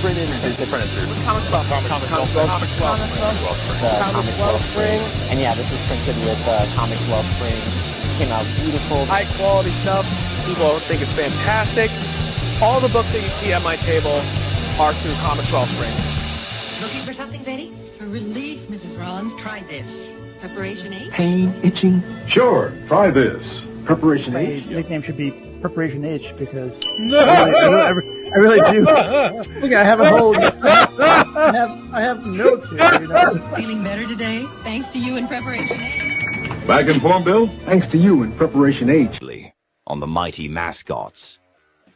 printed? Is it printed through? Comics Wellspring. And yeah, this is printed with Comics Wellspring. Came out beautiful. High quality stuff. People think it's fantastic. All the books that you see at my table are through Comics Wellspring. Looking for something, Betty? For relief, Mrs. Rollins, try this. Preparation H? Pain, itching? Sure, try this. Preparation My H? nickname should be Preparation H because I really do. Look, I have a whole. I have notes here. You know? Feeling better today? Thanks to you and Preparation H. Back in form, Bill? Thanks to you and Preparation H. On the mighty Mascots.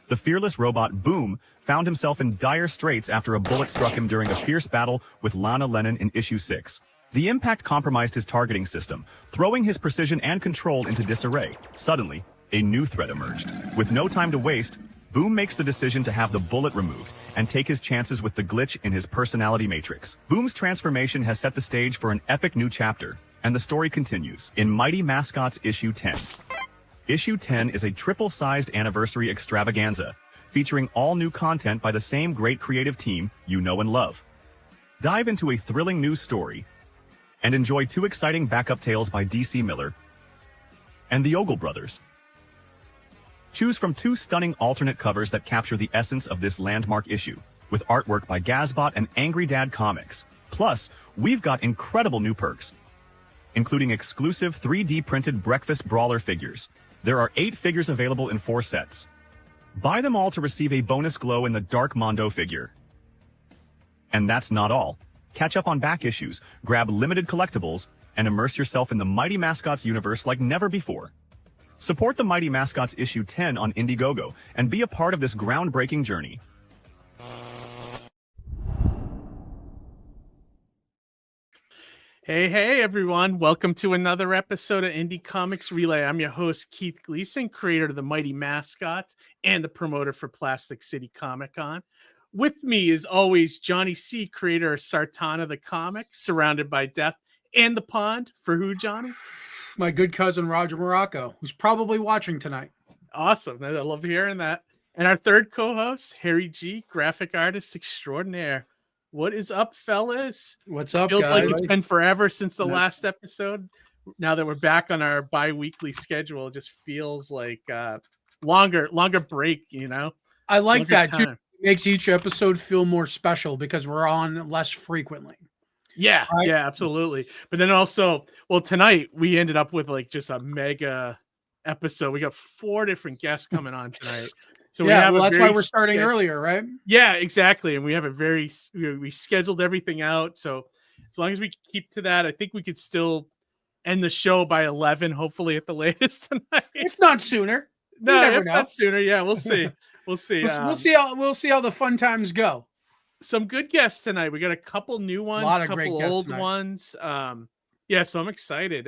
The fearless robot Boom found himself in dire straits after a bullet struck him during a fierce battle with Lana Lennon in issue 6. The impact compromised his targeting system, throwing his precision and control into disarray. Suddenly, a new threat emerged. With no time to waste, Boom makes the decision to have the bullet removed and take his chances with the glitch in his personality matrix. Boom's transformation has set the stage for an epic new chapter, and the story continues in Mighty Mascots issue 10. Issue 10 is a triple-sized anniversary extravaganza, featuring all new content by the same great creative team you know and love. Dive into a thrilling news story and enjoy 2 exciting backup tales by DC Miller and the Ogle brothers. Choose from 2 stunning alternate covers that capture the essence of this landmark issue, with artwork by Gazbot and Angry Dad Comics. Plus, we've got incredible new perks, including exclusive 3D printed Breakfast Brawler figures. There are 8 figures available in 4 sets. Buy them all to receive a bonus glow in the Dark Mondo figure. And that's not all. Catch up on back issues, grab limited collectibles, and immerse yourself in the Mighty Mascots universe like never before. Support the Mighty Mascots issue 10 on Indiegogo and be a part of this groundbreaking journey. Hey, everyone. Welcome to another episode of Indie Comics Relay. I'm your host, Keith Gleason, creator of the Mighty Mascots and the promoter for Plastic City Comic Con. With me, as always, Johnny C., creator of Sartana the comic, surrounded by death and the pond. For who, Johnny? My good cousin, Roger Morocco, who's probably watching tonight. Awesome. I love hearing that. And our third co-host, Harry G., graphic artist extraordinaire. What is up, fellas? What's up, Feels guys? like it's been forever since the last episode. Now that we're back on our bi-weekly schedule, it just feels like longer break, you know? I like longer that, time. too. It makes each episode feel more special because we're on less frequently. Yeah, Right? yeah, absolutely. But then also, well, tonight we ended up with like just a mega episode. We got 4 different guests coming on tonight. So yeah, well, that's why we're starting earlier, right? Yeah, exactly. And we have we scheduled everything out. So as long as we keep to that, I think we could still end the show by 11, hopefully at the latest tonight. If not sooner. No, never if know. not sooner. Yeah, we'll see. We'll see. We'll see how the fun times go. Some good guests tonight. We got a couple new ones, A lot a of great couple guests old tonight. ones. Yeah, so I'm excited.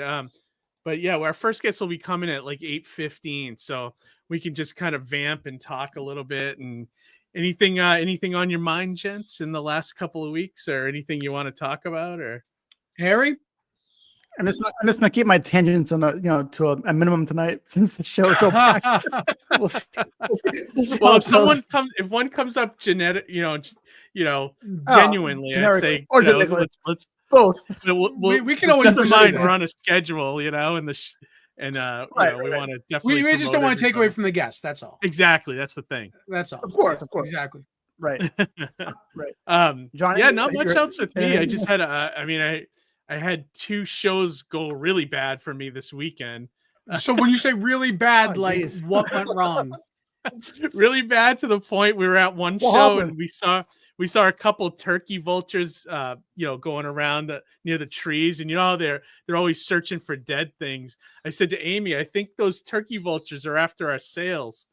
But yeah, our first guest will be coming at like 8:15, so we can just kind of vamp and talk a little bit. And anything on your mind, gents, in the last couple of weeks, or anything you want to talk about, or Harry? I'm just gonna keep my tangents on to a minimum tonight since the show is so packed. We'll see well, how if one comes up genetic, genuinely, I'd say or let's both. We can always keep in pursue mind that. we're on a schedule, and we want to definitely. We just don't want to take away from the guests. That's all. Exactly, that's the thing. That's all. Of course. Exactly. Right. Johnny, yeah, not much else with me. I just had I had 2 shows go really bad for me this weekend. So when you say really bad, geez. what went wrong? Really bad to the point we were at one What show happened? and we saw a couple turkey vultures going around near the trees, and how they're always searching for dead things. I said to Amy, I think those turkey vultures are after our sales.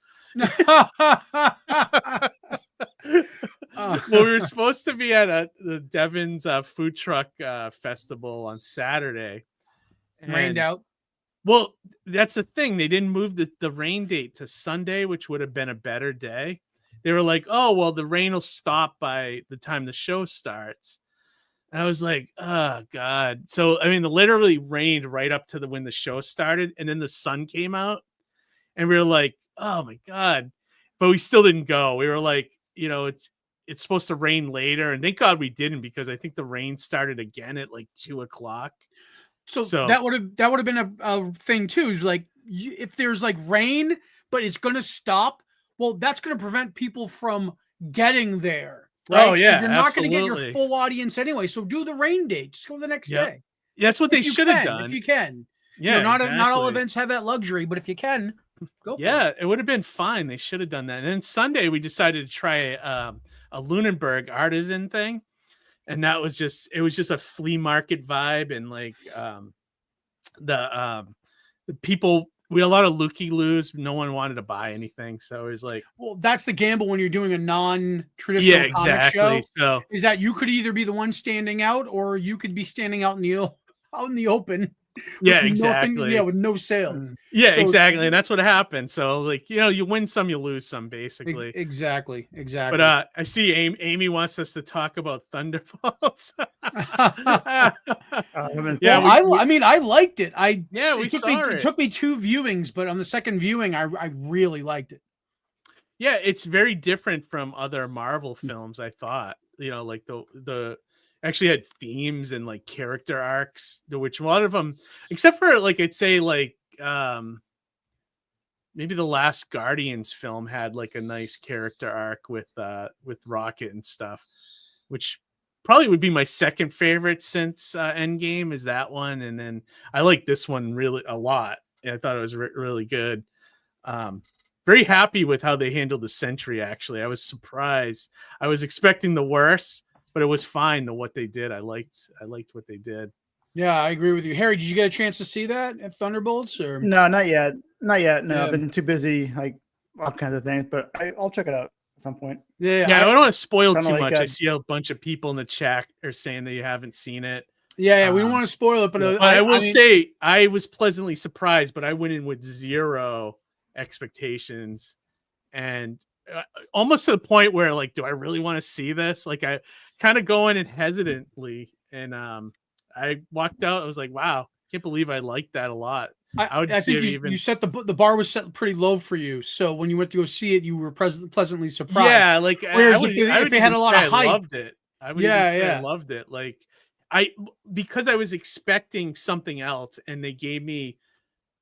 Well, we were supposed to be at the Devon's food truck festival on Saturday. Rained out. Well, that's the thing. They didn't move the rain date to Sunday, which would have been a better day. They were like, oh, well, the rain will stop by the time the show starts. And I was like, oh, God. So, it literally rained right up to when the show started. And then the sun came out. And we were like, oh, my God. But we still didn't go. We were like, it's supposed to rain later, and thank God we didn't, because I think the rain started again at like 2:00. So that would have been a thing too. Like if there's like rain, but it's going to stop. Well, that's going to prevent people from getting there. Right? Oh yeah, you're not going to get your full audience anyway. So do the rain date. Just go the next day. Yeah, that's what they should have done if you can. Yeah, not all events have that luxury, but if you can, go for it. It would have been fine. They should have done that. And then Sunday we decided to try a Lunenburg artisan thing, and it was just a flea market vibe, and like the people, we had a lot of looky-loos. No one wanted to buy anything, so it was like, well, that's the gamble when you're doing a non-traditional comic show. So is that you could either be the one standing out, or you could be standing out in the open. Yeah, exactly. With no sales. Yeah, so exactly. And that's what happened. So like, you win some, you lose some, basically. Exactly. But I see Amy wants us to talk about Thunderbolts. I liked it. It took me 2 viewings, but on the second viewing, I really liked it. Yeah, it's very different from other Marvel films, I thought. Like the actually had themes and like character arcs, which a lot of them, except for like I'd say like maybe the last Guardians film had like a nice character arc with Rocket and stuff, which probably would be my second favorite since Endgame is that one. And then I like this one really a lot. I thought it was really good. Very happy with how they handled the Sentry. Actually, I was surprised. I was expecting the worst, but it was fine to what they did. I liked what they did. Yeah, I agree with you. Harry, did you get a chance to see that at Thunderbolts? Or no, not yet. No, I've been too busy, like all kinds of things. But I'll check it out at some point. Yeah. I don't want to spoil too much. I see a bunch of people in the chat are saying that you haven't seen it. Yeah, we don't want to spoil it. But I will say I was pleasantly surprised. But I went in with 0 expectations, and almost to the point where like, do I really want to see this? Like I kind of go in and hesitantly, and I walked out. I was like, wow, can't believe I liked that a lot. I think you set the bar was set pretty low for you. So when you went to go see it, you were pleasantly surprised. Yeah, like whereas if they had a lot of hype, I loved it. I loved it. Like because I was expecting something else, and they gave me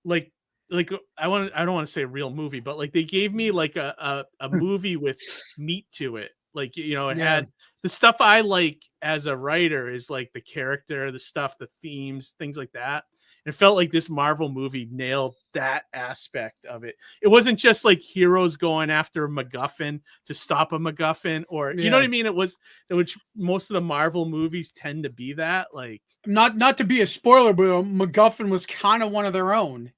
like I don't want to say a real movie, but like they gave me like a movie with meat to it. Like, it had the stuff I like as a writer is like the character, the stuff, the themes, things like that. It felt like this Marvel movie nailed that aspect of it. It wasn't just like heroes going after a MacGuffin to stop a MacGuffin, or you know what I mean? It was, which most of the Marvel movies tend to be that. Like, not to be a spoiler, but MacGuffin was kind of one of their own.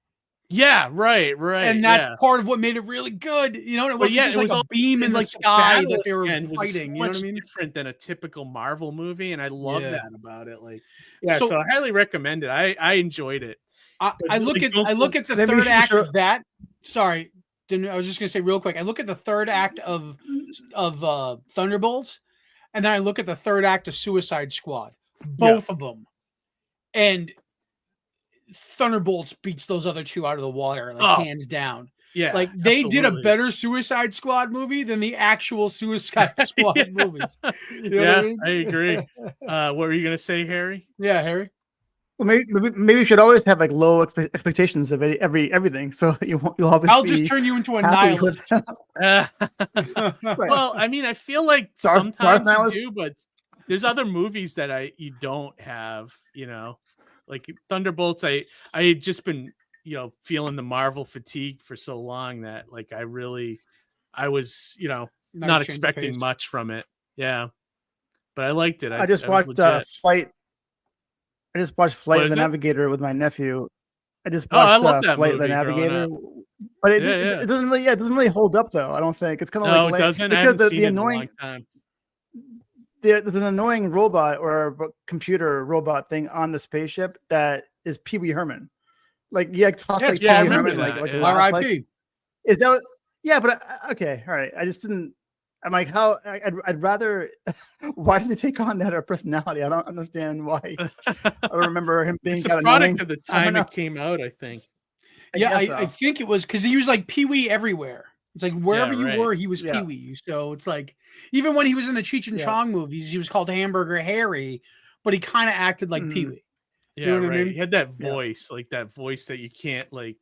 Yeah, right. And that's part of what made it really good. It wasn't just like a beam in the sky that they were fighting. You know what I mean? Different than a typical Marvel movie, and I love that about it. Like, so I highly recommend it. I enjoyed it. I look at the third act of that. Sorry, I was just gonna say real quick. I look at the third act of Thunderbolts, and then I look at the third act of Suicide Squad. Both of them, and Thunderbolts beats those other two out of the water, hands down. Yeah, like they did a better Suicide Squad movie than the actual Suicide Squad movies. You know what I mean? I agree. What were you gonna say, Harry? Yeah, Harry. Well, maybe you should always have like low expectations of everything, so you'll always. I'll just turn you into a nihilist. Well, I mean, I feel like sometimes you do, but there's other movies that you don't have. Like Thunderbolts, I had just been, feeling the Marvel fatigue for so long that like I was, not expecting much from it. Yeah, but I liked it. I just watched Flight. I just watched Flight of the Navigator with my nephew. I just watched I love that Flight movie of the Navigator, but it doesn't really hold up though. I don't think it's kind of like it doesn't. Because the annoying. In a long time. There's an annoying robot or computer robot thing on the spaceship that is Pee Wee Herman. Like, talks like Pee Wee Herman. Like R.I.P. Is that? But okay, all right. I just didn't. I'm like, how? I'd rather. Why did they take on that personality? I don't understand why. I don't remember him being. It's a product of the time it came out, I think. I think it was because he was like Pee Wee everywhere. It's like wherever Yeah, right. you were, he was Yeah. Pee-wee. So it's like even when he was in the Cheech and Yeah. Chong movies, he was called Hamburger Harry, but he kind of acted like Mhm. Pee-wee. Yeah, know what I right. mean? He had that Yeah. voice, like that voice that you can't like,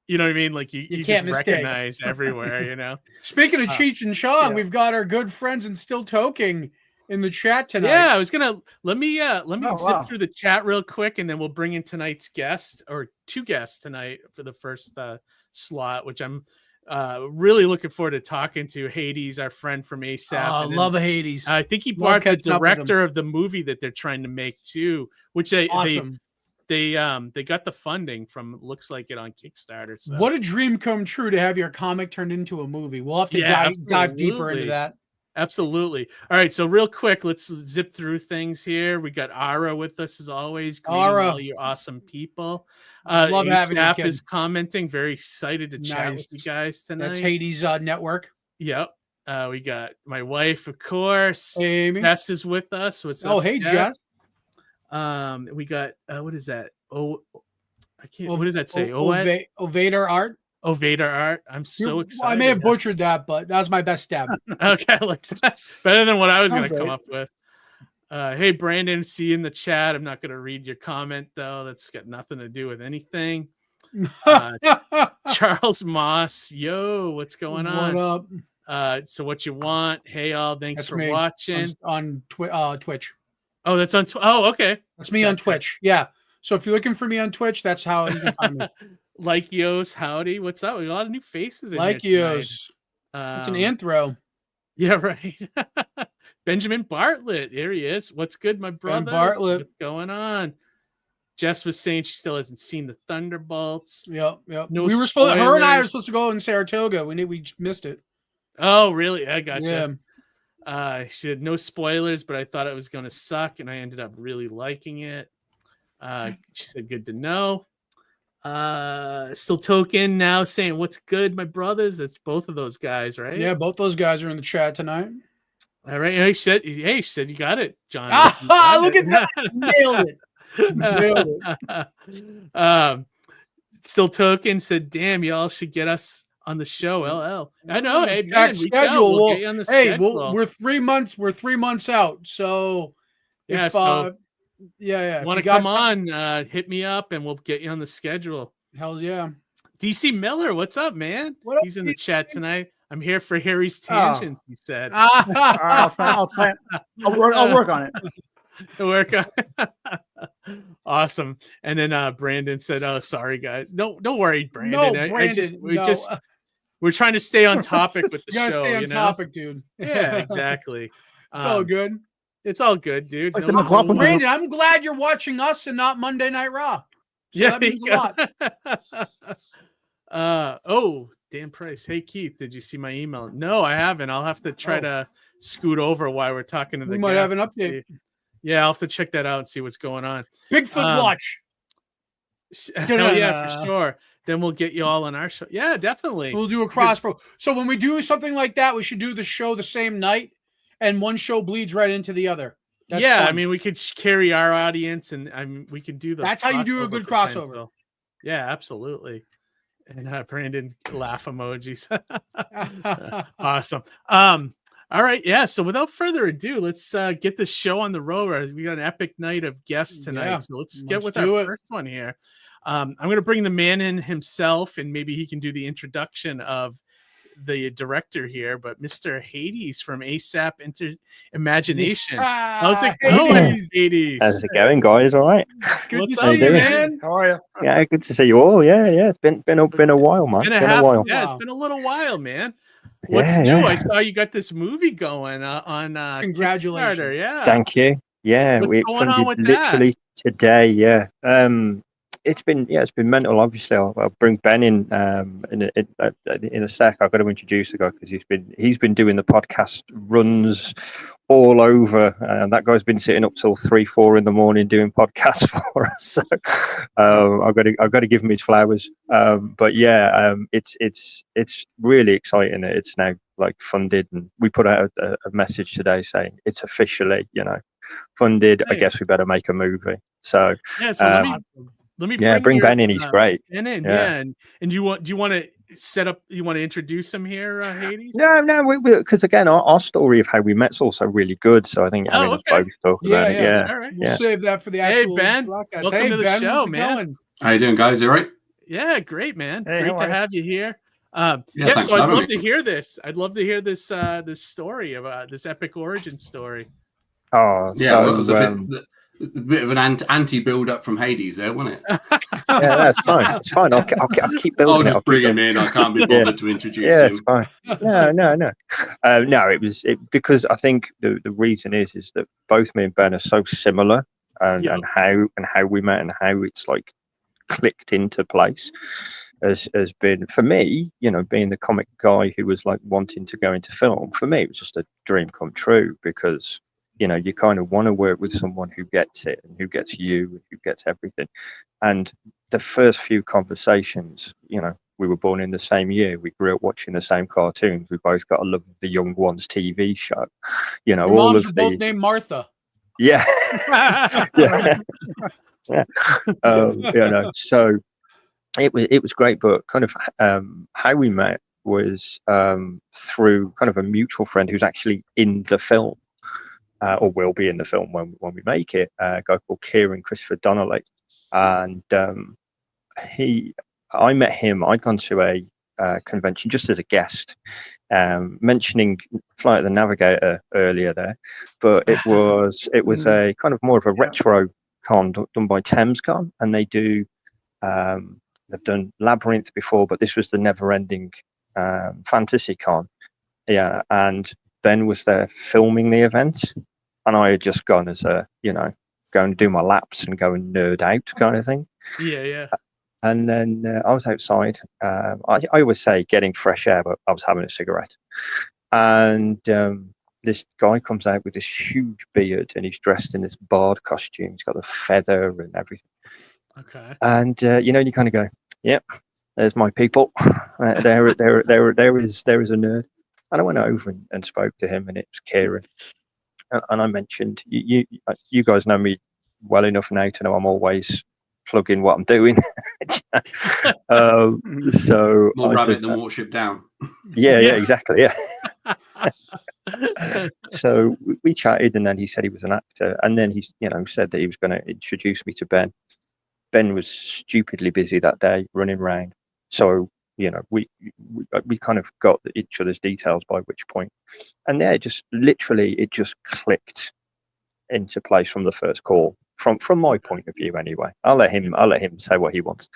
you know what I mean? Like you can't just mistake. recognize everywhere, you know? Speaking of Cheech and Chong, yeah. we've got our good friends and Still Toking in the chat tonight. Yeah, I was gonna let me Oh, zip wow. through the chat real quick, and then we'll bring in tonight's guest or two guests tonight for the first slot, which I'm really looking forward to talking to. Haydes, our friend from ASAP. I and then love Hades. I think he Love brought the catching up with him. director of the movie that they're trying to make too, which they Awesome. they got the funding from, looks like it, on Kickstarter. So. What a dream come true to have your comic turned into a movie. We'll have to Yeah, dive deeper absolutely. into that. Absolutely. All right, so real quick, let's zip through things here. We got Ara with us as always. Greeting Ara. all you awesome people. Love having you, ASAP Kim. is commenting. Very excited to chat Nice. with you guys tonight. That's Hades network. Yep. We got my wife, of course. Amy. Jess is with us. What's up? Oh, hey, Jess. We got what is that? Oh, I can't. Well, what does that say? Ovator art. Ovator art. I'm so excited. I may have butchered that, but that was my best stab. Okay, like that. Better than what I was going to Sounds come right. up with. Hey, Brandon, see you in the chat. I'm not going to read your comment, though. That's got nothing to do with anything. Charles Moss, yo, what's going on? What up? So what you want? Hey, all, thanks That's for me. watching. On Twitch. Oh, that's on. Oh, okay. That's me on Gotcha. Twitch. Yeah. So if you're looking for me on Twitch, that's how you can find me. Like Yos, howdy. What's up? We got a lot of new faces in Like here tonight. Yos. It's an anthro. Yeah, right. Benjamin Bartlett. Here he is. What's good, my brother? Bartlett. What's going on? Jess was saying she still hasn't seen the Thunderbolts. Yep. No we were supposed. Her and I were spoilers. supposed to go in Saratoga. We missed it. Oh, really? I gotcha. Yeah. She said no spoilers, but I thought it was going to suck, and I ended up really liking it. She said, good to know. Still Token now saying, what's good, my brothers? That's both of those guys, right? Yeah, both those guys are in the chat tonight. All right. Hey, she said you got it, John. Look at that. Nailed it. Nailed it. Still Token said, damn, y'all should get us on the show. LL. I know. Hey, man, schedule. we'll get you on the schedule. We're 3 months. We're 3 months out. So Yeah, if so yeah. Want to come on? Hit me up, and we'll get you on the schedule. Hell yeah. DC Miller, what's up, man? What up, He's in the chat tonight. I'm here for Harry's Oh. tangents. He said. I'll try. I'll work on it. Work on it. Awesome. And then Brandon said, "Oh, sorry, guys. No, don't worry, Brandon. No, Brandon. We're trying to stay on topic with the You gotta show. stay on topic, dude. Yeah, exactly. It's all good. It's all good, dude. Like the McLaughlin Brandon, I'm glad you're watching us and not Monday Night Raw. So yeah, that means a lot. Oh, Dan Price. Hey, Keith, did you see my email? No, I haven't. I'll have to try to scoot over while we're talking to the We might have an update. Yeah, I'll have to check that out and see what's going on. Bigfoot watch. Hell yeah, for sure. Then we'll get you all on our show. Yeah, definitely. We'll do a cross pro. So when we do something like that, we should do the show the same night, and one show bleeds right into the other. That's fun. I fun. mean, we could carry our audience, and we can do the. That's how you do a good crossover. potential. Yeah, absolutely. And Brandon laugh emojis. Awesome. All right, yeah. So without further ado, let's get this show on the road. We got an epic night of guests tonight, Yeah, so let's get with our first one here. I'm going to bring the man in himself, and maybe he can do the introduction of the director here. But Mr. Haydes from ASAP Imagination. How's it going, Haydes? How's it going, guys? All right. Good to see you, man. How are you? Yeah, good to see you all. Yeah. It's been a while, man. It's been a little while, man. What's new? I saw you got this movie going on. Congratulations! Kickstarter, yeah. Thank you. Yeah, What's we going on funded with literally today. Yeah. It's been mental. Obviously, I'll bring Ben in a sec. I've got to introduce the guy because he's been doing the podcast runs all over, and that guy's been sitting up till 3-4 in the morning doing podcasts for us. So I've got to give him his flowers. But yeah, it's really exciting. It's now like funded, and we put out a message today saying it's officially funded. Nice. I guess we better make a movie. So yeah. So let me bring Ben in. He's great. Ben in, Yeah. And do you want to set up? You want to introduce him here, Hades? No, because again, our story of how we met's also really good. So I think having us both talk about it. Yeah, all right. We'll save that for the actual. Hey Ben, broadcast. welcome to the Ben, show, how's it man. going? How you doing, guys? You all right? Yeah, great, man. Hey, Great how to are you? have you here. thanks So for I'd having love me. to hear this. I'd love to hear this this story about this epic origin story. Oh, Yeah, so, well, it was a bit of an anti-build up from Hades there, wasn't it? yeah, that's fine. It's fine. I'll keep building I'll it. just bring him in. I can't be bothered to introduce him. It's fine. No. No, it was because I think the reason is that both me and Ben are so similar, and how we met and how it's like clicked into place has been for me, being the comic guy who was like wanting to go into film. For me, it was just a dream come true because you kind of want to work with someone who gets it and who gets you and who gets everything. And the first few conversations, we were born in the same year. We grew up watching the same cartoons. We both got a love of the Young Ones TV show. Your all moms of are both these. named Martha. Yeah. yeah. So it was great, but kind of how we met was through kind of a mutual friend who's actually in the film. Or will be in the film when we make it, a guy called Kieran Christopher Donnelly. And I met him. I'd gone to a convention just as a guest, mentioning Flight of the Navigator earlier there, but it was a kind of more of a retro con done by Thames Con, and they do they've done Labyrinth before, but this was the Never Ending Fantasy Con. Yeah, and Ben was there filming the event, and I had just gone as a go and do my laps and go and nerd out kind of thing. Yeah. And then I was outside. I always say getting fresh air, but I was having a cigarette. And this guy comes out with this huge beard, and he's dressed in this bard costume. He's got a feather and everything. Okay. And you kind of go, "Yep, there's my people. There is a nerd." And I went over and spoke to him, and it was Kieran. And I mentioned, you guys know me well enough now to know I'm always plugging what I'm doing. So More rabbit than warship down. Yeah, exactly. Yeah. So we chatted, and then he said he was an actor, and then he said that he was going to introduce me to Ben. Ben was stupidly busy that day running around, so we kind of got each other's details by which point, and it just clicked into place from the first call. From my point of view, anyway. I'll let him say what he wants.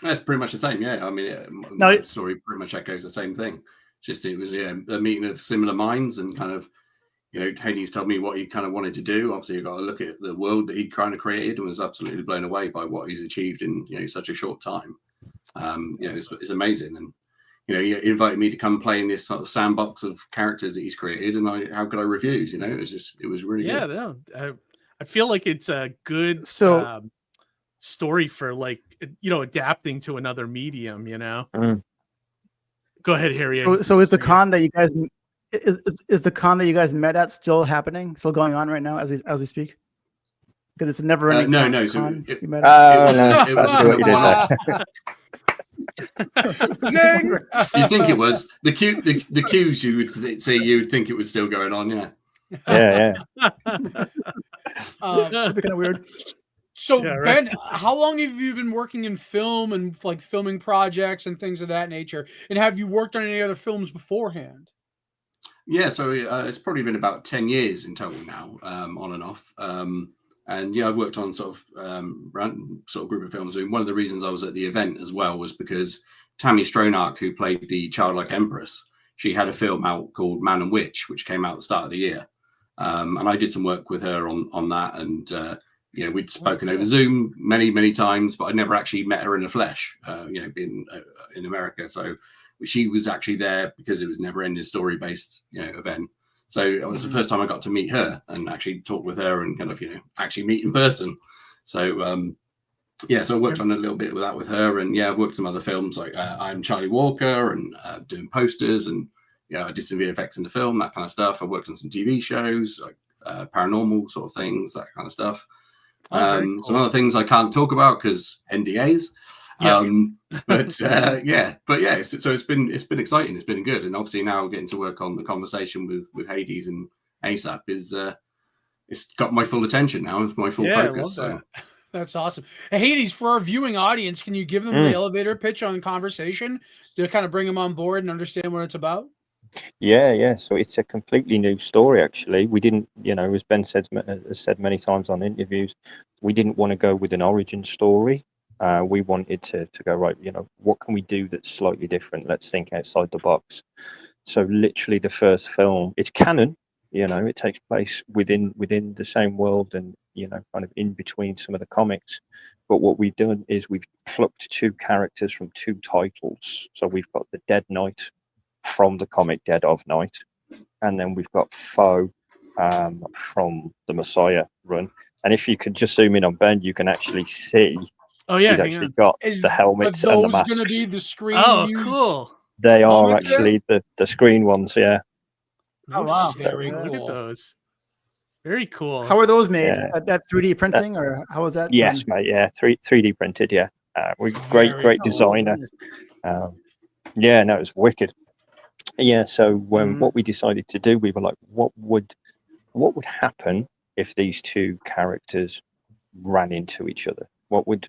That's pretty much the same. Yeah, I mean, my story pretty much echoes the same thing. Just it was a meeting of similar minds, and kind of Hades told me what he kind of wanted to do. Obviously, you got to look at the world that he kind of created, and was absolutely blown away by what he's achieved in such a short time. It's amazing. And he invited me to come play in this sort of sandbox of characters that he's created, and how could I refuse? It was really good. No, I feel like it's a good story for adapting to another medium. Go ahead, Harry. So is the con that you guys is the con that you guys met at still happening? Still going on right now as we speak? Because it's a never ending. No. Con So you met at? it was Zing! You think it was the cues you would say you would think it was still going on, yeah. That'd be kind of weird. So Ben, how long have you been working in film and like filming projects and things of that nature? And have you worked on any other films beforehand? Yeah, so it's probably been about 10 years in total now, on and off. And I've worked on sort of group of films. I mean, one of the reasons I was at the event as well was because Tammy Stronach, who played the childlike empress, she had a film out called Man and Witch, which came out at the start of the year. And I did some work with her on that. And, we'd spoken over Zoom many times, but I never actually met her in the flesh, being in America. So she was actually there because it was never ending story based, event. So it was the first time I got to meet her and actually talk with her and kind of, actually meet in person. So, so I worked on a little bit with her, and I've worked some other films like I'm Charlie Walker and doing posters, and I did some VFX in the film, that kind of stuff. I worked on some TV shows like paranormal sort of things, that kind of stuff. Some other things I can't talk about because NDAs. But yeah, so it's been exciting. It's been good, and obviously now getting to work on the conversation with Haydes and ASAP is it's got my full attention now. It's my full focus. I love that. That's awesome. Hey, Haydes, for our viewing audience, can you give them the elevator pitch on conversation to kind of bring them on board and understand what it's about? Yeah. So it's a completely new story, actually. We didn't, as Ben has said many times on interviews, we didn't want to go with an origin story. We wanted to go, right, what can we do that's slightly different? Let's think outside the box. So literally the first film, it's canon, it takes place within the same world and, kind of in between some of the comics. But what we've done is we've plucked two characters from two titles. So we've got the Dead Knight from the comic Dead of Night, and then we've got Foe from the Messiah run. And if you could just zoom in on Ben, you can actually see he's actually got the helmets and the masks. Going to be the screen? Oh, cool! They are actually the screen ones. Yeah. Oh wow! Very cool. Look at those. Very cool. How are those made? That 3D printing, or how was that? Yes, mate. Yeah, 3D printed. Yeah, great designer. Yeah, no, it was wicked. Yeah, so what we decided to do, we were like, what would happen if these two characters ran into each other? What would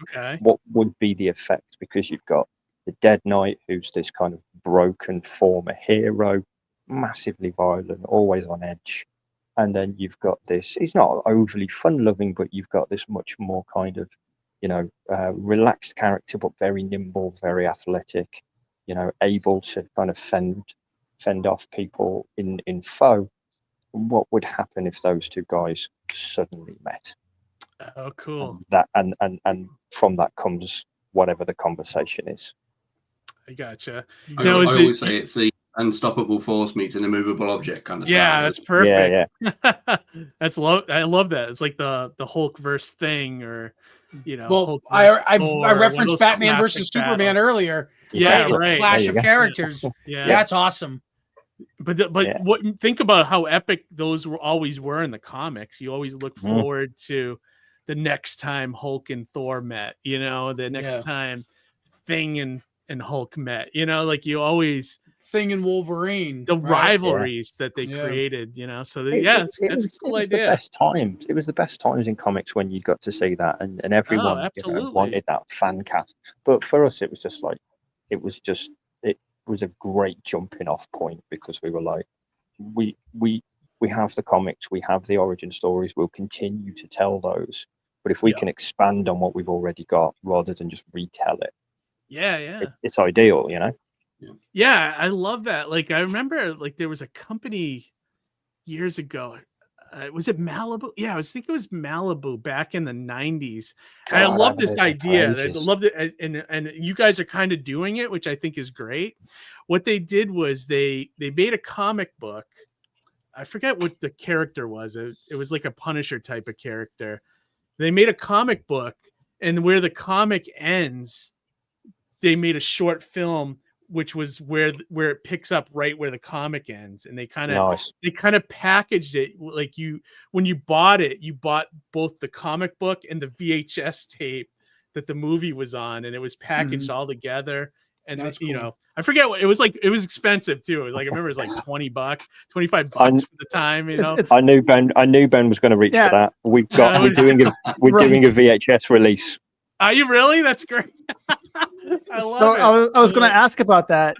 be the effect? Because you've got the Dead Knight, who's this kind of broken former hero, massively violent, always on edge. And then you've got this, he's not overly fun-loving, but you've got this much more kind of, relaxed character, but very nimble, very athletic, able to kind of fend off people in Foe. What would happen if those two guys suddenly met? Oh, cool. And from that comes whatever the conversation is. I gotcha. I always say it's the unstoppable force meets an immovable object kind of stuff. Yeah, that's perfect. Yeah. I love that. It's like the Hulk verse thing, or Well, I referenced Batman versus Superman earlier. Yeah, right. Clash of characters. Yeah, that's awesome. But think about how epic those always were in the comics. You always look forward to the next time Hulk and Thor met. The next time Thing and Hulk met. Like you always. Thing and Wolverine, the rivalries that they created, so it's a cool idea. It was the best times in comics when you got to see that, and everyone wanted that fan cast. But for us, it was just like it was a great jumping off point, because we were like, we have the comics, we have the origin stories, we'll continue to tell those, but if we can expand on what we've already got rather than just retell it, it's ideal, Yeah, I love that. Like, I remember, there was a company years ago. Was it Malibu? Yeah, I think it was Malibu back in the 90s. And I love this idea. I loved it, and you guys are kind of doing it, which I think is great. What they did was they made a comic book. I forget what the character was. It was like a Punisher type of character. They made a comic book, and where the comic ends, they made a short film, which was where it picks up right where the comic ends, and they kind of packaged it like when you bought it, you bought both the comic book and the VHS tape that the movie was on, and it was packaged all together. And cool. I forget what it was like. It was expensive too. It was like, I remember it was like $20, $25 for the time. I knew Ben was going to reach for that. We're doing a VHS release. Are you really? That's great. I was going to ask about that.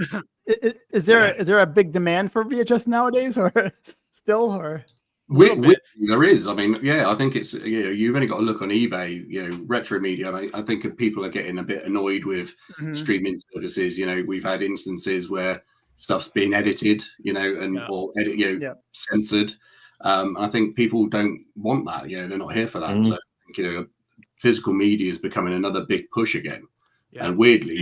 Is there a big demand for VHS nowadays, or still, or? There is. I mean, yeah, I think it's, you've only got to look on eBay, retro media. I think people are getting a bit annoyed with streaming services. We've had instances where stuff's been edited, censored. I think people don't want that. They're not here for that. So I think, physical media is becoming another big push again. Yeah. And weirdly,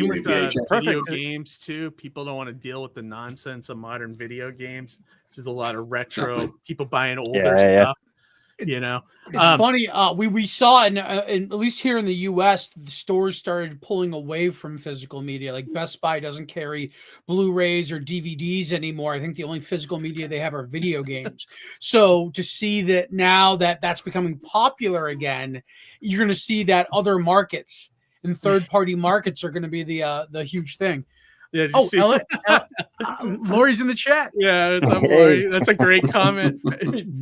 video games too. People don't want to deal with the nonsense of modern video games. There's a lot of retro people buying older stuff. You know, It's funny. We saw in at least here in the U.S., the stores started pulling away from physical media. Like Best Buy doesn't carry Blu-rays or DVDs anymore. I think the only physical media they have are video games. So to see that now that that's becoming popular again, you're going to see that other markets and third-party markets are going to be the huge thing. Yeah, Lori's in the chat. Yeah, it's up, Lori. That's a great comment.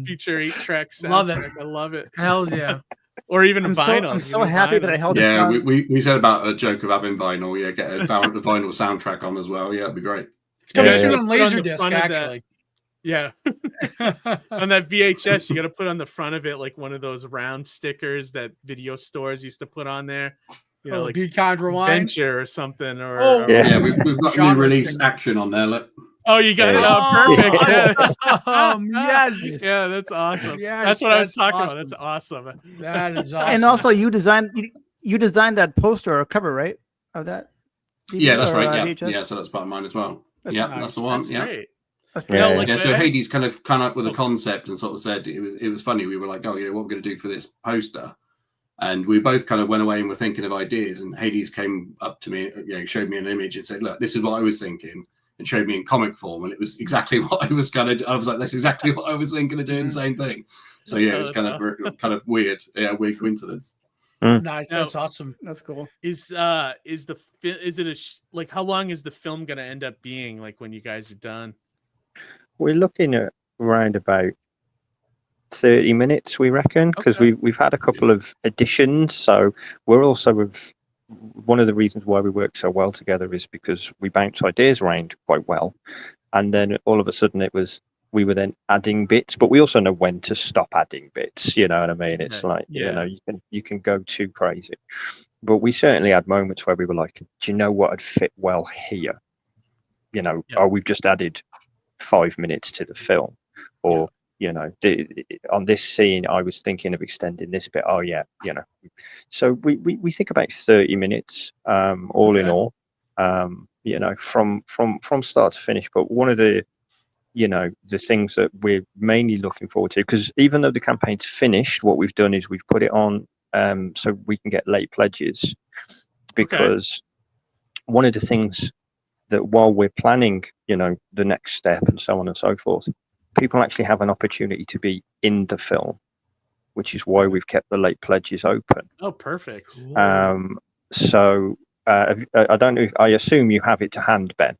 Future 8-track soundtrack. Love it. I love it. Hells yeah. Or even I'm vinyl. I'm so happy that I held it Yeah, down. we said about a joke of having vinyl. Yeah, get a vinyl soundtrack on as well. Yeah, it'd be great. It's coming Yeah, soon yeah. on Put on the Laserdisc, front of that- actually. Yeah. On that VHS, you got to put on the front of it like one of those round stickers that video stores used to put on there. You know, like Be Kind Rewind. Venture or something. Or Yeah, we've got new Genre release thing. action on there. Look. Oh, you got it. Oh, perfect. Yeah. Yes. Yeah, that's awesome. Yes, that's what I was that's talking awesome. about. That's awesome. That is awesome. And also, you designed that poster or cover, right? Of that. Yeah, that's or, right. Yeah, VHS? yeah. So that's part of mine as well. That's Yeah, nice. that's the one. That's yeah. great. That's Yeah, pretty like Yeah, so that. Haydes kind of came up with a concept and sort of said it was funny. We were like, oh, what we're going to do for this poster, and we both kind of went away and were thinking of ideas. And Haydes came up to me, showed me an image and said, look, this is what I was thinking, and showed me in comic form, and it was exactly what I was going to. I was like, that's exactly what I was thinking of doing the same thing. So yeah, it was kind of weird. Yeah, weird coincidence. Nice. That's awesome. That's cool. Like how long is the film going to end up being? Like when you guys are done? We're looking at around about 30 minutes, we reckon, because we've had a couple of additions. So we're also one of the reasons why we work so well together is because we bounce ideas around quite well, and then all of a sudden we were then adding bits, but we also know when to stop adding bits. You know what I mean? It's like you can go too crazy, but we certainly had moments where we were like, do you know what would fit well here? You know, we've just added 5 minutes to the film, or you know, on this scene I was thinking of extending this bit. Oh yeah, you know, so we think about 30 minutes all in all, you know, from start to finish. But one of the things that we're mainly looking forward to, because even though the campaign's finished, what we've done is we've put it on so we can get late pledges, because one of the things that while we're planning, you know, the next step and so on and so forth, people actually have an opportunity to be in the film, which is why we've kept the late pledges open. Oh, perfect. So I don't know. I assume you have it to hand, Ben.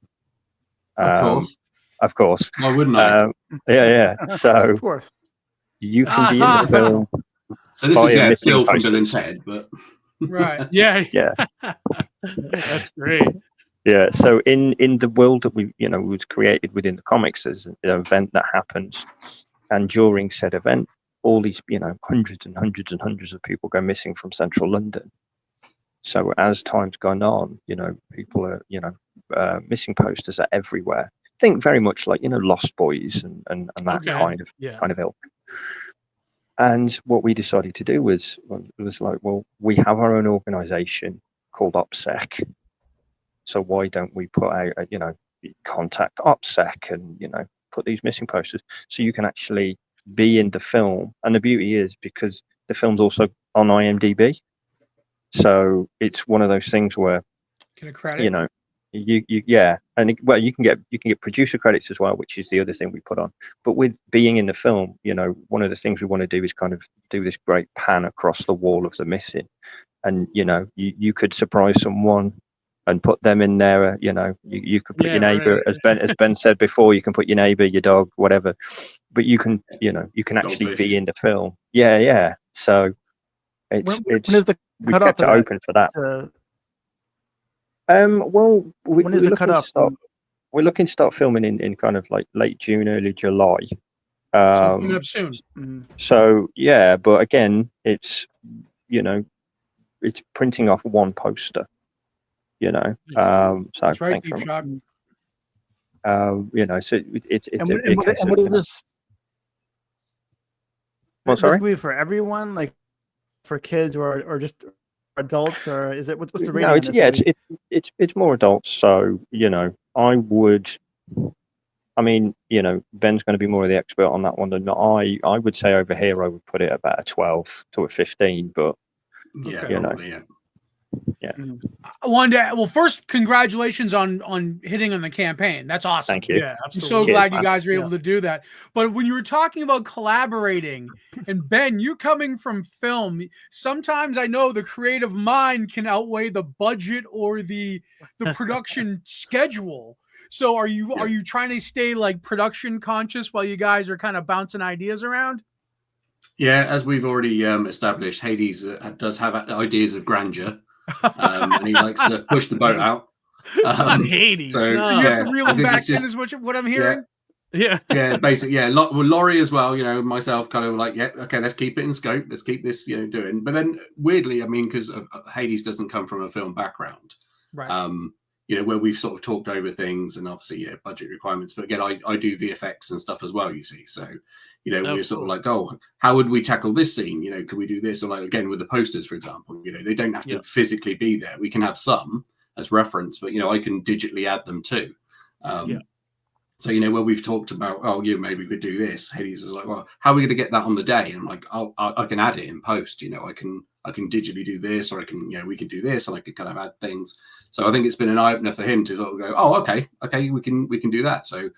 Of course. Why wouldn't I? Yeah. So of course. You can be in the film. So this is Bill from Bill and Ted, but right. Yeah. That's great. Yeah, so in the world that was created within the comics, there's an event that happens, and during said event, all these hundreds and hundreds and hundreds of people go missing from central London. So as time's gone on, people are missing posters are everywhere. Think very much like Lost Boys and that kind of ilk. And what we decided to do was like, well, we have our own organization called OPSEC. So why don't we put out, contact OPSEC and, put these missing posters so you can actually be in the film. And the beauty is because the film's also on IMDb. So it's one of those things where, can a credit? And you can get producer credits as well, which is the other thing we put on. But with being in the film, one of the things we want to do is kind of do this great pan across the wall of the missing. And, you could surprise someone and put them in there. You could put your neighbor, right. as Ben said before, you can put your neighbor, your dog, whatever, but you can actually be in the film. Yeah. So when is the we kept it open for that. Well, when is the cutoff? We're looking to start filming in kind of like late June, early July. Coming up soon. So yeah, but again, it's it's printing off one poster. So that's right, so it's and what is this? Well, sorry, this movie for everyone, like for kids or just adults, or is it what's the rating? No, it's more adults. So I would I mean, you know, Ben's going to be more of the expert on that one than I. I would say over here I would put it about a 12 to a 15, but Yeah, you know, probably, yeah. Yeah. I wanted to, well, first, congratulations on hitting on the campaign. That's awesome. Thank you. Yeah, I'm absolutely. so Cheers, glad you man. guys were able to do that. But when you were talking about collaborating, and Ben, you coming from film, sometimes I know the creative mind can outweigh the budget or the production schedule. So are you trying to stay like production conscious while you guys are kind of bouncing ideas around? Yeah, as we've already established, Haydes does have ideas of grandeur, and he likes to push the boat out. Not Hades. So No. You have to reel I them think back it's just- in, is what I'm hearing. Yeah. Yeah, basically, yeah. Well, Laurie as well, you know, myself kind of like, yeah, okay, let's keep it in scope. Let's keep this, you know, doing. But then weirdly, I mean, because Hades doesn't come from a film background, Right. you know, where we've sort of talked over things and obviously, yeah, budget requirements. But again, I do VFX and stuff as well, you see. So, you know, we're sort of like, oh, how would we tackle this scene? You know, could we do this? Or like, again, with the posters, for example, you know, they don't have to physically be there. We can have some as reference, but, you know, I can digitally add them too. So, you know, where we've talked about, oh, yeah, maybe we could do this. Hades is like, well, how are we going to get that on the day? And I'm like, I can add it in post. You know, I can digitally do this, or I can, you know, we can do this, and I can kind of add things. So I think it's been an eye opener for him to sort of go, oh, okay, we can do that. So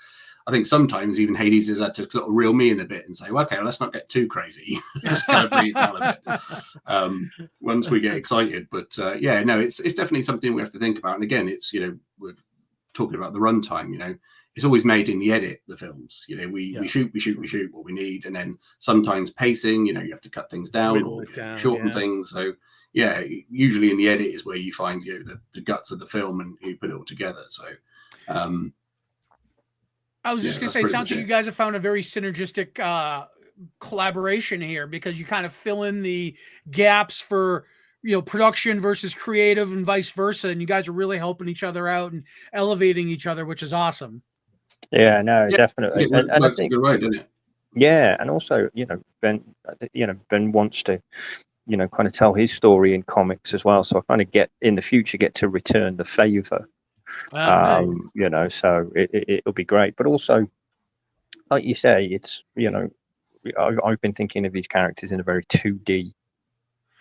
I think sometimes even Hades has had to sort of reel me in a bit and say, well, okay, let's not get too crazy. Just kind of bring it down a bit once we get excited. But yeah, no, it's definitely something we have to think about. And again, it's, you know, we're talking about the runtime, you know. It's always made in the edit, the films. You know, we shoot what we need. And then sometimes pacing, you know, you have to cut things down or shorten things. So, yeah, usually in the edit is where you find, you know, the guts of the film and you put it all together. So, I was just going to say, it sounds like you guys have found a very synergistic collaboration here, because you kind of fill in the gaps for, you know, production versus creative and vice versa. And you guys are really helping each other out and elevating each other, which is awesome. Yeah, no, definitely. And I think, good way, doesn't it? yeah, and also, you know, Ben wants to, you know, kind of tell his story in comics as well. So I kind of get to return the favor. Nice. You know, so it'll be great. But also, like you say, it's, you know, I've been thinking of these characters in a very 2D,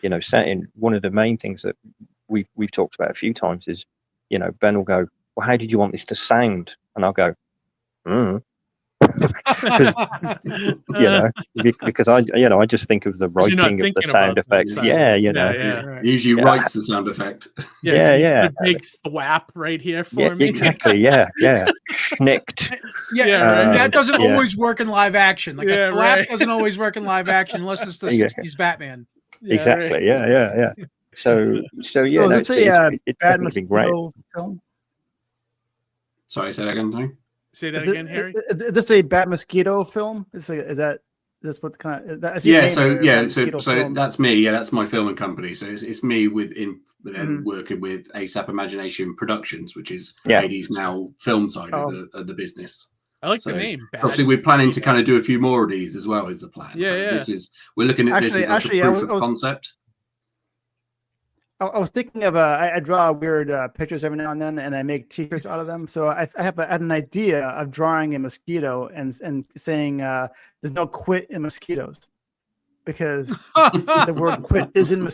you know, setting. One of the main things that we've talked about a few times is, you know, Ben will go, well, how did you want this to sound? And I'll go, you know, because I just think of the writing of the sound effects. Yeah, you know. He usually writes the sound effect. Yeah. The big thwap right here for me. Exactly. Yeah. Schnicked. Yeah, that doesn't always work in live action. Like a flap doesn't always work in live action unless it's the 60s Batman. Exactly. Yeah. So yeah, it's definitely been great. Film? Sorry, say that again, Tony. Say that again, Harry. Is this a Bat Mosquito film? Is this what kind of? So that's me. Yeah, that's my filming company. So it's me working with ASAP Imagination Productions, which is Hades now film side of the business. I like the name. Obviously, we're planning to kind of do a few more of these as well. Is the plan? Yeah. We're looking at this as like a proof of concept. I was thinking of I draw weird pictures every now and then, and I make T-shirts out of them. So I had an idea of drawing a mosquito and saying there's no quit in mosquitoes, because the word quit is in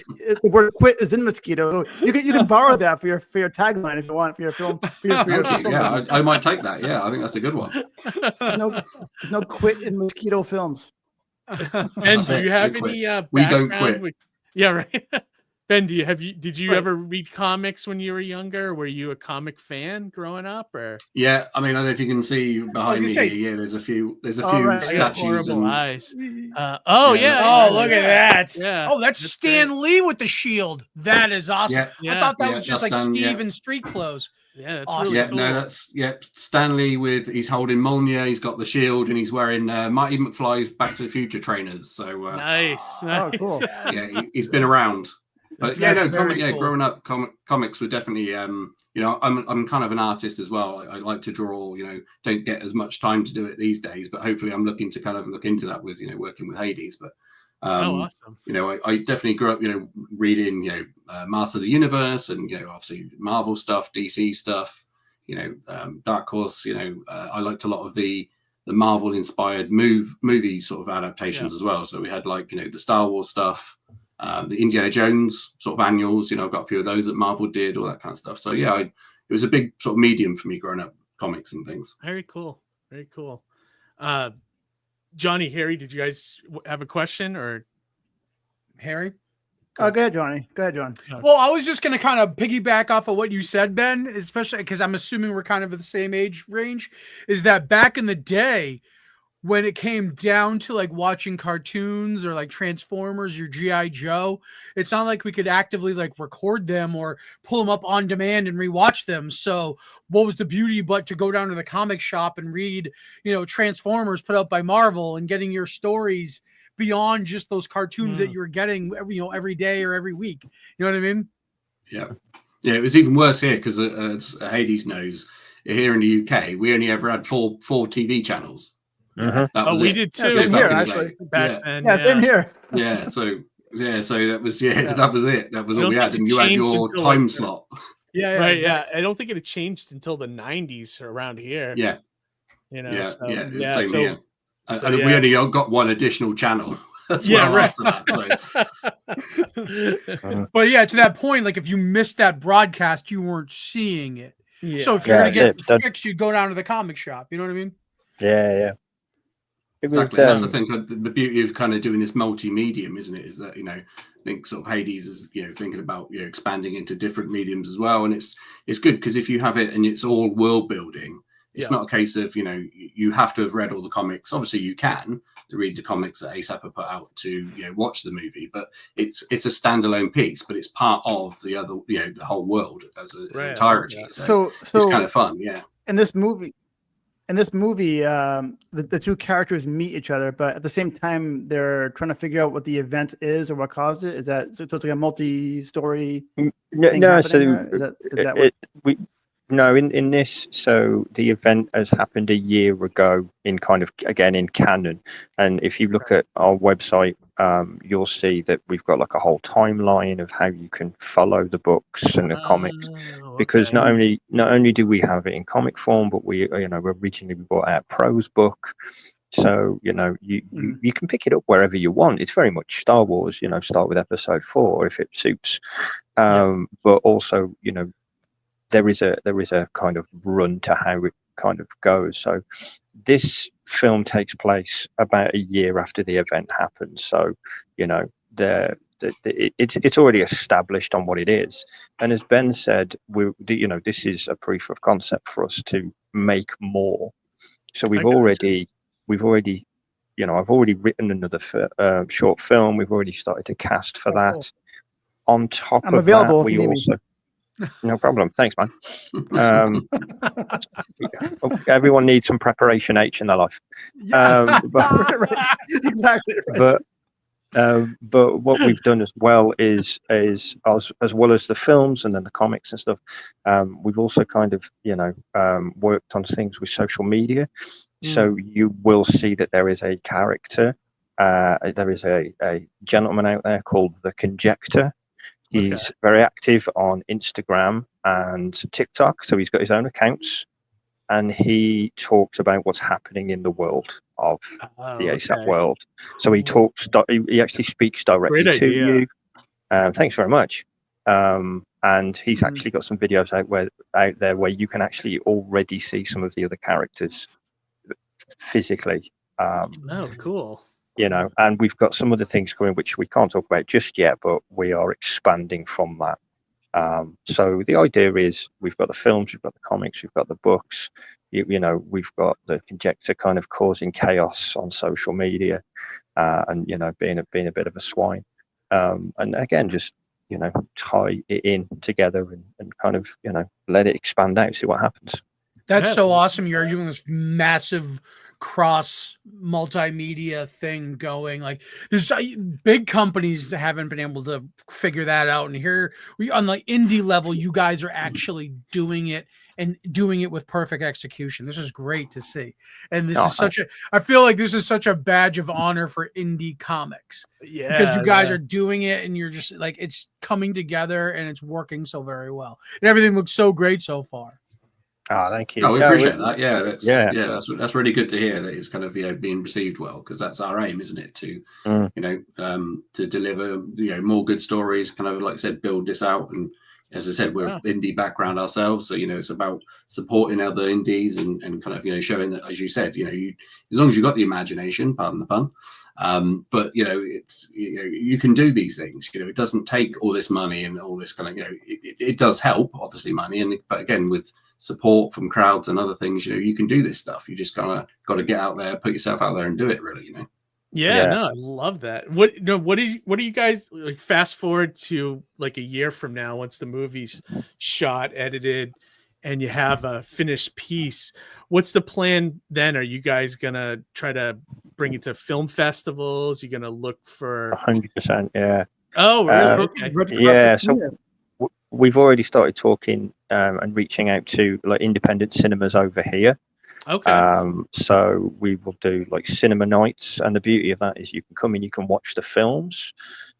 mosquito. So you can borrow that for your tagline if you want for your film. Yeah, I might take that. Yeah, I think that's a good one. There's no quit in mosquito films. And do you have any we don't quit. Yeah, right. Ben, did you ever read comics when you were younger? Were you a comic fan growing up, or? Yeah, I mean, I don't know if you can see behind me here. Yeah, there's a few statues and eyes. Oh, look at that. Yeah. Oh, that's Stan great. Lee with the shield. That is awesome. Yeah. I thought that was just like Steve in street clothes. Yeah, that's awesome. really cool. No, that's Stan Lee he's holding Mjolnir, he's got the shield, and he's wearing Marty McFly's Back to the Future trainers. So nice. Oh, cool. Yeah, he's been around. But growing up, comics were definitely, you know, I'm kind of an artist as well. I like to draw, you know, don't get as much time to do it these days, but hopefully I'm looking to kind of look into that with, you know, working with Hades. But, awesome. You know, I definitely grew up, you know, reading, you know, Master of the Universe and, you know, obviously Marvel stuff, DC stuff, Dark Horse. I liked a lot of the Marvel inspired movie sort of adaptations as well. So we had the Star Wars stuff, the Indiana Jones sort of annuals. I've got a few of those that Marvel did, all that kind of stuff. So yeah, it was a big sort of medium for me growing up, comics and things. Very cool. Very cool. Johnny, Harry, did you guys have a question or Harry? Oh, go ahead, Johnny. Go ahead, John. Well, I was just going to kind of piggyback off of what you said, Ben, especially because I'm assuming we're kind of at the same age range, is that back in the day when it came down to like watching cartoons or like Transformers or G.I. Joe, it's not like we could actively like record them or pull them up on demand and rewatch them. So what was the beauty but to go down to the comic shop and read, Transformers put out by Marvel and getting your stories beyond just those cartoons that you were getting every day or every week. You know what I mean? Yeah. It was even worse here because as Haydes knows, here in the UK, we only ever had four TV channels. We did too. Same here, actually. Back then. Yeah, same here. So that was that was it. That was all we had, and you had your time slot. Yeah, right. Exactly. Yeah, I don't think it had changed until the 90s around here. Yeah. Same here. And we only got one additional channel. That's right. After that, But yeah, to that point, like if you missed that broadcast, you weren't seeing it. Yeah. So if you're gonna get the fix, you go down to the comic shop. You know what I mean? Yeah. Exactly. That's the thing. The beauty of kind of doing this multi-medium, isn't it? Is that I think sort of Haydes is thinking about expanding into different mediums as well, and it's good because if you have it and it's all world building. It's not a case of, you have to have read all the comics. Obviously, you can read the comics that ASAP have put out to, watch the movie. But it's a standalone piece, but it's part of the other, the whole world as an entirety. So it's kind of fun, yeah. In this movie, the two characters meet each other, but at the same time, they're trying to figure out what the event is or what caused it. Is that so? It's like a multi-story. No, No, in this, so the event has happened a year ago in kind of, again, in canon. And if you look at our website, you'll see that we've got like a whole timeline of how you can follow the books and the comics. Because not only do we have it in comic form, but we originally brought out prose book. So, you can pick it up wherever you want. It's very much Star Wars, start with episode 4 if it suits. But also, there is a kind of run to how it kind of goes. So this film takes place about a year after the event happens. So, it's already established on what it is. And as Ben said, this is a proof of concept for us to make more. So I've already, I've already written another short film. We've already started to cast for that. On top of that, we also. No problem. Thanks, man. Everyone needs some preparation H in their life. Exactly. Right. But what we've done as well is as well as the films and then the comics and stuff, we've also kind of worked on things with social media. So you will see that there is a character. There is a gentleman out there called the Conjector. He's very active on Instagram and TikTok, so he's got his own accounts, and he talks about what's happening in the world of the ASAP world. So he he actually speaks directly to you. Thanks very much. And he's actually got some videos out there where you can actually already see some of the other characters physically. Cool. And we've got some other things coming which we can't talk about just yet, but we are expanding from that. So the idea is we've got the films, we've got the comics, we've got the books, we've got the Conjector kind of causing chaos on social media, and being a bit of a swine, and again just tie it in together and kind of let it expand out, see what happens. That's so awesome. You're doing this massive cross multimedia thing going. Like there's big companies that haven't been able to figure that out, and here on the indie level you guys are actually doing it and doing it with perfect execution. This is great to see, and this is I feel like this is such a badge of honor for indie comics, because you guys are doing it and you're just like, it's coming together and it's working so very well and everything looks so great so far. Oh, thank you. Oh, we Yeah, appreciate that. Yeah, yeah. That's really good to hear that it's kind of being received well, because that's our aim, isn't it? To to deliver more good stories, kind of like I said, build this out. And as I said, we're indie background ourselves, so it's about supporting other indies and kind of showing that, as you said, as long as you've got the imagination, pardon the pun. But it's you can do these things. It doesn't take all this money and all this kind of it does help, obviously, money, but again, with support from crowds and other things, you can do this stuff. You just got to get out there, put yourself out there, and do it. Really, Yeah, no, I love that. What do you guys like? Fast forward to like a year from now, once the movie's shot, edited, and you have a finished piece. What's the plan then? Are you guys gonna try to bring it to film festivals? You're gonna look for 100%. Yeah. Oh, really? Okay. Yeah. So we've already started talking and reaching out to like independent cinemas over here. Okay. So we will do like cinema nights, and the beauty of that is you can come in, you can watch the films,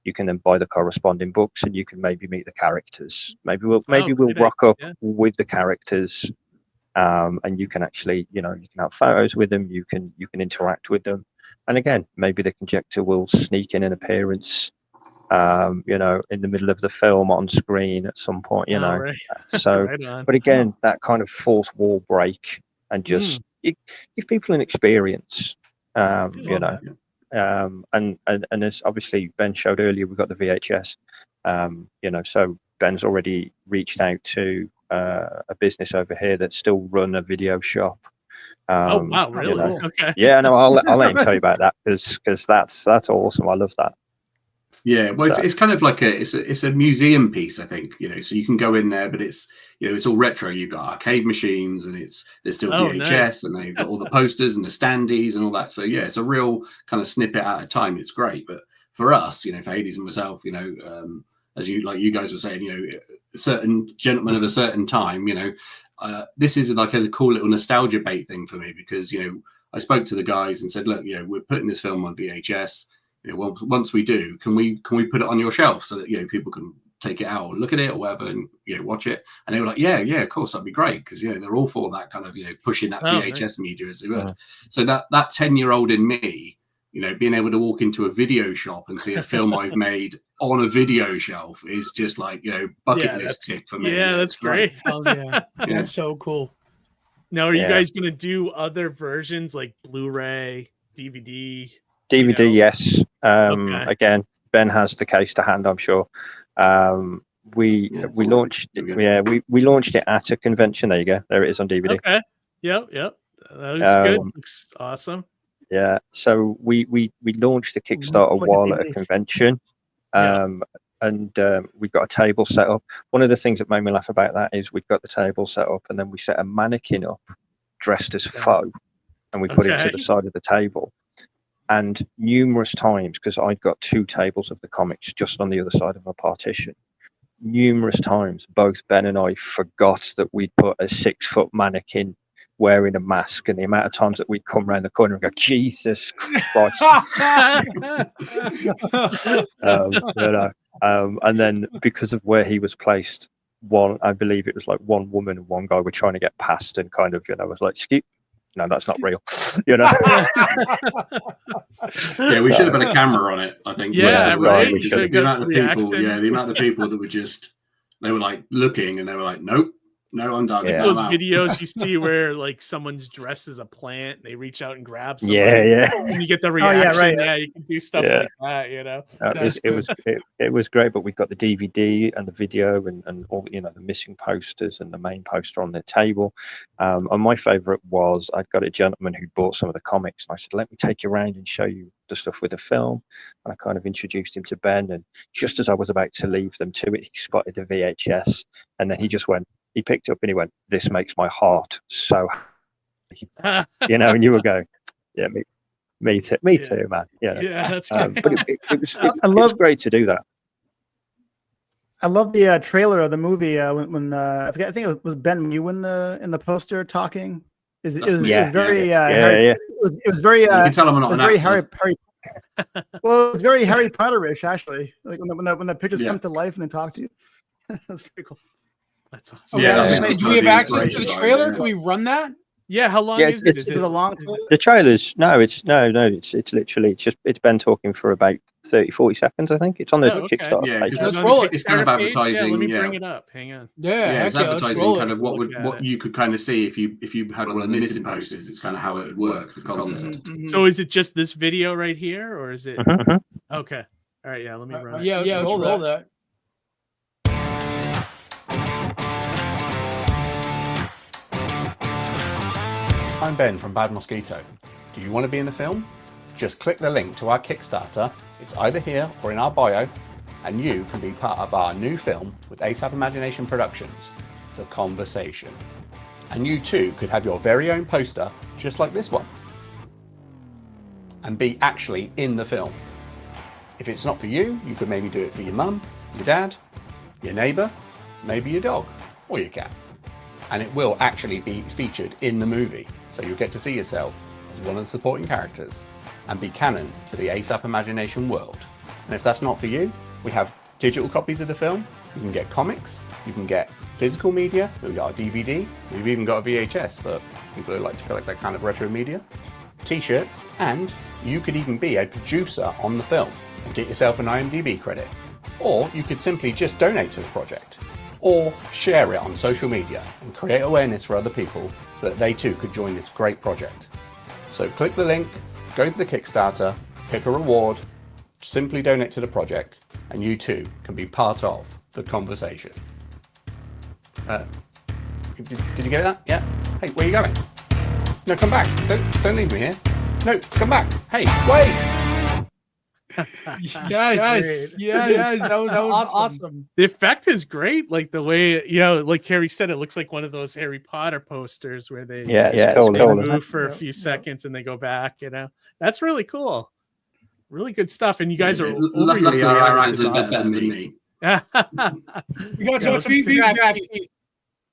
you can then buy the corresponding books, and you can maybe meet the characters. Maybe we'll rock up with the characters, and you can actually you can have photos with them, you can interact with them, and again, maybe the conjecture will sneak in an appearance in the middle of the film on screen at some point, Right. So Right but again, that kind of fourth wall break and just give people an experience, and as obviously Ben showed earlier, we've got the VHS, so Ben's already reached out to a business over here that still run a video shop. Oh wow, really? Okay. Yeah, no, I'll let him tell you about that, because that's awesome. I love that. Yeah, well, it's kind of like it's a museum piece, I think. So you can go in there, but it's it's all retro. You've got arcade machines, and there's still VHS, nice. and they've got all the posters and the standees and all that. So yeah, it's a real kind of snippet at a time. It's great, but for us, for Haydes and myself, as you guys were saying, certain gentlemen of a certain time, this is like a cool little nostalgia bait thing for me, because I spoke to the guys and said, look, we're putting this film on VHS. Once we do, can we put it on your shelf so that people can take it out and look at it or whatever, and watch it? And they were like, yeah, of course, that'd be great, because they're all for that kind of pushing that VHS media as well. So that 10-year-old in me, being able to walk into a video shop and see a film I've made on a video shelf is just like bucket list tick for me. Yeah, that's great. Oh, yeah, that's so cool. Now, are you guys gonna do other versions like Blu-ray, DVD? DVD, yes. Again, Ben has the case to hand, I'm sure. We launched it. We launched it at a convention. There you go. There it is on DVD. Okay. Yep. That looks good. Looks awesome. Yeah. So we launched the Kickstarter while at a convention. And we got a table set up. One of the things that made me laugh about that is we've got the table set up, and then we set a mannequin up dressed as Foe, and we put it to the side of the table. And numerous times, because I'd got 2 tables of the comics just on the other side of a partition, numerous times both Ben and I forgot that we'd put a 6-foot mannequin wearing a mask, and the amount of times that we'd come around the corner and go, Jesus Christ. And then because of where he was placed, I believe it was like one woman and one guy were trying to get past, and kind of was like, no, that's not real. Yeah, we should have had a camera on it, I think. Yeah, right. The amount of people that were they were like looking, and they were like, nope, no, I'm done. Those videos you see where like someone's dressed as a plant, they reach out and grab somebody. Yeah. And you get the reaction. Right. Yeah, you can do stuff like that, It was great, but we got the DVD and the video and all the missing posters and the main poster on the table. And my favorite was, I'd got a gentleman who bought some of the comics, and I said, let me take you around and show you the stuff with the film. And I kind of introduced him to Ben, and just as I was about to leave them to it, he spotted the VHS, and then he picked it up and he went, this makes my heart so happy. And you were going, yeah, me too, man. Yeah, that's good. But it was great to do that. I love the trailer of the movie when I think it was Ben, when you were in the poster talking. It was very Harry. It was very you can tell I'm not very Harry. Well, it's very Harry Potter-ish, actually. Like when the pictures come to life and they talk to you. That's pretty cool. That's awesome. Yeah, do we have access to the trailer? Can we run that? Yeah, how long is it? Is it a long? The trailers? No, it's literally it's Ben talking for about 30-40 seconds. I think it's on the Kickstarter page. because it's kind of advertising. Let me bring it up. Hang on. It's advertising kind of what you could kind of see if you had one of the missing posters. It's kind of how it would work. The concept. So is it just this video right here, or is it? Okay. All right. Yeah. Let me run. Let's roll that. I'm Ben from Bad Mosquito. Do you want to be in the film? Just click the link to our Kickstarter. It's either here or in our bio, and you can be part of our new film with ASAP Imagination Productions, The Conversation. And you too could have your very own poster, just like this one, and be actually in the film. If it's not for you, you could maybe do it for your mum, your dad, your neighbour, maybe your dog, or your cat. And it will actually be featured in the movie, so you'll get to see yourself as one of the supporting characters and be canon to the ASAP Imagination world. And if that's not for you, we have digital copies of the film, you can get comics, you can get physical media, we've got a DVD, we've even got a VHS for people who like to collect that kind of retro media, t-shirts, and you could even be a producer on the film and get yourself an IMDb credit. Or you could simply just donate to the project, or share it on social media and create awareness for other people so that they too could join this great project. So click the link, go to the Kickstarter, pick a reward, simply donate to the project, and you too can be part of the conversation. Did you get that? Yeah? Hey, where are you going? No, come back. Don't leave me here. No, come back. Hey, wait! Yes, that was awesome. The effect is great. Like the way, like Harry said, it looks like one of those Harry Potter posters where they move for a few seconds and they go back. That's really cool. Really good stuff. And you guys are luckily our actors are better than me. You got some feedback.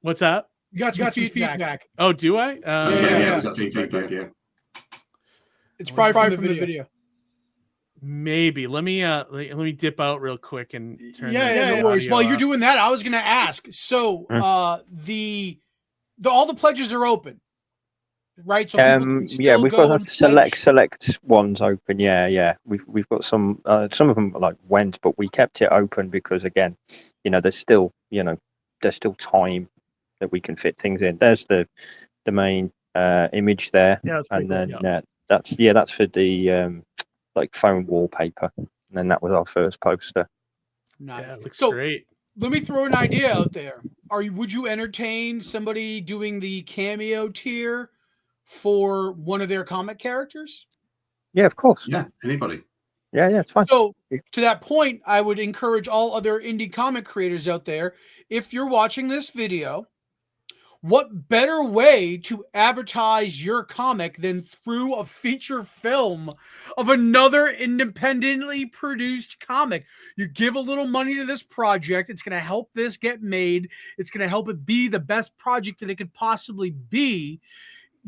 What's up? You got some feedback. Oh, do I? Yeah. It's probably from the video. Maybe let me dip out real quick and turn. No worries. While you're doing that, I was going to ask. So, all the pledges are open, right? So we've got select ones open. We've got some of them went, but we kept it open because again, there's still time that we can fit things in. There's the main image there, and then that's for the phone wallpaper, and then that was our first poster. Nice. Yeah, looks great. Let me throw an idea out there. Would you entertain somebody doing the cameo tier for one of their comic characters? Yeah, of course. Yeah, anybody. Yeah, it's fine. So to that point, I would encourage all other indie comic creators out there, if you're watching this video, what better way to advertise your comic than through a feature film of another independently produced comic? You give a little money to this project. It's going to help this get made. It's going to help it be the best project that it could possibly be.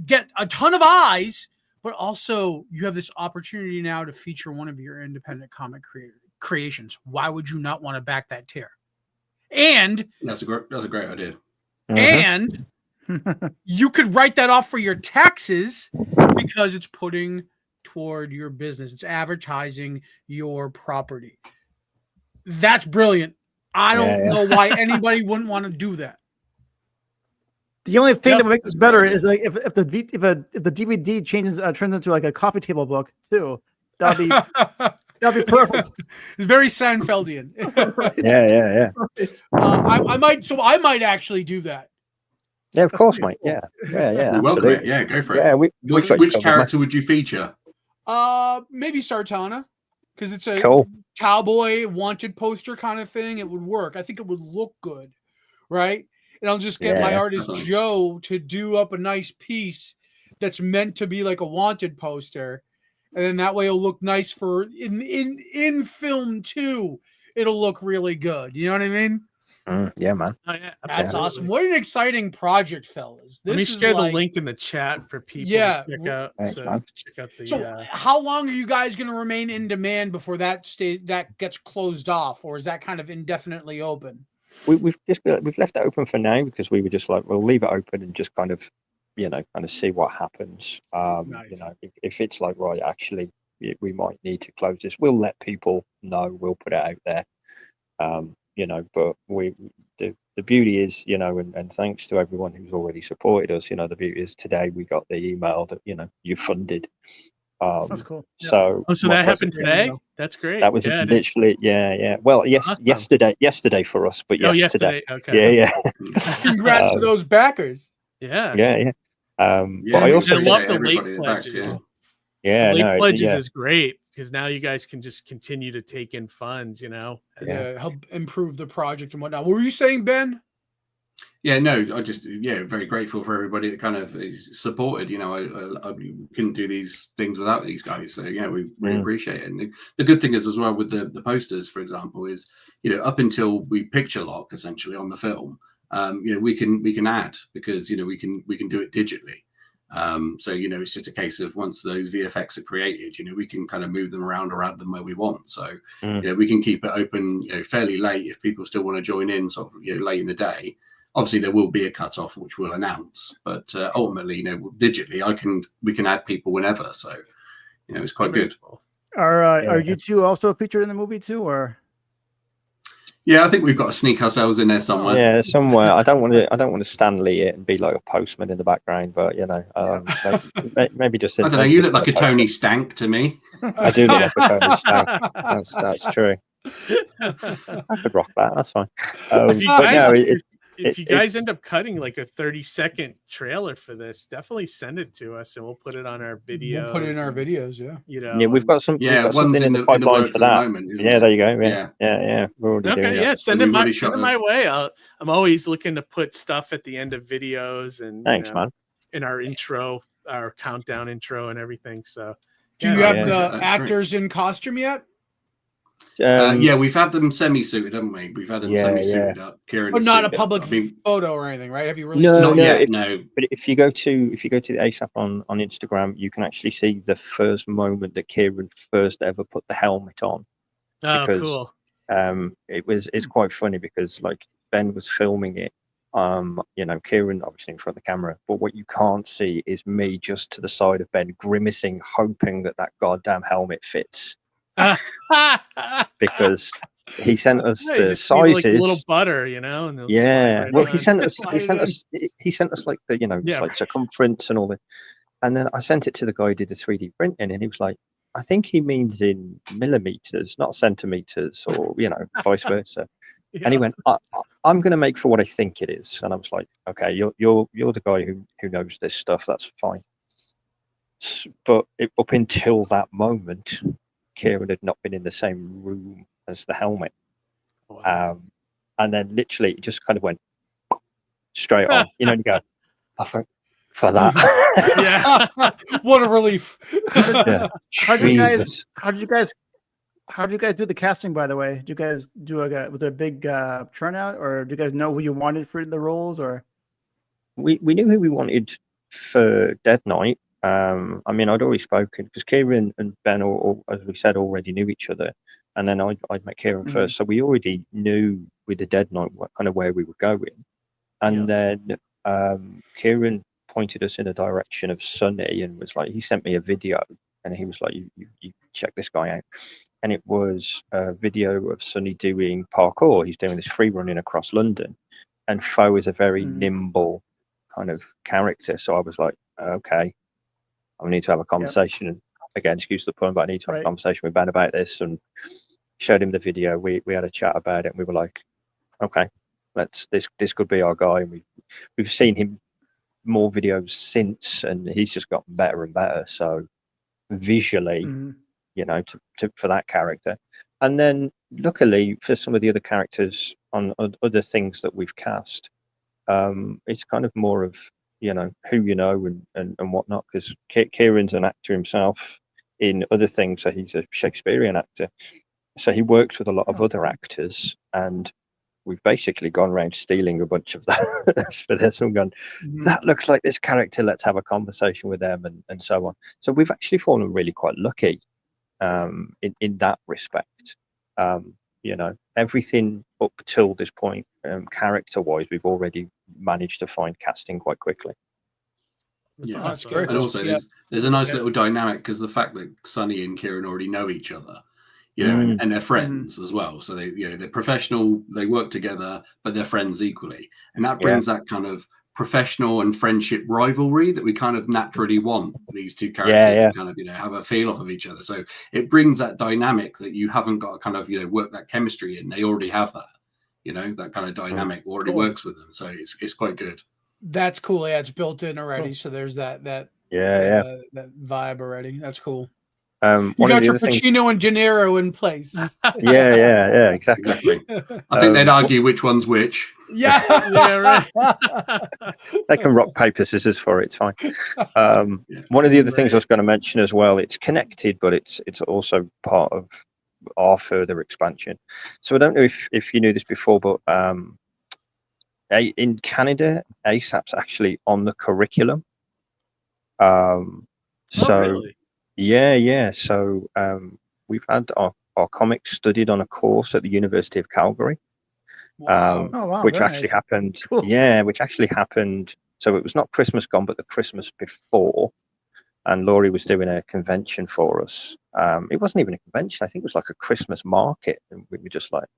Get a ton of eyes, but also you have this opportunity now to feature one of your independent comic creations. Why would you not want to back that tier? And that's a great idea. And you could write that off for your taxes because it's putting toward your business. It's advertising your property. That's brilliant. I don't know why anybody wouldn't want to do that. The only thing that would make this better is if the DVD turns into a coffee table book too. That'd be perfect. It's very Seinfeldian. Yeah. I might actually do that. Yeah, of course, mate. Yeah. We welcome it. Yeah, go for it. Yeah, which character would you feature? Maybe Sartana, because it's a cool cowboy wanted poster kind of thing. It would work. I think it would look good, right? And I'll just get my artist Joe to do up a nice piece that's meant to be like a wanted poster. And then that way it'll look nice for in film too. It'll look really good. You know what I mean? Yeah, man. Oh, yeah, that's awesome. What an exciting project, fellas. Let me share the link in the chat for people to check out. Check out the. So, how long are you guys going to remain in demand before that gets closed off, or is that kind of indefinitely open? we've left it open for now because we were just like, we'll leave it open and just kind of see what happens. Nice. If it's like, right, actually we might need to close this, we'll let people know, we'll put it out there. But the beauty is, and thanks to everyone who's already supported us, the beauty is today we got the email that, you funded. That's cool. So that happened today? That's great. That was literally, Well, yes, Awesome. yesterday for us, but yesterday. Okay. Yeah. Congrats to those backers. Yeah. Yeah. But I also love the late pledges. Yeah, the late pledges is great because now you guys can just continue to take in funds, help improve the project and whatnot. What were you saying, Ben? Yeah, no, I just very grateful for everybody that kind of is supported. I couldn't do these things without these guys, so we really appreciate it. And the good thing is as well with the posters, for example, is up until we picture lock essentially on the film, we can add because we can do it digitally. So it's just a case of once those VFX are created, we can kind of move them around or add them where we want. So we can keep it open fairly late if people still want to join in sort of late in the day. Obviously there will be a cutoff which we'll announce, but ultimately digitally we can add people whenever, so it's quite good. Are you two also featured in the movie too, or? Yeah, I think we've got to sneak ourselves in there somewhere. Yeah, somewhere. I don't want to Stanley it and be like a postman in the background, but maybe just. I don't know. You look like a Tony Stank to me. I do look like a Tony Stank. That's true. I could rock that. That's fine. If you guys end up cutting like a 30-second trailer for this, definitely send it to us and we'll put it on our videos. We'll put it in our videos, we've got some. Yeah, we've got something in the pipeline for that. There you go. Yeah. We're already doing it. Send it my way. I'm always looking to put stuff at the end of videos and thanks, man. In our intro, our countdown intro, and everything. So, do you have the actors in costume yet? We've had them semi-suited, haven't we? We've had them semi-suited up. But not a public photo or anything, right? Have you released it? Not yet, no. But if you go to the ASAP on Instagram, you can actually see the first moment that Kieran first ever put the helmet on. Oh, cool. It's quite funny because like Ben was filming it. Kieran obviously in front of the camera, but what you can't see is me just to the side of Ben grimacing, hoping that goddamn helmet fits. Because he sent us the sizes, like a little butter, and well, he sent us like the like circumference and all that, and then I sent it to the guy who did the 3D printing, and he was like, I think he means in millimeters, not centimeters, or vice versa. And he went, I'm going to make for what I think it is, and I was like, okay, you're the guy who knows this stuff, that's fine. But up until that moment, Kieran had not been in the same room as the helmet. Wow. And then literally it just kind of went straight on, and you go, for that. Yeah. What a relief. Yeah. How did you guys do the casting, by the way? Did you guys do was there a big turnout, or do you guys know who you wanted for the roles, or? We knew who we wanted for Dead Knight. I'd already spoken because Kieran and Ben, as we said, already knew each other, and then I'd met Kieran first, so we already knew with the Dead Knight kind of where we were going, and then Kieran pointed us in a direction of Sunny and was like, he sent me a video, and he was like, you check this guy out, and it was a video of Sunny doing parkour. He's doing this free running across London, and Foe is a very nimble kind of character, so I was like, okay, I need to have a conversation. And again, excuse the pun, but I need to have a conversation with Ben about this. And showed him the video. We had a chat about it, and we were like, okay, this could be our guy. And we've seen him more videos since, and he's just gotten better and better. So visually, for that character. And then luckily for some of the other characters on other things that we've cast, it's kind of more of who and whatnot, because Kieran's an actor himself in other things, so he's a Shakespearean actor, so he works with a lot of other actors, and we've basically gone around stealing a bunch of that for this one, gone, that looks like this character, let's have a conversation with them, and so on. So we've actually fallen really quite lucky in that respect. everything up till this point, character-wise, we've already managed to find casting quite quickly. That's good. And also, there's a nice little dynamic because the fact that Sonny and Kieran already know each other, and they're friends as well. So they're professional, they work together, but they're friends equally, and that brings that kind of professional and friendship rivalry that we kind of naturally want these two characters to kind of have a feel off of each other. So it brings that dynamic that you haven't got to kind of work that chemistry in. They already have that, that kind of dynamic already works with them. So it's quite good. That's cool. Yeah, it's built in already. So there's that vibe already. That's cool. You got your Pacino and De Niro in place. Yeah, exactly. I think they'd argue which one's which. Yeah, right. They can rock, paper, scissors for it. It's fine. One of the other things I was going to mention as well, it's connected, but it's also part of our further expansion. So I don't know if you knew this before, but in Canada, ASAP's actually on the curriculum. Really? Yeah. So we've had our comics studied on a course at the University of Calgary, which actually happened. Cool. Yeah, which actually happened. So it was not Christmas gone, but the Christmas before. And Laurie was doing a convention for us. It wasn't even a convention. I think it was like a Christmas market. And we were just like,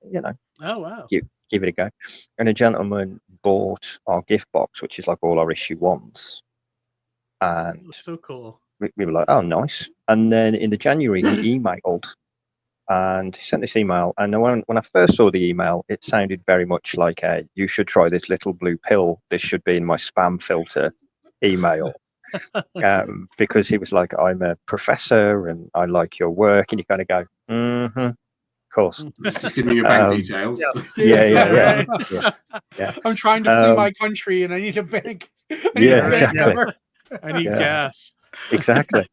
oh, wow. Give it a go. And a gentleman bought our gift box, which is like all our issue ones. And so cool. We were like, oh, nice. And then in the January, he emailed and he sent this email. And when I first saw the email, it sounded very much like you should try this little blue pill. This should be in my spam filter email. Because he was like, I'm a professor and I like your work. And you kind of go, of course. Just give me your bank details. Yeah. I'm trying to flee my country and I need a bank. Exactly. I need gas. Exactly.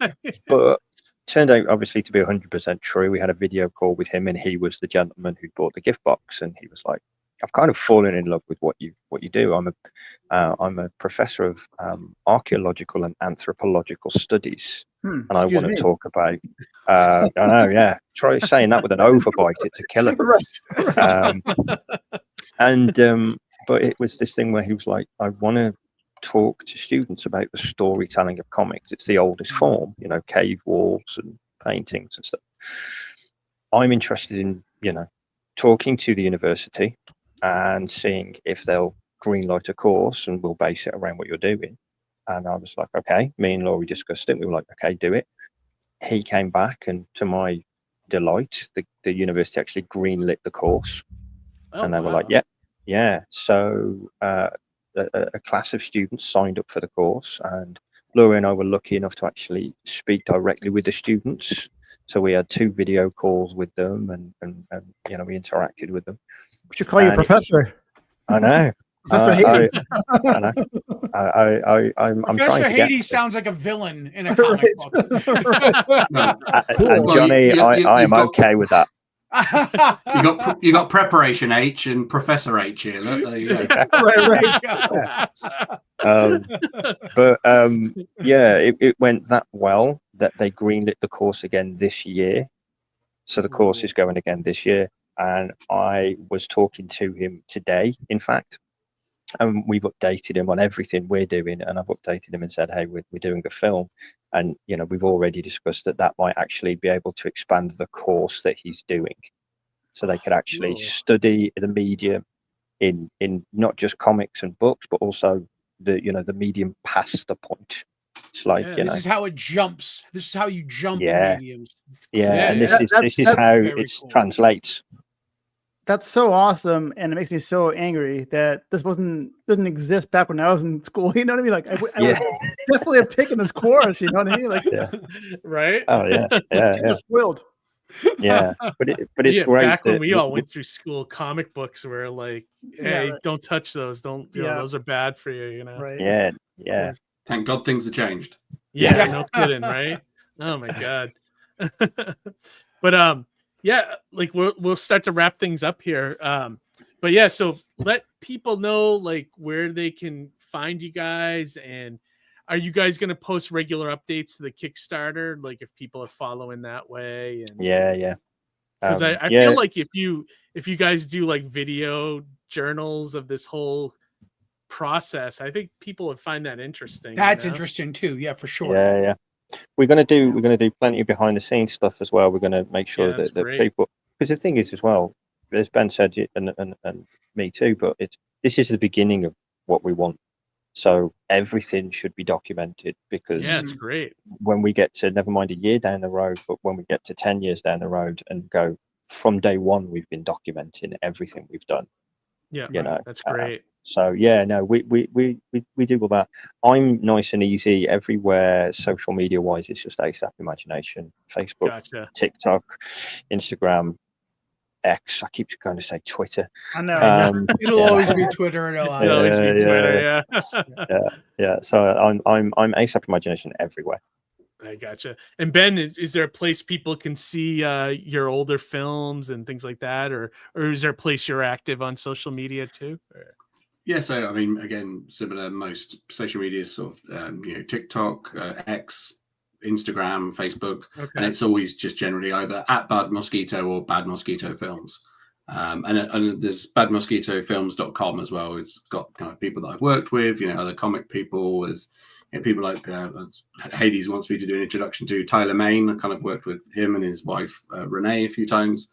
But turned out obviously to be 100% true. We had a video call with him and he was the gentleman who bought the gift box, and he was like, I've kind of fallen in love with what you do. I'm a professor of archaeological and anthropological studies, and I want to talk about. I know, yeah. Try saying that with an overbite; it's a killer. But it was this thing where he was like, I want to talk to students about the storytelling of comics. It's the oldest form, cave walls and paintings and stuff. I'm interested in, talking to the university and seeing if they'll greenlight a course and we'll base it around what you're doing. And I was like, okay. Me and Laurie discussed it. We were like, okay, do it. He came back, and to my delight, the university actually greenlit the course. And they were like, yeah. So a class of students signed up for the course, and Laurie and I were lucky enough to actually speak directly with the students. So we had 2 video calls with them, and we interacted with them. We should call you Professor. I know. Professor Haydes. I know. I'm Professor trying to Haydes sounds like a villain in a comic book. And Johnny, I am okay with that. You got Preparation H and Professor H here. Look, there you go. It went that well that they greenlit the course again this year. So the course is going again this year, and I was talking to him today, in fact, and we've updated him on everything we're doing, and I've updated him and said, hey, we're doing a film, and we've already discussed that might actually be able to expand the course that he's doing, so they could actually study the medium in not just comics and books, but also the medium past the point. It's like this is how it jumps. This is how you jump in mediums. And this is how it translates. That's so awesome, and it makes me so angry that this doesn't exist back when I was in school. You know what I mean? Like, I would definitely have taken this course. You know what I mean? Like, right? Oh yeah, spoiled. Yeah, but it's great. Back when we all went through school, comic books were like, hey, don't touch those. Don't those are bad for you. Right. Yeah. Thank God things have changed. Yeah, no kidding, right? Oh my God. But like we'll start to wrap things up here. But yeah, so let people know like where they can find you guys, and are you guys going to post regular updates to the Kickstarter? Like if people are following that way? And Yeah. Because I feel like if you guys do like video journals of this whole process, I think people would find that interesting. That's interesting too. Yeah, for sure. Yeah. We're gonna do plenty of behind the scenes stuff as well. We're gonna make sure that people, because the thing is as well, as Ben said, and me too, but this is the beginning of what we want. So everything should be documented, because it's great when we get to, never mind a year down the road, but when we get to 10 years down the road and go, from day one, we've been documenting everything we've done. Yeah, you know, that's great. So yeah, no, we do all that. I'm nice and easy everywhere, social media wise. It's just ASAP Imagination, Facebook, TikTok, Instagram, X. I keep going to say Twitter. I know. It'll always be Twitter. It'll always be Twitter. Yeah. So I'm ASAP Imagination everywhere. I gotcha. And Ben, is there a place people can see your older films and things like that, or is there a place you're active on social media too? Yeah, so I mean, again, similar. Most social media is sort of TikTok, X, Instagram, Facebook, and it's always just generally either at Bad Mosquito or Bad Mosquito Films. And there's badmosquitofilms.com as well. It's got kind of people that I've worked with, other comic people. There's people like Haydes wants me to do an introduction to Tyler Main. I kind of worked with him and his wife Renee a few times,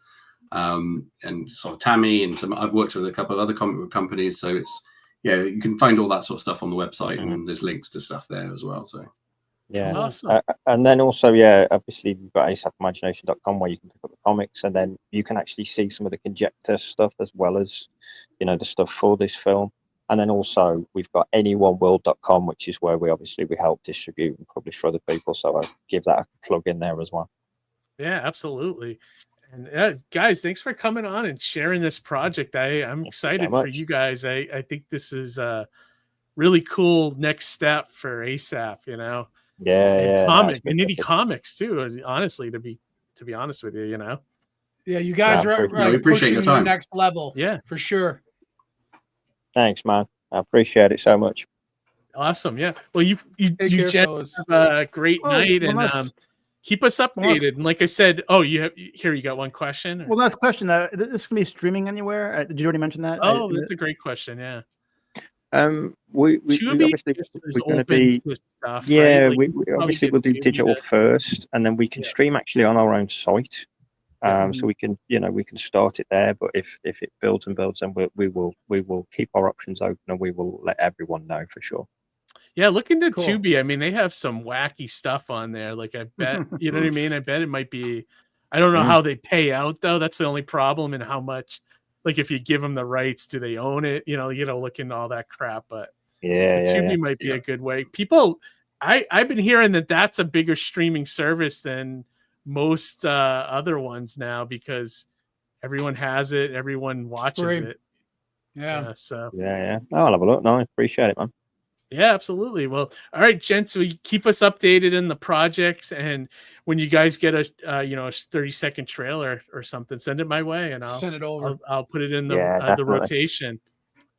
and sort of Tammy, and I've worked with a couple of other comic book companies. So it's you can find all that sort of stuff on the website, and there's links to stuff there as well. So. Yeah, awesome. And then also, obviously we've got asapimagination.com where you can pick up the comics, and then you can actually see some of the conjecture stuff as well as, the stuff for this film. And then also we've got anyoneworld.com, which is where we help distribute and publish for other people. So I'll give that a plug in there as well. Yeah, absolutely. And guys, thanks for coming on and sharing this project. I'm excited for you guys. I think this is a really cool next step for ASAP, indie comics too, honestly, to be honest with you, Yeah, you guys are we appreciate your time. The next level. Yeah, for sure. Thanks, man. I appreciate it so much. Awesome. Yeah. Well, you gents have a great night, and keep us updated. And like I said, you got one question? Well, last question. This can be streaming anywhere. Did you already mention that? Oh, that's a great question. Yeah. We obviously we're going to be stuff, yeah right? we obviously we'll do digital first, and then we can stream actually on our own site, so we can start it there, but if it builds and builds, then we will keep our options open, and we will let everyone know for sure. Yeah, look into Tubi. I mean, they have some wacky stuff on there. Like, I bet you know what I mean. I bet it might be. I don't know how they pay out though. That's the only problem, and how much. Like, if you give them the rights, do they own it? Look into all that crap. But Tubi might be a good way. People, I've been hearing that that's a bigger streaming service than most other ones now, because everyone has it, everyone watches it. Yeah. So I'll have a look. No, I appreciate it, man. Yeah, absolutely. Well, all right, gents, so you keep us updated in the projects, and when you guys get a 30-second trailer or something, send it my way, and I'll send it over. I'll put it in the rotation.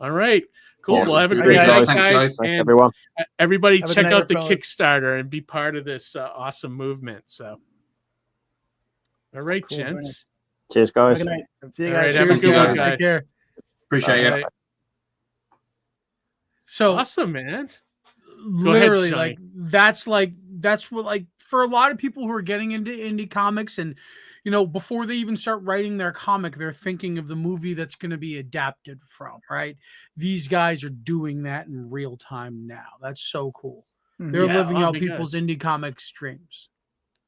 All right, cool. Well, have a great night, guys. And everyone. Everybody, Have a check good out night, the fellas. Kickstarter and be part of this awesome movement. So, all right, gents. Cheers, guys. Good night. See you All guys. right, have a good one, Take guys. care. Appreciate it. All right. So Awesome, man. Literally, Johnny. that's what for a lot of people who are getting into indie comics, and before they even start writing their comic, they're thinking of the movie that's going to be adapted from, right? These guys are doing that in real time now. That's so cool. They're living out people's indie comic dreams.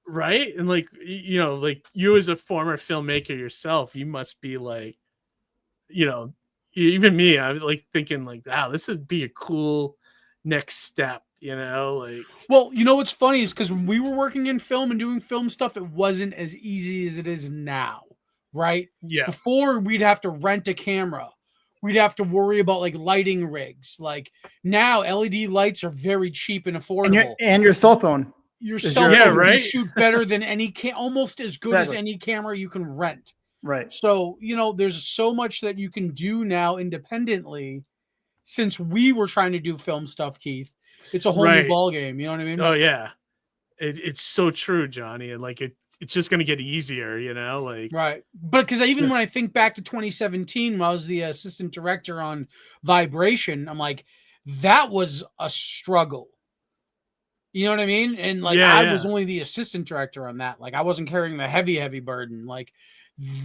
Right? And like you as a former filmmaker yourself, you must be like, even me, I'm like thinking like, wow, this would be a cool next step, Well, what's funny is because when we were working in film and doing film stuff, it wasn't as easy as it is now, right? Yeah. Before, we'd have to rent a camera. We'd have to worry about like lighting rigs. Like now, LED lights are very cheap and affordable. And your cell phone. Your cell phone right? can shoot better than any almost as good as any camera you can rent. Right. So, there's so much that you can do now independently. Since we were trying to do film stuff, Keith, it's a whole new ball game. You know what I mean? Oh yeah, it's so true, Johnny. And like it's just going to get easier, like right. But because even when I think back to 2017, when I was the assistant director on Vibration, I'm like, that was a struggle. You know what I mean? And like, I was only the assistant director on that. Like, I wasn't carrying the heavy burden. Like,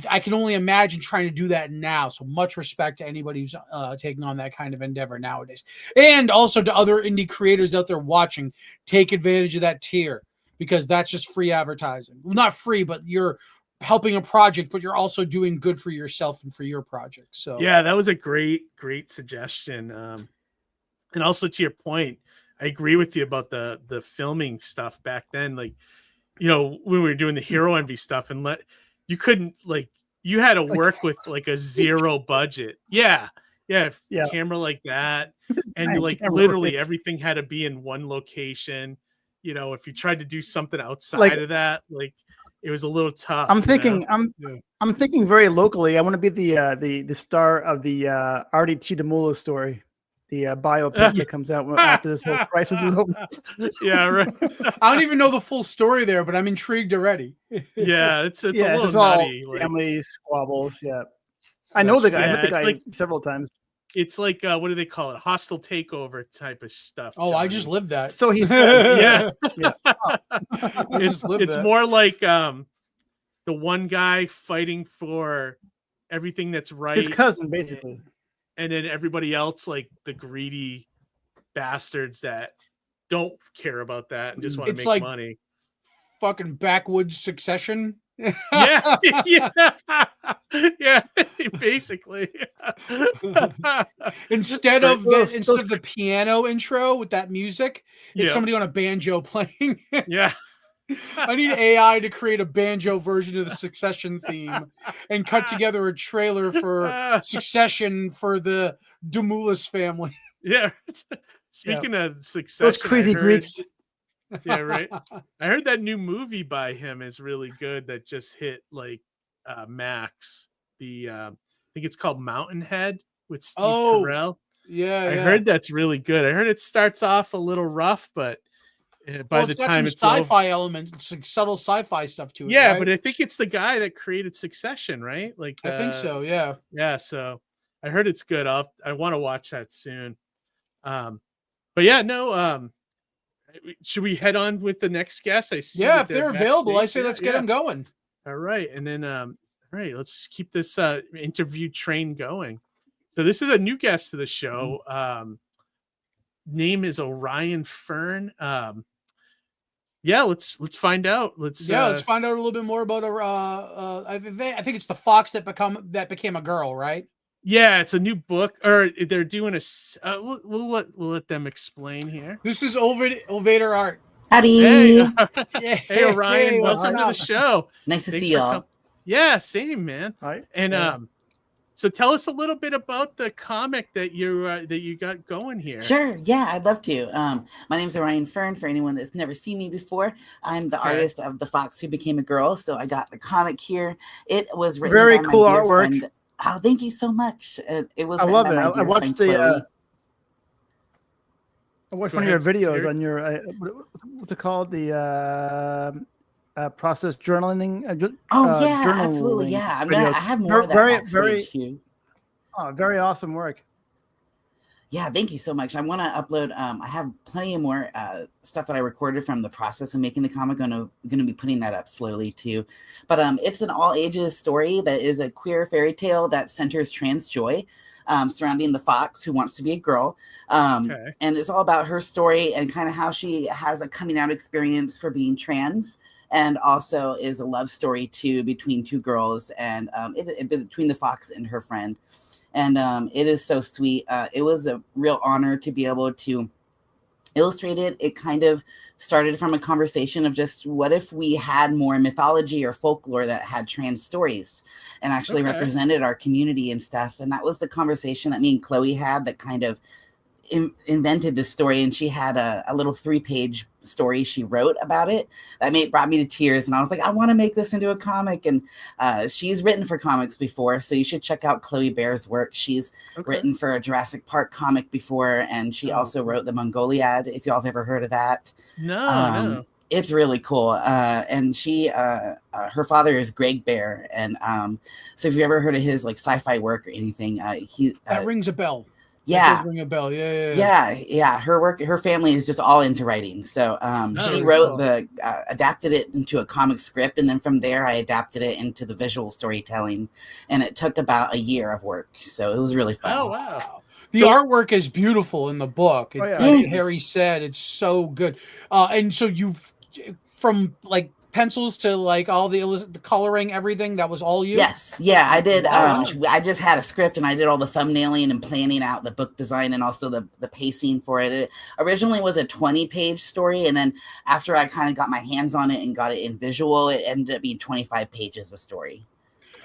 I can only imagine trying to do that now. So much respect to anybody who's taking on that kind of endeavor nowadays. And also to other indie creators out there watching, take advantage of that tier, because that's just free advertising. Well, not free, but you're helping a project, but you're also doing good for yourself and for your project. So yeah, that was a great suggestion. And also to your point, I agree with you about the filming stuff back then. Like, when we were doing the Hero Envy stuff, and you couldn't, like, you had to work with like a zero budget. Yeah. Camera like that. And like literally everything had to be in one location. If you tried to do something outside of that, like, it was a little tough. I'm thinking very locally. I want to be the star of the Artie Chidamulo story, the biopic that comes out after this whole crisis is over. Yeah, right. I don't even know the full story there, but I'm intrigued already. Yeah, it's a little nutty. Family squabbles. Yeah, I know the guy. I met the guy several times. It's like what do they call it? Hostile takeover type of stuff. Oh, Johnny. I just lived that. So he said, yeah. It's more like the one guy fighting for everything that's right. His cousin, basically. And then everybody else, like the greedy bastards that don't care about that and just want to make like money. Fucking backwoods Succession. Yeah, basically. Instead of the piano intro with that music, it's somebody on a banjo playing. Yeah. I need AI to create a banjo version of the Succession theme and cut together a trailer for Succession for the Demoulas family. Yeah. Speaking of Succession, those crazy Greeks. Yeah, right. I heard that new movie by him is really good that just hit like Max. I think it's called Mountainhead with Steve Carell. Yeah, I heard that's really good. I heard it starts off a little rough, but by the time it's sci-fi elements, like subtle sci-fi stuff to it. Yeah, right? but I think it's the guy that created Succession, right? Like I think so. Yeah. Yeah. So I heard it's good. I want to watch that soon. But yeah, no. Should we head on with the next guest? I see. Yeah, if they're available, I say let's get them going. All right, and then all right, let's just keep this interview train going. So this is a new guest to the show. Name is Orion Fern. Yeah, let's find out. Let's find out a little bit more about I think it's the fox that became a girl, right? Yeah, it's a new book, or they're doing we'll let them explain here. This is Ovader Art. Howdy. Hey, Orion, welcome to the show. Nice to see y'all. Yeah, same, man. Hi. And so tell us a little bit about the comic that you got going here. Sure. Yeah, I'd love to. My name's Orion Fern. For anyone that's never seen me before, I'm the artist of The Fox Who Became a Girl. So I got the comic here. It was written very by cool my dear artwork. friend. Oh, thank you so much. It was. I love it. I watched Chloe. I watched one of your videos on your what's it called, the process journaling. Absolutely, yeah. I have more of that backstage too. Oh, very awesome work. Yeah, thank you so much. I want to upload. I have plenty of more stuff that I recorded from the process of making the comic. Going to be putting that up slowly too. But it's an all ages story that is a queer fairy tale that centers trans joy, surrounding the fox who wants to be a girl. And it's all about her story and kind of how she has a coming out experience for being trans. And also is a love story too between two girls and between the fox and her friend. And it is so sweet. It was a real honor to be able to illustrate it. It kind of started from a conversation of just what if we had more mythology or folklore that had trans stories and actually represented our community and stuff. And that was the conversation that me and Chloe had that kind of invented this story. And she had a little 3-page story she wrote about it that brought me to tears. And I was like, I want to make this into a comic. And she's written for comics before, so you should check out Chloe Bear's work. She's written for a Jurassic Park comic before, and she also wrote the Mongoliad, if y'all have ever heard of that. No. it's really cool. And she, her father is Greg Bear, and so if you ever heard of his like sci-fi work or anything, that rings a bell. Yeah, that does ring a bell. Yeah. Her family is just all into writing. So she wrote adapted it into a comic script, and then from there I adapted it into the visual storytelling, and it took about a year of work. So it was really fun. Oh wow. The artwork is beautiful in the book. Harry said it's so good. And so you've, from like pencils to like all the coloring, everything, that was all you? Yes. Yeah, I did. I just had a script and I did all the thumbnailing and planning out the book design and also the pacing for it. It originally was a 20-page story. And then after I kind of got my hands on it and got it in visual, it ended up being 25 pages of story.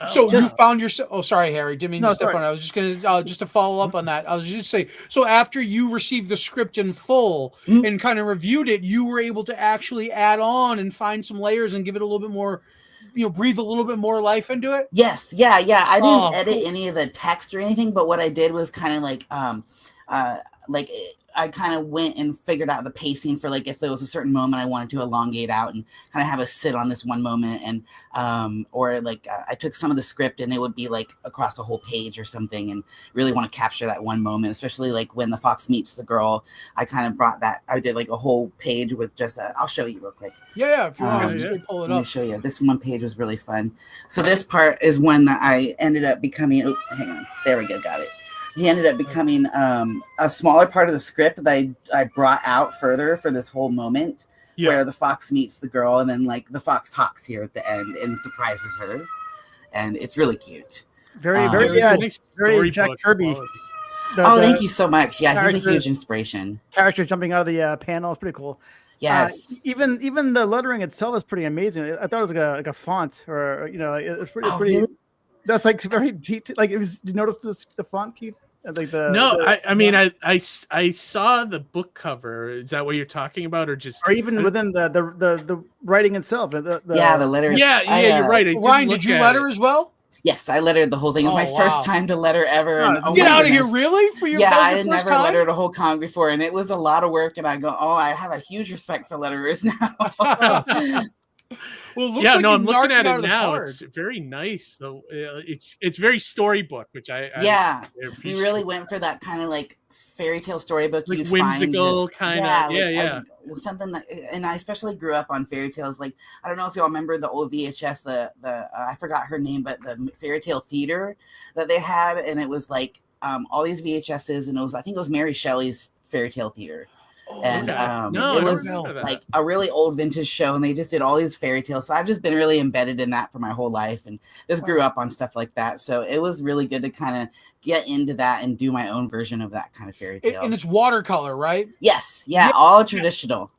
So you found yourself. Oh, sorry, Harry. Didn't mean to step on it. I was just gonna just to follow up on that. I was just say. So after you received the script in full and kind of reviewed it, you were able to actually add on and find some layers and give it a little bit more, breathe a little bit more life into it. Yes. Yeah. I didn't edit any of the text or anything, but what I did was kind of like I kind of went and figured out the pacing for like if there was a certain moment I wanted to elongate out and kind of have us sit on this one moment, and or like I took some of the script and it would be like across a whole page or something, and really want to capture that one moment, especially like when the fox meets the girl. I kind of brought that. I did like a whole page with just I'll show you real quick. Yeah, if you want to pull it up. Let me show you. This one page was really fun. So this part is one that I ended up becoming. Oh, hang on. There we go. Got it. He ended up becoming a smaller part of the script that I brought out further for this whole moment where the fox meets the girl, and then like the fox talks here at the end and surprises her, and it's really cute. Very Jack Kirby. Thank you so much. Yeah, he's a huge inspiration. Character jumping out of the panel is pretty cool. Yes. Even the lettering itself is pretty amazing. I thought it was like a font, or it's pretty. Really? That's like very detailed. Like, did you notice the font, Keith? Like I saw the book cover. Is that what you're talking about, or even within the writing itself? The lettering. Yeah, you're right. Ryan, did you letter as well? Yes, I lettered the whole thing. It was my first time to letter ever. Get out of here, really? For your I had never lettered a whole comic before, and it was a lot of work. And I go, I have a huge respect for letterers now. Well, I'm looking at it now. It's very nice, though. It's very storybook, which I we really went for that kind of like fairy tale storybook, like whimsical kind of something that, and I especially grew up on fairy tales. Like, I don't know if y'all remember the old VHS, the I forgot her name, but the fairy tale theater that they had, and it was like all these VHSs, and I think it was Mary Shelley's fairy tale theater. And it was like a really old vintage show, and they just did all these fairy tales. So I've just been really embedded in that for my whole life, and just grew up on stuff like that. So it was really good to kind of get into that and do my own version of that kind of fairy tale. And it's watercolor, right? Yes, all traditional.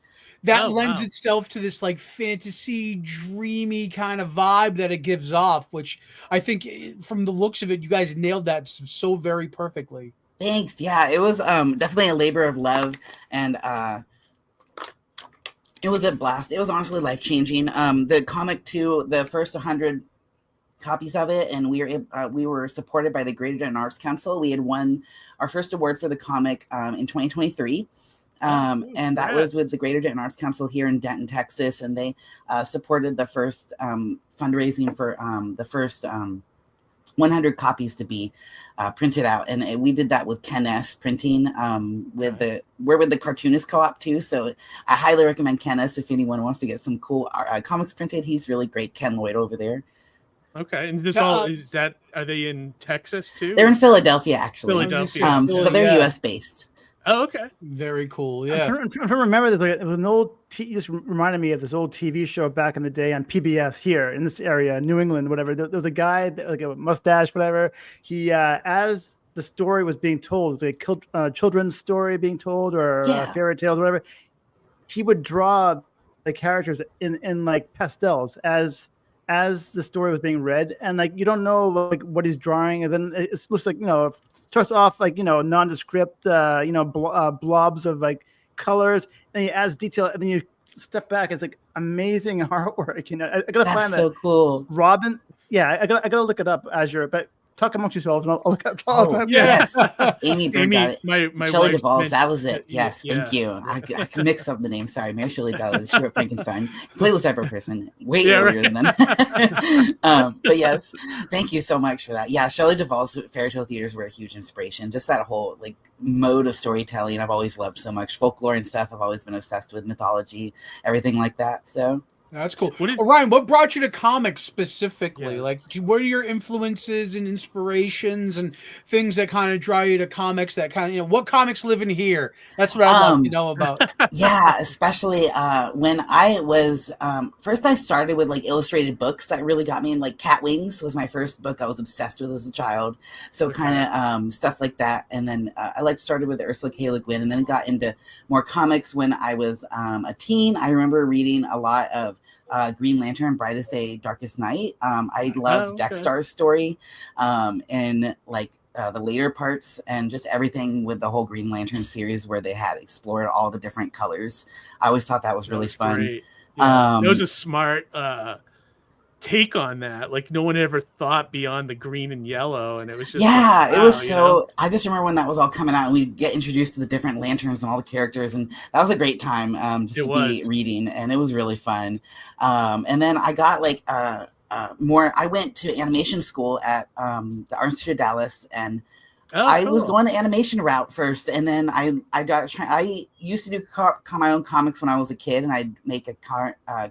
That lends itself to this like fantasy, dreamy kind of vibe that it gives off, which I think from the looks of it, you guys nailed that so very perfectly. Thanks. Yeah, it was definitely a labor of love, and it was a blast. It was honestly life-changing. The comic too, the first 100 copies of it, and we were supported by the Greater Denton Arts Council. We had won our first award for the comic in 2023. And that was with the Greater Denton Arts Council here in Denton, Texas, and they supported the first fundraising for the first 100 copies to be printed out, and we did that with Ken S printing. We're with the Cartoonist Co-op too, so I highly recommend Ken S if anyone wants to get some cool comics printed. He's really great. Ken Lloyd over there. Okay, and are they in Texas too? They're in Philadelphia, actually. Philadelphia, but they're US based. Oh, okay. Very cool. Yeah. I'm trying to remember this. Like, it was an old. You just reminded me of this old TV show back in the day on PBS here in this area, New England, whatever. There was a guy, like a mustache, whatever. He, as the story was being told, like a children's story being told, or fairy tales, whatever. He would draw the characters in like pastels as the story was being read, and like you don't know like what he's drawing, and then it looks like starts off like nondescript blobs of like colors, and he adds detail, and then you step back, it's like amazing artwork. I gotta find that. So cool. Robin, I gotta look it up as but talk amongst yourselves, and I'll look up. Yes, Amy Bird got it. My Shelley wife's Duvall, been- that was it. Yes, thank you. I can mix up the names. Sorry, Mary Shelley Duvall. She wrote Frankenstein. Completely separate person. Way earlier than that. But yes, thank you so much for that. Yeah, Shelley Duvall's fairy tale theaters were a huge inspiration. Just that whole like mode of storytelling I've always loved so much. Folklore and stuff I've always been obsessed with, mythology, everything like that. So that's cool. Orion, what brought you to comics specifically? Like, what are your influences and inspirations and things that kind of draw you to comics? That kind of, what comics live in here? That's what I'd love to know about. Yeah, especially when I was first, I started with like illustrated books that really got me in. Like Cat Wings was my first book I was obsessed with as a child. So kind of stuff like that. And then I started with Ursula K. Le Guin, and then got into more comics when I was a teen. I remember reading a lot of Green Lantern, Brightest Day, Darkest Night. I loved Dexter's story and like the later parts, and just everything with the whole Green Lantern series where they had explored all the different colors. I always thought that was really fun. Great. Yeah. It was a smart take on that. Like no one ever thought beyond the green and yellow, and it was just it was so. I just remember when that was all coming out, and we'd get introduced to the different lanterns and all the characters, and that was a great time be reading, and it was really fun. And then I got like more. I went to animation school at the Art Institute of Dallas, and I was going the animation route first, and then I used to do my own comics when I was a kid, and I'd make a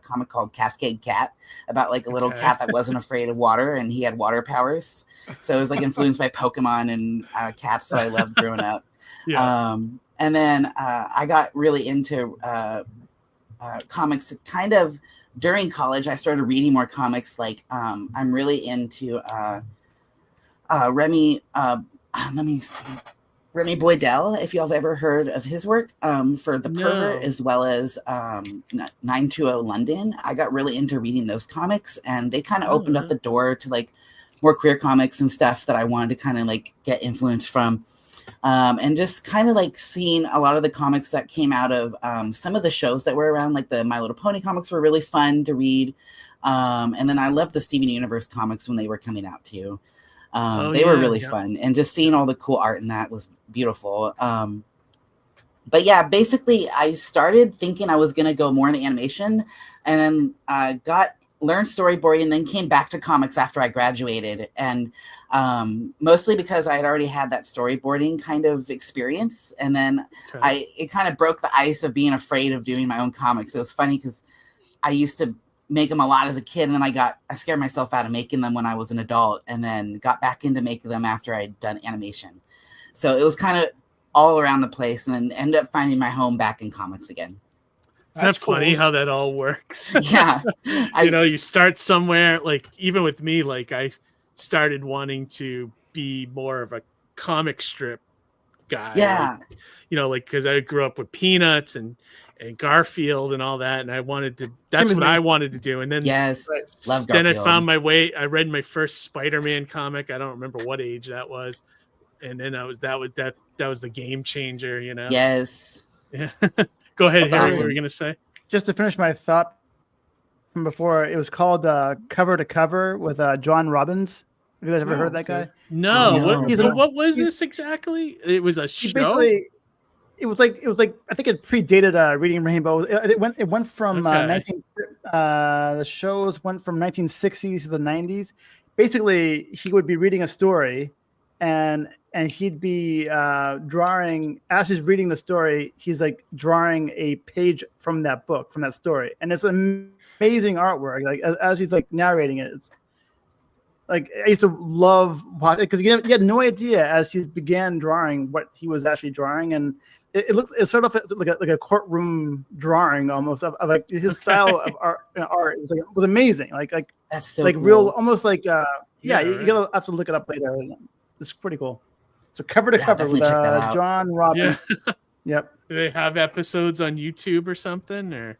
comic called Cascade Cat about like a little cat that wasn't afraid of water, and he had water powers. So it was like influenced by Pokemon and cats that I loved growing up. And then I got really into comics kind of during college. I started reading more comics. Like I'm really into Remy. Let me see. Remy Boydell, if y'all have ever heard of his work for The Pervert, as well as 920 London. I got really into reading those comics, and they kind of opened up the door to like more queer comics and stuff that I wanted to kind of like get influence from. And just kind of like seeing a lot of the comics that came out of some of the shows that were around, like the My Little Pony comics were really fun to read. And then I loved the Steven Universe comics when they were coming out too. They were really fun, and just seeing all the cool art in that was beautiful. But yeah, basically I started thinking I was going to go more into animation, and then learned storyboarding, and then came back to comics after I graduated. And mostly because I had already had that storyboarding kind of experience. And then it kind of broke the ice of being afraid of doing my own comics. It was funny because I used to make them a lot as a kid, and then I scared myself out of making them when I was an adult, and then got back into making them after I'd done animation. So it was kind of all around the place, and then ended up finding my home back in comics again. That's funny how that all works. Yeah. You start somewhere, like even with me, like I started wanting to be more of a comic strip guy. Yeah. Like because I grew up with Peanuts and Garfield and all that, and I wanted to. That's what I wanted to do. And then love Garfield. Then I found my way. I read my first Spider-Man comic. I don't remember what age that was, and then that was the game changer. Yes. Yeah. Go ahead, That's Harry. awesome. What were you gonna say? Just to finish my thought from before, it was called Cover to Cover with John Robbins. Have you guys ever heard of that guy? No. What was this exactly? It was a show. Basically, it was like I think it predated Reading Rainbow. It went from the shows went from 1960s to the 90s. Basically, he would be reading a story, and he'd be drawing as he's reading the story. He's like drawing a page from that book, from that story, and it's amazing artwork. Like as he's like narrating it, it's like I used to love because you had no idea as he began drawing what he was actually drawing, and it's sort of like a courtroom drawing almost of like his style of art. It was amazing. Like that's so like cool. Real, almost like you gotta have to look it up later. It's pretty cool. So Cover to Cover with John Robbins. Yeah. Yep. Do they have episodes on YouTube or something? Or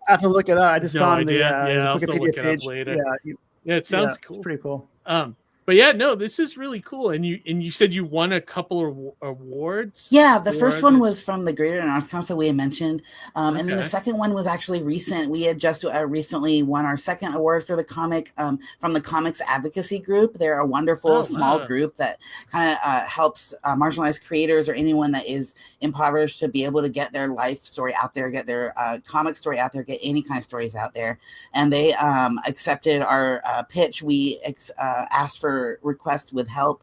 I have to look it up. I just found the I'll have to Wikipedia look it page. up later. Yeah, Yeah, it sounds cool. It's pretty cool. But But yeah, no, this is really cool. And you said you won a couple of awards. Yeah, the first one was from the Greater North Council we had mentioned, and then the Okay. second one was actually recent. We had just recently won our second award for the comic from the Comics Advocacy Group. They're a wonderful small group that kind of helps marginalized creators or anyone that is impoverished to be able to get their life story out there, get their comic story out there, get any kind of stories out there. And they accepted our pitch. We asked for request with help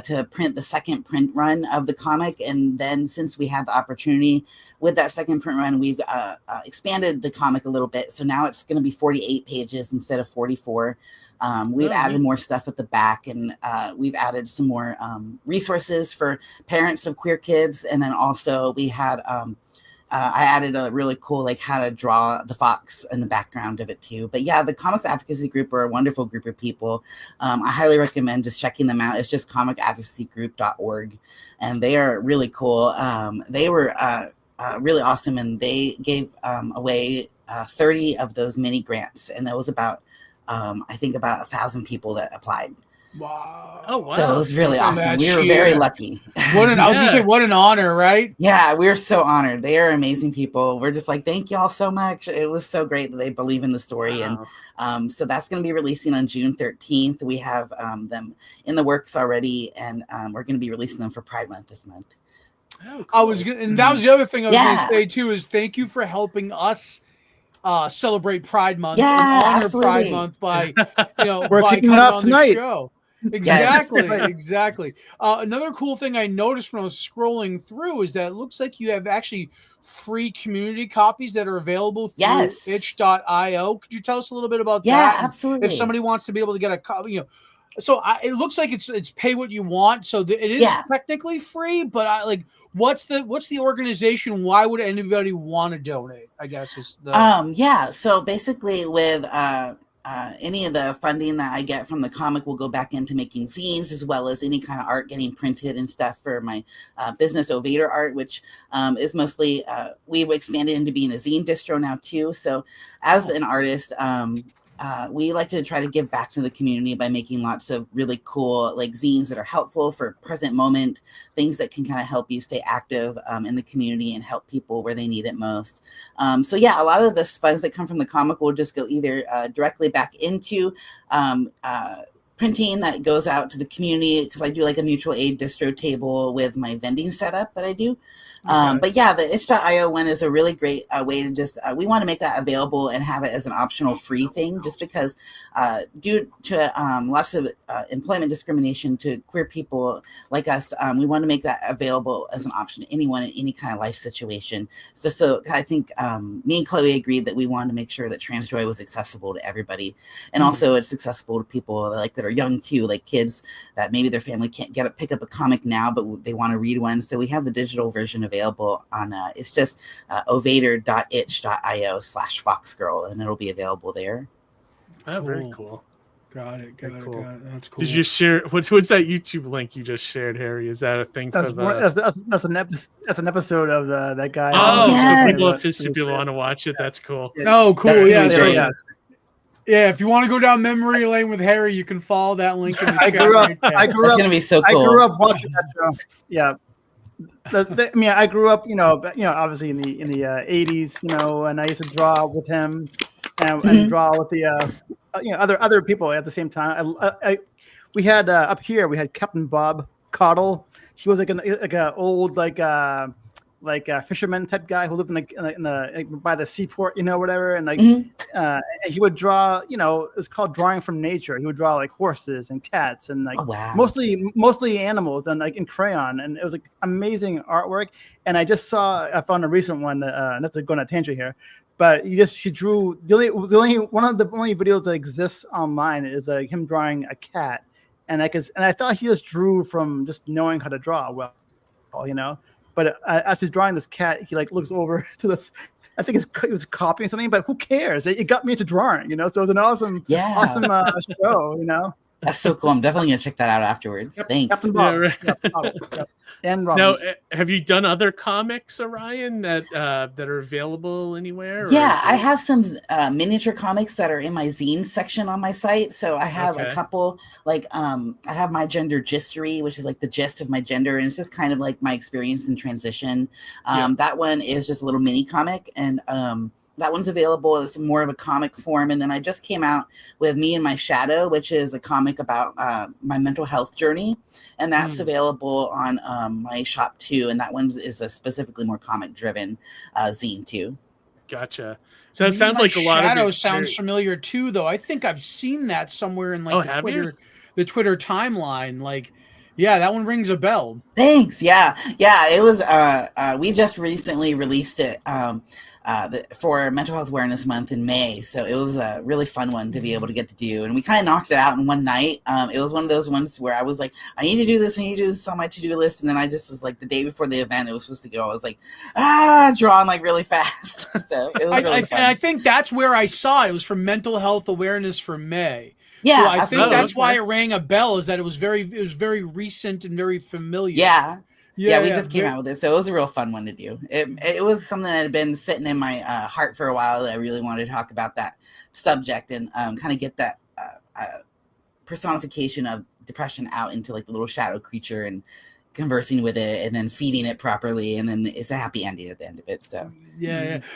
to print the second print run of the comic, and then since we had the opportunity with that second print run, we've expanded the comic a little bit, so now it's going to be 48 pages instead of 44. We've added more stuff at the back, and we've added some more resources for parents of queer kids, and then also we had I added a really cool, like, how to draw the fox in the background of it too. But yeah, the Comics Advocacy Group are a wonderful group of people. I highly recommend just checking them out. It's just comicadvocacygroup.org, and they are really cool. They were really awesome, and they gave away 30 of those mini grants, and there was about I think about 1,000 people that applied. Wow. Oh, wow. So it was really awesome. We were cheer. very lucky. I was gonna say, what an honor, right? Yeah, we're so honored. They are amazing people. We're just like, thank you all so much. It was so great that they believe in the story. Wow. And so that's going to be releasing on June 13th. We have them in the works already, and we're going to be releasing them for Pride Month this month. Oh, I was gonna, and that was the other thing I was Yeah. going to say too, is thank you for helping us celebrate Pride Month Yeah, and honor absolutely. Pride Month by, We're by kicking coming it off on tonight. the show. Exactly, exactly. Another cool thing I noticed when I was scrolling through is that it looks like you have actually free community copies that are available through Yes. itch.io. Could you tell us a little bit about Yeah, that? And absolutely. if somebody wants to be able to get a copy, so it looks like it's pay what you want. So it is Yeah. technically free, but what's the organization? Why would anybody want to donate? I guess is the Yeah. So basically, with any of the funding that I get from the comic will go back into making zines, as well as any kind of art getting printed and stuff for my business Ovator Art, which is mostly we've expanded into being a zine distro now too. So as an artist, we like to try to give back to the community by making lots of really cool like zines that are helpful for present moment, things that can kind of help you stay active in the community and help people where they need it most. So yeah, a lot of the funds that come from the comic will just go either directly back into printing that goes out to the community, because I do like a mutual aid distro table with my vending setup that I do. But yeah, the itch.io one is a really great way to just, we want to make that available and have it as an optional free thing, just because due to lots of employment discrimination to queer people like us, we want to make that available as an option to anyone in any kind of life situation. It's just so, I think me and Chloe agreed that we wanted to make sure that Trans Joy was accessible to everybody. And also it's accessible to people that are young too, like kids that maybe their family can't pick up a comic now, but they want to read one. So we have the digital version available on it's just ovator.itch.io/foxgirl, and it'll be available there. Oh, very cool. Got it. Got it. That's cool. Did you share what's that YouTube link you just shared, Harry? Is that a thing for That's an episode of that guy. Oh, yes. so people want to watch it. That's cool. Oh, cool. That's Yeah. really So, great. yeah, if you want to go down memory lane with Harry, you can follow that link in the chat. I grew That's up. gonna be so I cool. grew up watching that show. Yeah. I mean, I grew up, obviously in the 80s, and I used to draw with him and draw with the other people at the same time. We had up here we had Captain Bob Cottle. He was like an old fisherman type guy who lived by the seaport, whatever, and he would draw. It's called drawing from nature. He would draw like horses and cats and mostly animals and in crayon, and it was like amazing artwork. And I found a recent one. Not to go on a tangent here, but she drew the only one of the only videos that exists online is him drawing a cat, and I thought he just drew from just knowing how to draw well, But as he's drawing this cat, he looks over to this. I think it was copying something, but who cares? It got me into drawing, So it was an awesome show, That's so cool. I'm definitely gonna check that out afterwards. Thanks. Captain Yeah, Bob. right. Yep. And Now, Robbins. have you done other comics, Orion, that are available anywhere? Yeah, I have some miniature comics that are in my zine section on my site. So I have a Okay. couple, like I have my gender gistery, which is like the gist of my gender, and it's just kind of like my experience in transition. That one is just a little mini comic, and that one's available as more of a comic form. And then I just came out with Me and My Shadow, which is a comic about my mental health journey. And that's available on my shop too. And that one is a specifically more comic driven zine too. Gotcha. So it sounds like a lot of Shadow it sounds familiar too, though. I think I've seen that somewhere in like have you? the Twitter timeline. Like, yeah, that one rings a bell. Thanks. Yeah. It was. We just recently released it for Mental Health Awareness Month in May, so it was a really fun one to be able to get to do, and we kind of knocked it out in one night. It was one of those ones where I was like, I need to do this on my to-do list, and then I just was like, the day before the event it was supposed to go, I was like, drawing like really fast. So it was really fun. And I think that's where I saw it. It was from Mental Health Awareness for May. Yeah, so I absolutely. think that's why it rang a bell. Is that it was very recent and very familiar. Yeah, we just came out with it, so it was a real fun one to do. It was something that had been sitting in my heart for a while, that I really wanted to talk about that subject and kind of get that personification of depression out into like the little shadow creature and conversing with it and then feeding it properly, and then it's a happy ending at the end of it. So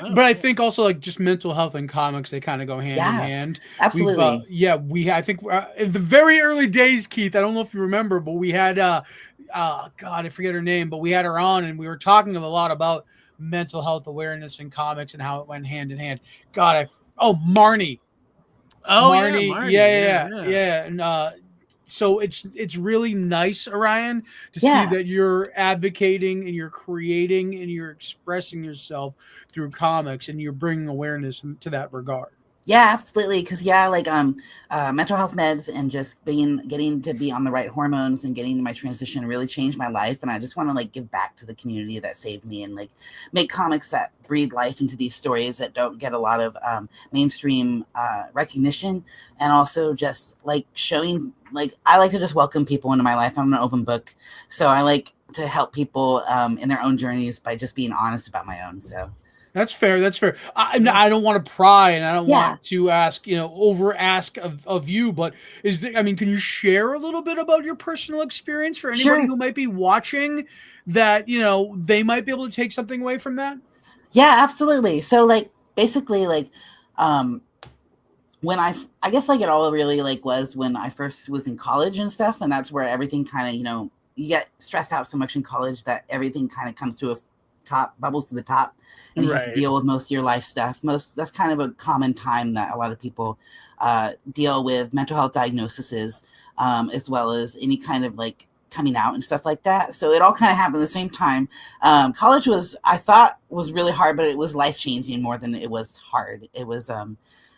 but I think also like just mental health and comics, they kind of go hand in hand. Absolutely. I think in the very early days, Keith, I don't know if you remember, but we had God, I forget her name, but we had her on and we were talking a lot about mental health awareness in comics and how it went hand in hand. God, Marnie. Marnie. Yeah. And so it's really nice, Orion, to see that you're advocating and you're creating and you're expressing yourself through comics and you're bringing awareness to that regard. Yeah, absolutely. Because like mental health meds and just getting to be on the right hormones and getting my transition really changed my life. And I just want to like give back to the community that saved me and like make comics that breathe life into these stories that don't get a lot of mainstream recognition. And also just like showing, like, I like to just welcome people into my life. I'm an open book. So I like to help people in their own journeys by just being honest about my own. So. That's fair. I don't want to pry and I don't want to ask, over ask of you, but can you share a little bit about your personal experience for anybody who might be watching that, they might be able to take something away from that? Yeah, absolutely. So like, basically like, when I guess like it all really like was when I first was in college and stuff. And that's where everything kind of, you get stressed out so much in college that everything kind of comes to a bubbles to the top, and you have to deal with most of your life stuff. That's kind of a common time that a lot of people deal with mental health diagnoses, as well as any kind of like coming out and stuff like that. So it all kind of happened at the same time. College I thought was really hard, but it was life-changing more than it was hard. It was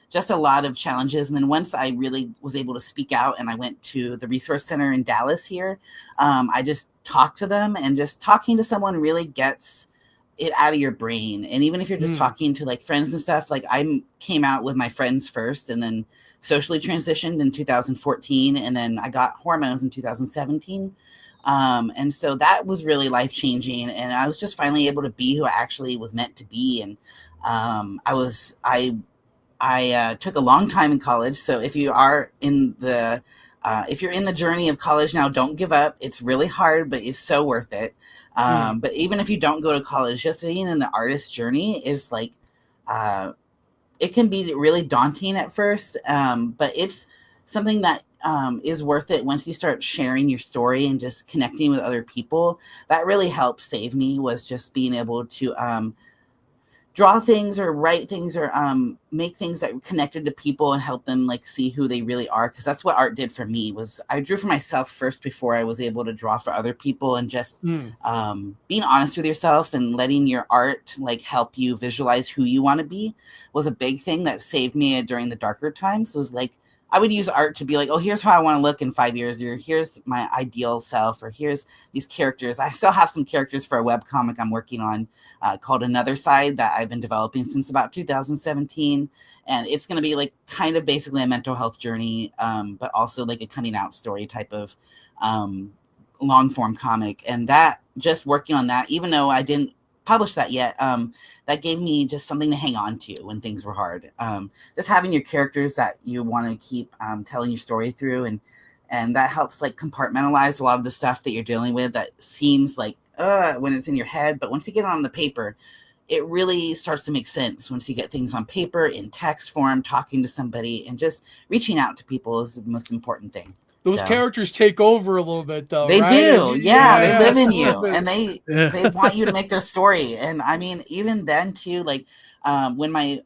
just a lot of challenges. And then once I really was able to speak out and I went to the resource center in Dallas here, I just talked to them, and just talking to someone really gets it out of your brain. And even if you're just talking to like friends and stuff, like I came out with my friends first and then socially transitioned in 2014. And then I got hormones in 2017. And so that was really life-changing. And I was just finally able to be who I actually was meant to be. And I took a long time in college. So if you are in the journey of college now, don't give up. It's really hard, but it's so worth it. But even if you don't go to college, just being in the artist journey is like, it can be really daunting at first. But it's something that is worth it once you start sharing your story and just connecting with other people. That really helped save me, was just being able to draw things or write things or make things that connected to people and help them like see who they really are. Because that's what art did for me. Was I drew for myself first before I was able to draw for other people. And just being honest with yourself and letting your art like help you visualize who you want to be was a big thing that saved me during the darker times. Was like, I would use art to be like, oh, here's how I want to look in 5 years, or here's my ideal self, or here's these characters. I still have some characters for a webcomic I'm working on called Another Side that I've been developing since about 2017. And it's going to be like kind of basically a mental health journey, but also like a coming out story type of long form comic. And that, just working on that, even though I didn't publish that yet, that gave me just something to hang on to when things were hard. Just having your characters that you want to keep telling your story through, and that helps like compartmentalize a lot of the stuff that you're dealing with that seems like when it's in your head, but once you get it on the paper, it really starts to make sense. Once you get things on paper, in text form, talking to somebody, and just reaching out to people is the most important thing. Those characters take over a little bit, though. They right? do, they live in you, bit. and they want you to make their story. And I mean, even then too, like when my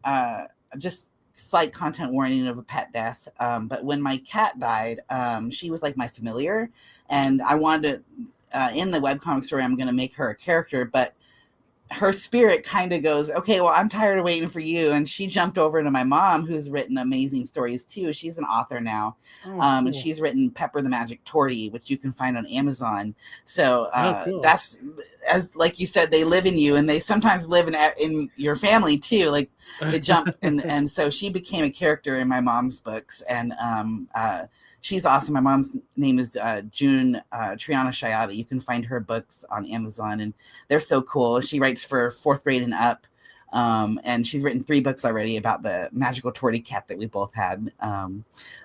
just slight content warning of a pet death, but when my cat died, she was like my familiar, and I wanted to in the webcomic story, I'm going to make her a character, but her spirit kind of goes, okay, well, I'm tired of waiting for you. And she jumped over to my mom, who's written amazing stories too. She's an author now. Cool. And she's written Pepper the Magic Tortie, which you can find on Amazon. So cool. that's, as like you said, they live in you, and they sometimes live in your family too. Like they jump. and so she became a character in my mom's books. And she's awesome. My mom's name is June Triana Shayada. You can find her books on Amazon, and they're so cool. She writes for 4th grade and up, and she's written 3 books already about the magical tortie cat that we both had.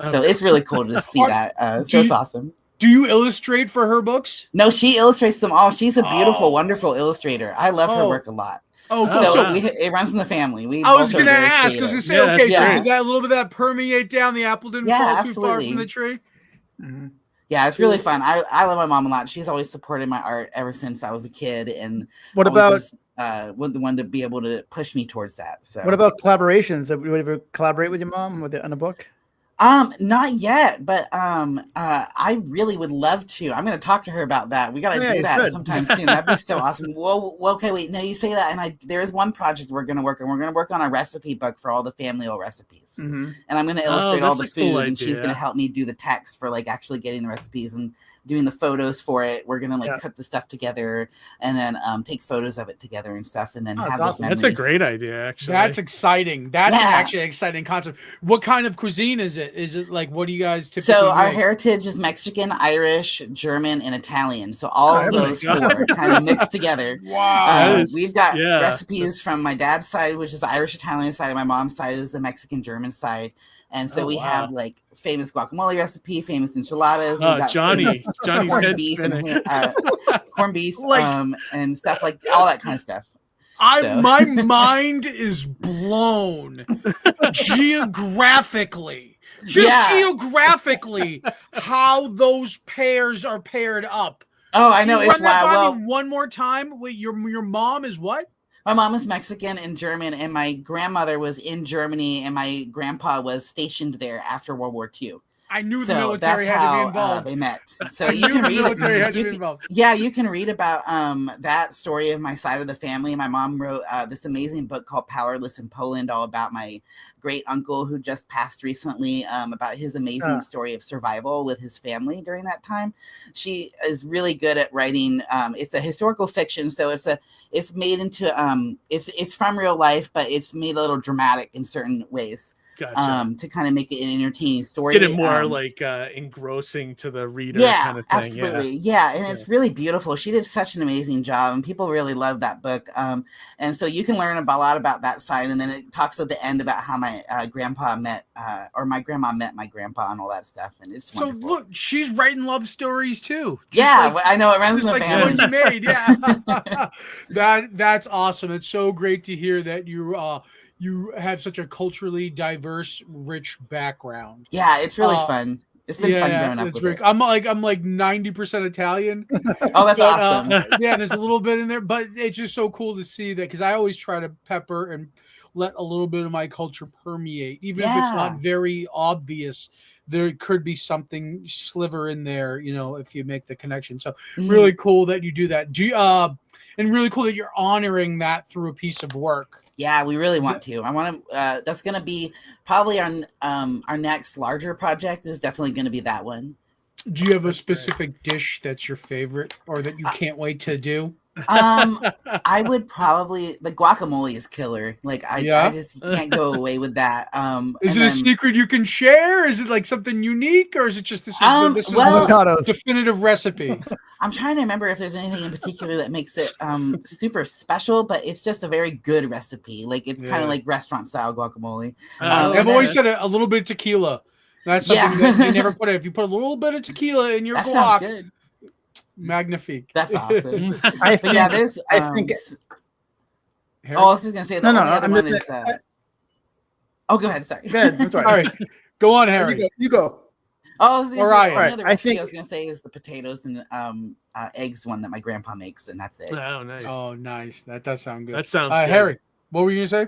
So it's really cool to see that. So it's awesome. Do you illustrate for her books? No, she illustrates them all. She's a beautiful, wonderful illustrator. I love her work a lot. Oh, cool. So it runs in the family. I was going to ask. I was going to say, okay, yeah. so did that a little bit of that permeate down? The apple didn't fall too far from the tree? Mm-hmm. Yeah, it's really fun. I love my mom a lot. She's always supported my art ever since I was a kid, and what about the one to be able to push me towards that. So what about collaborations? Would you ever collaborate with your mom on a book? Not yet, but I really would love to. I'm going to talk to her about that. We got to do that sometime soon. That'd be so awesome. Well, okay, wait. No, you say that, and there is one project we're going to work on. We're going to work on a recipe book for all the family recipes, and I'm going to illustrate all the food, and she's going to help me do the text for like actually getting the recipes and doing the photos for it. We're going to cook the stuff together, and then take photos of it together and stuff, and then have those memories. That's a great idea, actually. That's exciting. That's actually an exciting concept. What kind of cuisine is it? Is it like, what do you guys typically So make? our heritage is Mexican, Irish, German, and Italian. So all of those 4 kind of mixed together. Wow. We've got recipes from my dad's side, which is the Irish Italian side, and my mom's side is the Mexican German side. And so we have like famous guacamole recipe, famous enchiladas. Oh, We've got Johnny's corned beef and corned beef, and stuff like all that kind of stuff. My mind is blown geographically. Geographically, how those pairs are paired up. Oh, I know, it's wild. Well, one more time. Wait, your mom is what? My mom is Mexican and German, and my grandmother was in Germany, and my grandpa was stationed there after World War II. I knew the military had to be involved. They met. So you can read. You can read about that story of my side of the family. My mom wrote this amazing book called Powerless in Poland, all about my great uncle who just passed recently, about his amazing story of survival with his family during that time. She is really good at writing. It's a historical fiction, so it's made into it's from real life, but it's made a little dramatic in certain ways. Gotcha. To kind of make it an entertaining story. Get it more engrossing to the reader kind of thing. Absolutely. Yeah. And it's really beautiful. She did such an amazing job, and people really love that book. And so you can learn a lot about that side. And then it talks at the end about how my grandpa met, or my grandma met my grandpa and all that stuff. And it's wonderful. So look, she's writing love stories too. I know, it runs in the family. The one you made. That's awesome. It's so great to hear that you have such a culturally diverse, rich background. Yeah, it's really fun. It's been fun growing up with it. I'm like 90% Italian. Oh, that's awesome. There's a little bit in there, but it's just so cool to see that, because I always try to pepper and let a little bit of my culture permeate, even if it's not very obvious. There could be something sliver in there, if you make the connection. So really cool that you do that. And really cool that you're honoring that through a piece of work. Yeah, we really want to. I want to. That's going to be probably our next larger project. Is definitely going to be that one. Do you have a specific dish that's your favorite, or that you can't wait to do? I would probably the guacamole is killer. Like I just can't go away with that. Is it a secret you can share? Is it like something unique, or is it just this is the definitive recipe? I'm trying to remember if there's anything in particular that makes it super special, but it's just a very good recipe. Like it's kind of like restaurant style guacamole. I've always said a little bit of tequila. That's something that they never put it. If you put a little bit of tequila in your guac, good. Magnifique. That's awesome. I think, there's. I think. I was just gonna say the only other one is. Oh, go ahead. Sorry. Go ahead. I'm sorry. All right, go on, Harry. You go. Oh, all right. I think I was gonna say is the potatoes and eggs one that my grandpa makes, and that's it. Oh, nice. Oh, nice. That does sound good. That sounds good. Harry, what were you gonna say?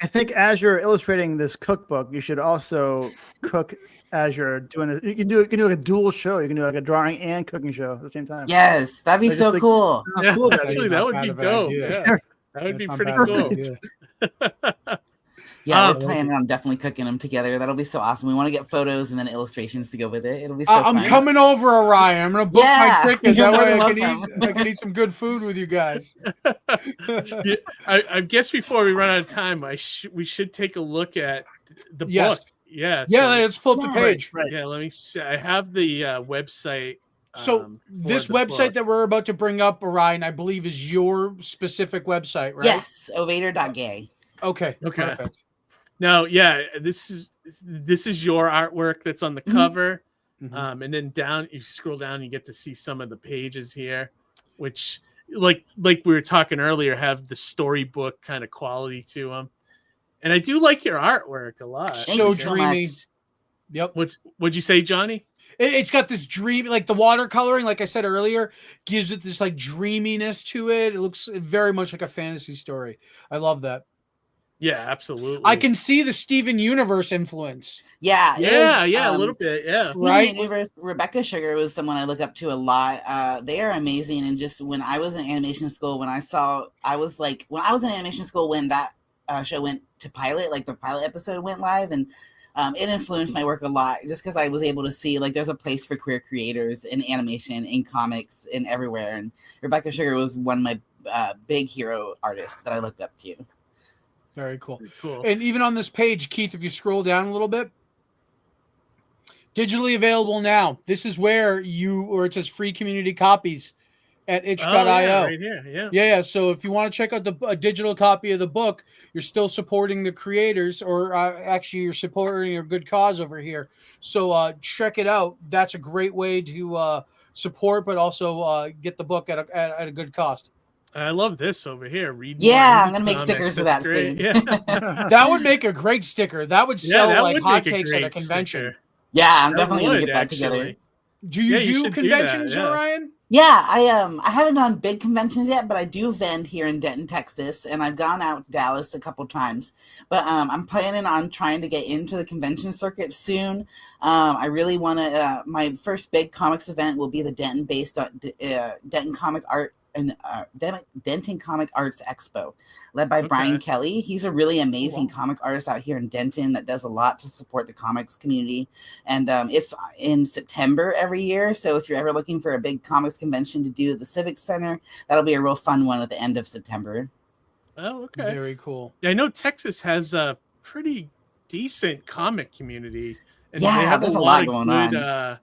I think as you're illustrating this cookbook, you should also cook as you're doing it. You can do like a dual show. You can do like a drawing and cooking show at the same time. Yes, that'd be so cool. Yeah, Cool actually, that would be dope. Yeah, that would be pretty cool. Yeah, we're planning on definitely cooking them together. That'll be so awesome. We want to get photos and then illustrations to go with it. It'll be so I'm fun. coming over, Orion. I'm going to book my ticket. That way I can eat some good food with you guys. I guess before we run out of time, we should take a look at the book. Yeah. Let's pull up the page. Right. Yeah, let me see. I have the website. So this website that we're about to bring up, Orion, I believe is your specific website, right? Yes, ovator.gay. Okay. Perfect. Now, this is your artwork that's on the cover, and then down you scroll down, you get to see some of the pages here, which, like we were talking earlier, have the storybook kind of quality to them. And I do like your artwork a lot. So dreamy. Yep. What'd you say, Johnny? It's got this dream, like the watercoloring, like I said earlier, gives it this like dreaminess to it. It looks very much like a fantasy story. I love that. Yeah, absolutely. I can see the Steven Universe influence. Yeah, a little bit. Yeah, Steven Universe. Rebecca Sugar was someone I look up to a lot. They are amazing. And just when I was in animation school, when I was in animation school when that show went to pilot, like the pilot episode went live, and it influenced my work a lot just because I was able to see like there's a place for queer creators in animation, in comics, and everywhere. And Rebecca Sugar was one of my big hero artists that I looked up to. Very cool. And even on this page, Keith, if you scroll down a little bit, digitally available now. This is where it says free community copies at itch.io. Right here. Yeah. So if you want to check out a digital copy of the book, you're still supporting the creators, or actually you're supporting a good cause over here. So check it out. That's a great way to support, but also get the book at a good cost. I love this over here. I'm gonna make stickers of that soon. Yeah. That would make a great sticker. That would sell like hotcakes at a convention. Sticker. Yeah, I'm definitely gonna get that together. Do you do conventions, Orion? Yeah, I haven't done big conventions yet, but I do vend here in Denton, Texas, and I've gone out to Dallas a couple times. But I'm planning on trying to get into the convention circuit soon. I really want to. My first big comics event will be the Denton-based Denton Comic Art and Denton Comic Arts Expo, led by Brian Kelly. He's a really amazing comic artist out here in Denton that does a lot to support the comics community. And it's in September every year. So if you're ever looking for a big comics convention to do at the Civic Center, that'll be a real fun one at the end of September. Oh, okay. Very cool. Yeah, I know Texas has a pretty decent comic community. And yeah, they have there's a lot going on.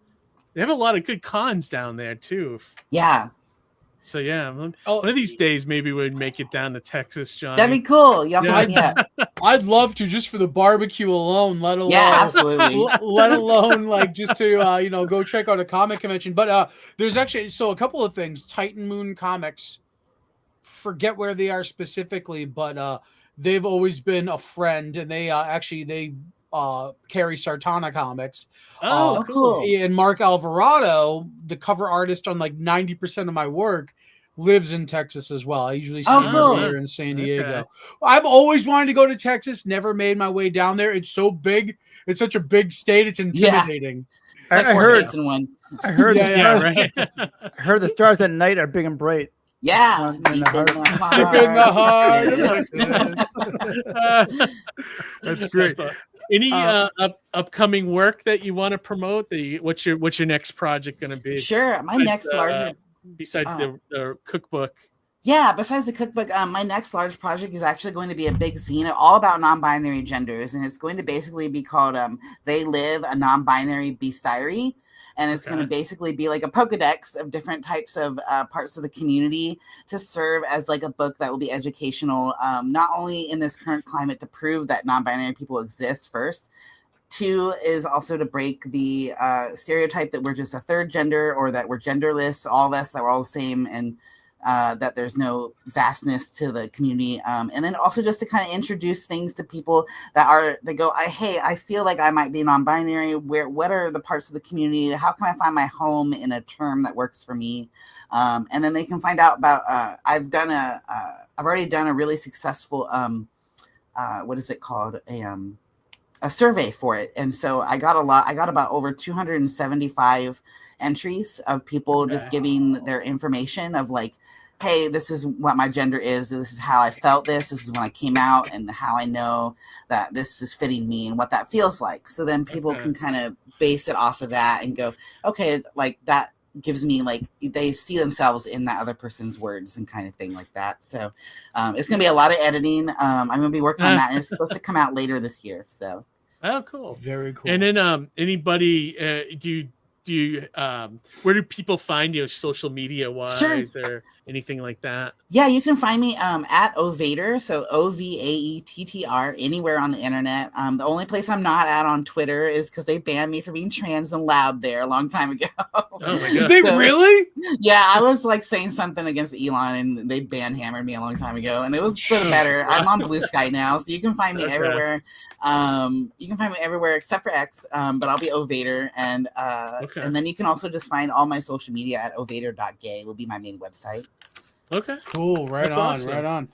They have a lot of good cons down there, too. Yeah. So yeah, one of these days maybe we'd make it down to Texas, John. That'd be cool. You have to I'd love to, just for the barbecue alone, let alone absolutely. let alone like just to go check out a comic convention. But there's actually a couple of things. Titan Moon Comics, forget where they are specifically, but they've always been a friend, and they carry Sartana comics. Oh, cool. And Mark Alvarado, the cover artist on like 90% of my work, lives in Texas as well. I usually see him here in San Diego. Okay. I've always wanted to go to Texas, never made my way down there. It's so big. It's such a big state. It's intimidating. It's like 4 states in one. I heard I heard the stars at night are big and bright. Yeah, Deep in the heart. That's great. Any upcoming work that you want to promote? What's your next project going to be? Sure, my next larger besides the cookbook. Yeah, besides the cookbook, my next large project is actually going to be a big zine all about non-binary genders, and it's going to basically be called "They Live: A Non-Binary Beast Diary." And it's going to basically be like a Pokedex of different types of parts of the community to serve as like a book that will be educational, not only in this current climate to prove that non-binary people exist first. 2 is also to break the stereotype that we're just a third gender or that we're genderless, all this, that we're all the same, and that there's no vastness to the community. And then also just to kind of introduce things to people they go, hey, I feel like I might be non-binary. What are the parts of the community? How can I find my home in a term that works for me? And then they can find out about, I've already done a really successful, what is it called? A survey for it. And so I got about over 275 entries of people just giving their information of like, hey, this is what my gender is. This is how I felt this is when I came out and how I know that this is fitting me and what that feels like. So then people can kind of base it off of that and go, okay, like that gives me like, they see themselves in that other person's words and kind of thing like that. So it's going to be a lot of editing. I'm going to be working on that, and it's supposed to come out later this year. So. Oh, cool. Very cool. And then anybody, do you where do people find you social media wise or anything like that? Yeah, you can find me at Ovater, so OVAETTR, anywhere on the internet. The only place I'm not at on Twitter is because they banned me for being trans and loud there a long time ago. Oh my god! They really? Yeah, I was like saying something against Elon, and they hammered me a long time ago, and it was for the better. I'm on Blue Sky now, so you can find me everywhere. You can find me everywhere except for X, but I'll be Ovater, and then you can also just find all my social media at ovater.gay will be my main website. Okay, cool. Right That's on, awesome. right on.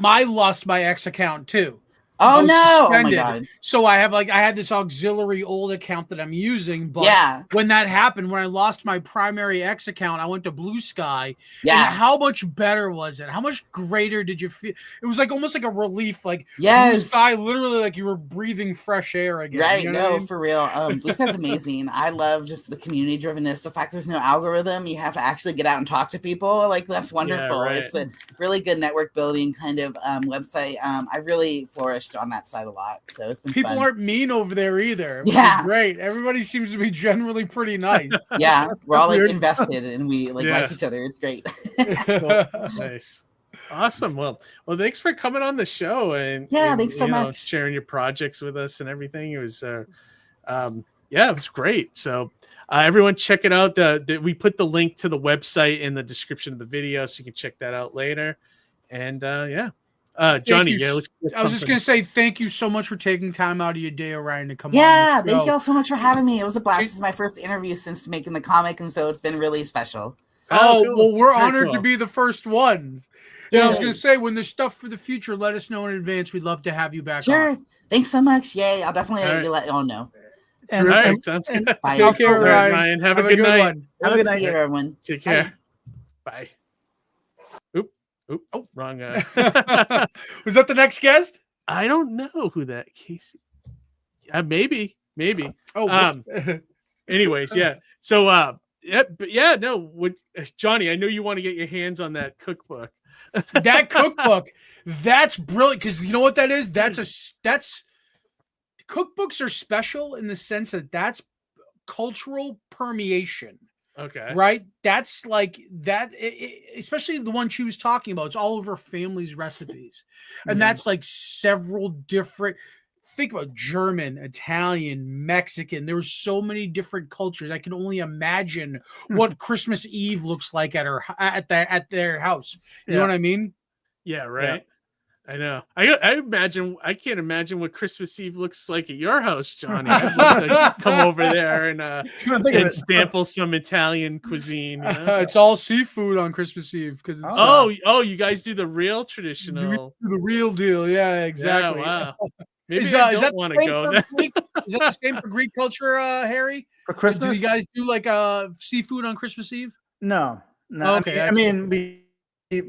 I lost my X account too. Oh no! Suspended. Oh my god! So I had this auxiliary old account that I'm using, but when that happened, when I lost my primary X account, I went to Blue Sky. Yeah. And how much better was it? How much greater did you feel? It was like almost like a relief. Like Blue Sky, literally like you were breathing fresh air again. Right? You know No, what I mean? for real. Blue Sky's amazing. I love just the community drivenness. The fact there's no algorithm, you have to actually get out and talk to people. Like that's wonderful. right. It's a really good network building kind of website. I really flourished on that side a lot. So it's been People fun. aren't mean over there either. Which Yeah. is great. Everybody seems to be generally pretty nice. Yeah, we're all like Weird. invested and we like each other. It's great. Nice. Awesome. Well, thanks for coming on the show and thanks so much. sharing your projects with us and everything. It was it was great. So everyone check it out. We put the link to the website in the description of the video, so you can check that out later. And Johnny, I was just gonna say thank you so much for taking time out of your day, Orion, to come on. Yeah, thank you all so much for having me. It was a blast. This is my first interview since making the comic, and so it's been really special. Oh, cool. well, we're Very honored to cool. be the first ones. Yeah, I was gonna say, when there's stuff for the future, let us know in advance. We'd love to have you back Sure. on. Thanks so much. Yay. I'll definitely All right. let you all know. All right, sounds good. Bye. Take care, All right, Ryan. Ryan. Have a good night. one. Have a good night, everyone. Take care. Bye. Oop. Oh, wrong. Was that the next guest? I don't know who that Casey. Maybe. Oh, Anyways, yeah. So, Johnny, I know you want to get your hands on that cookbook. that cookbook, that's brilliant, because you know what that is? That's cookbooks are special in the sense that that's cultural permeation. Okay. Right? That's like that, especially the one she was talking about. It's all of her family's recipes. And that's like several different, think about German, Italian, Mexican. There were so many different cultures. I can only imagine what Christmas Eve looks like at their house. You know what I mean? Yeah, right. Yeah. I know. I can't imagine what Christmas Eve looks like at your house, Johnny. I'd love to come over there and sample some Italian cuisine. You know? It's all seafood on Christmas Eve because it's you guys do the real traditional, the real deal. Yeah, exactly. Yeah, wow. Maybe Is I that don't want to go there. Is that the same for Greek culture, Harry? For Christmas? Do you guys do like seafood on Christmas Eve? No, No, Okay, I mean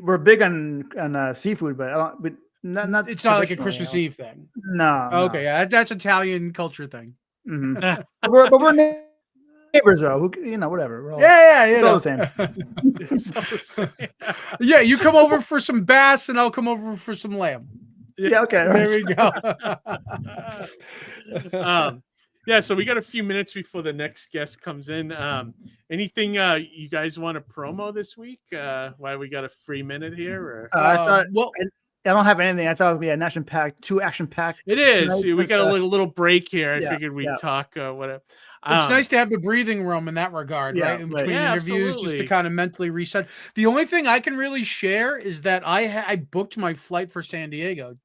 we're big on seafood, but I don't. But not. It's not like a traditionally, Christmas Eve thing. No. Okay, yeah, that's Italian culture thing. Mm-hmm. but we're neighbors, though. Whatever. We're all, Yeah. It's all the same. It's all the same. Yeah, you come over for some bass, and I'll come over for some lamb. Yeah. Okay. There we go. Yeah, so we got a few minutes before the next guest comes in. Anything you guys want to promo this week? Why we got a free minute here? Or I thought. Well, I don't have anything. I thought it would be an action-packed, 2 action-packed. It is. We got a little break here. I yeah, figured we'd talk whatever. It's nice to have the breathing room in that regard, right? In between interviews, absolutely. just to kind of mentally reset. The only thing I can really share is that I booked my flight for San Diego.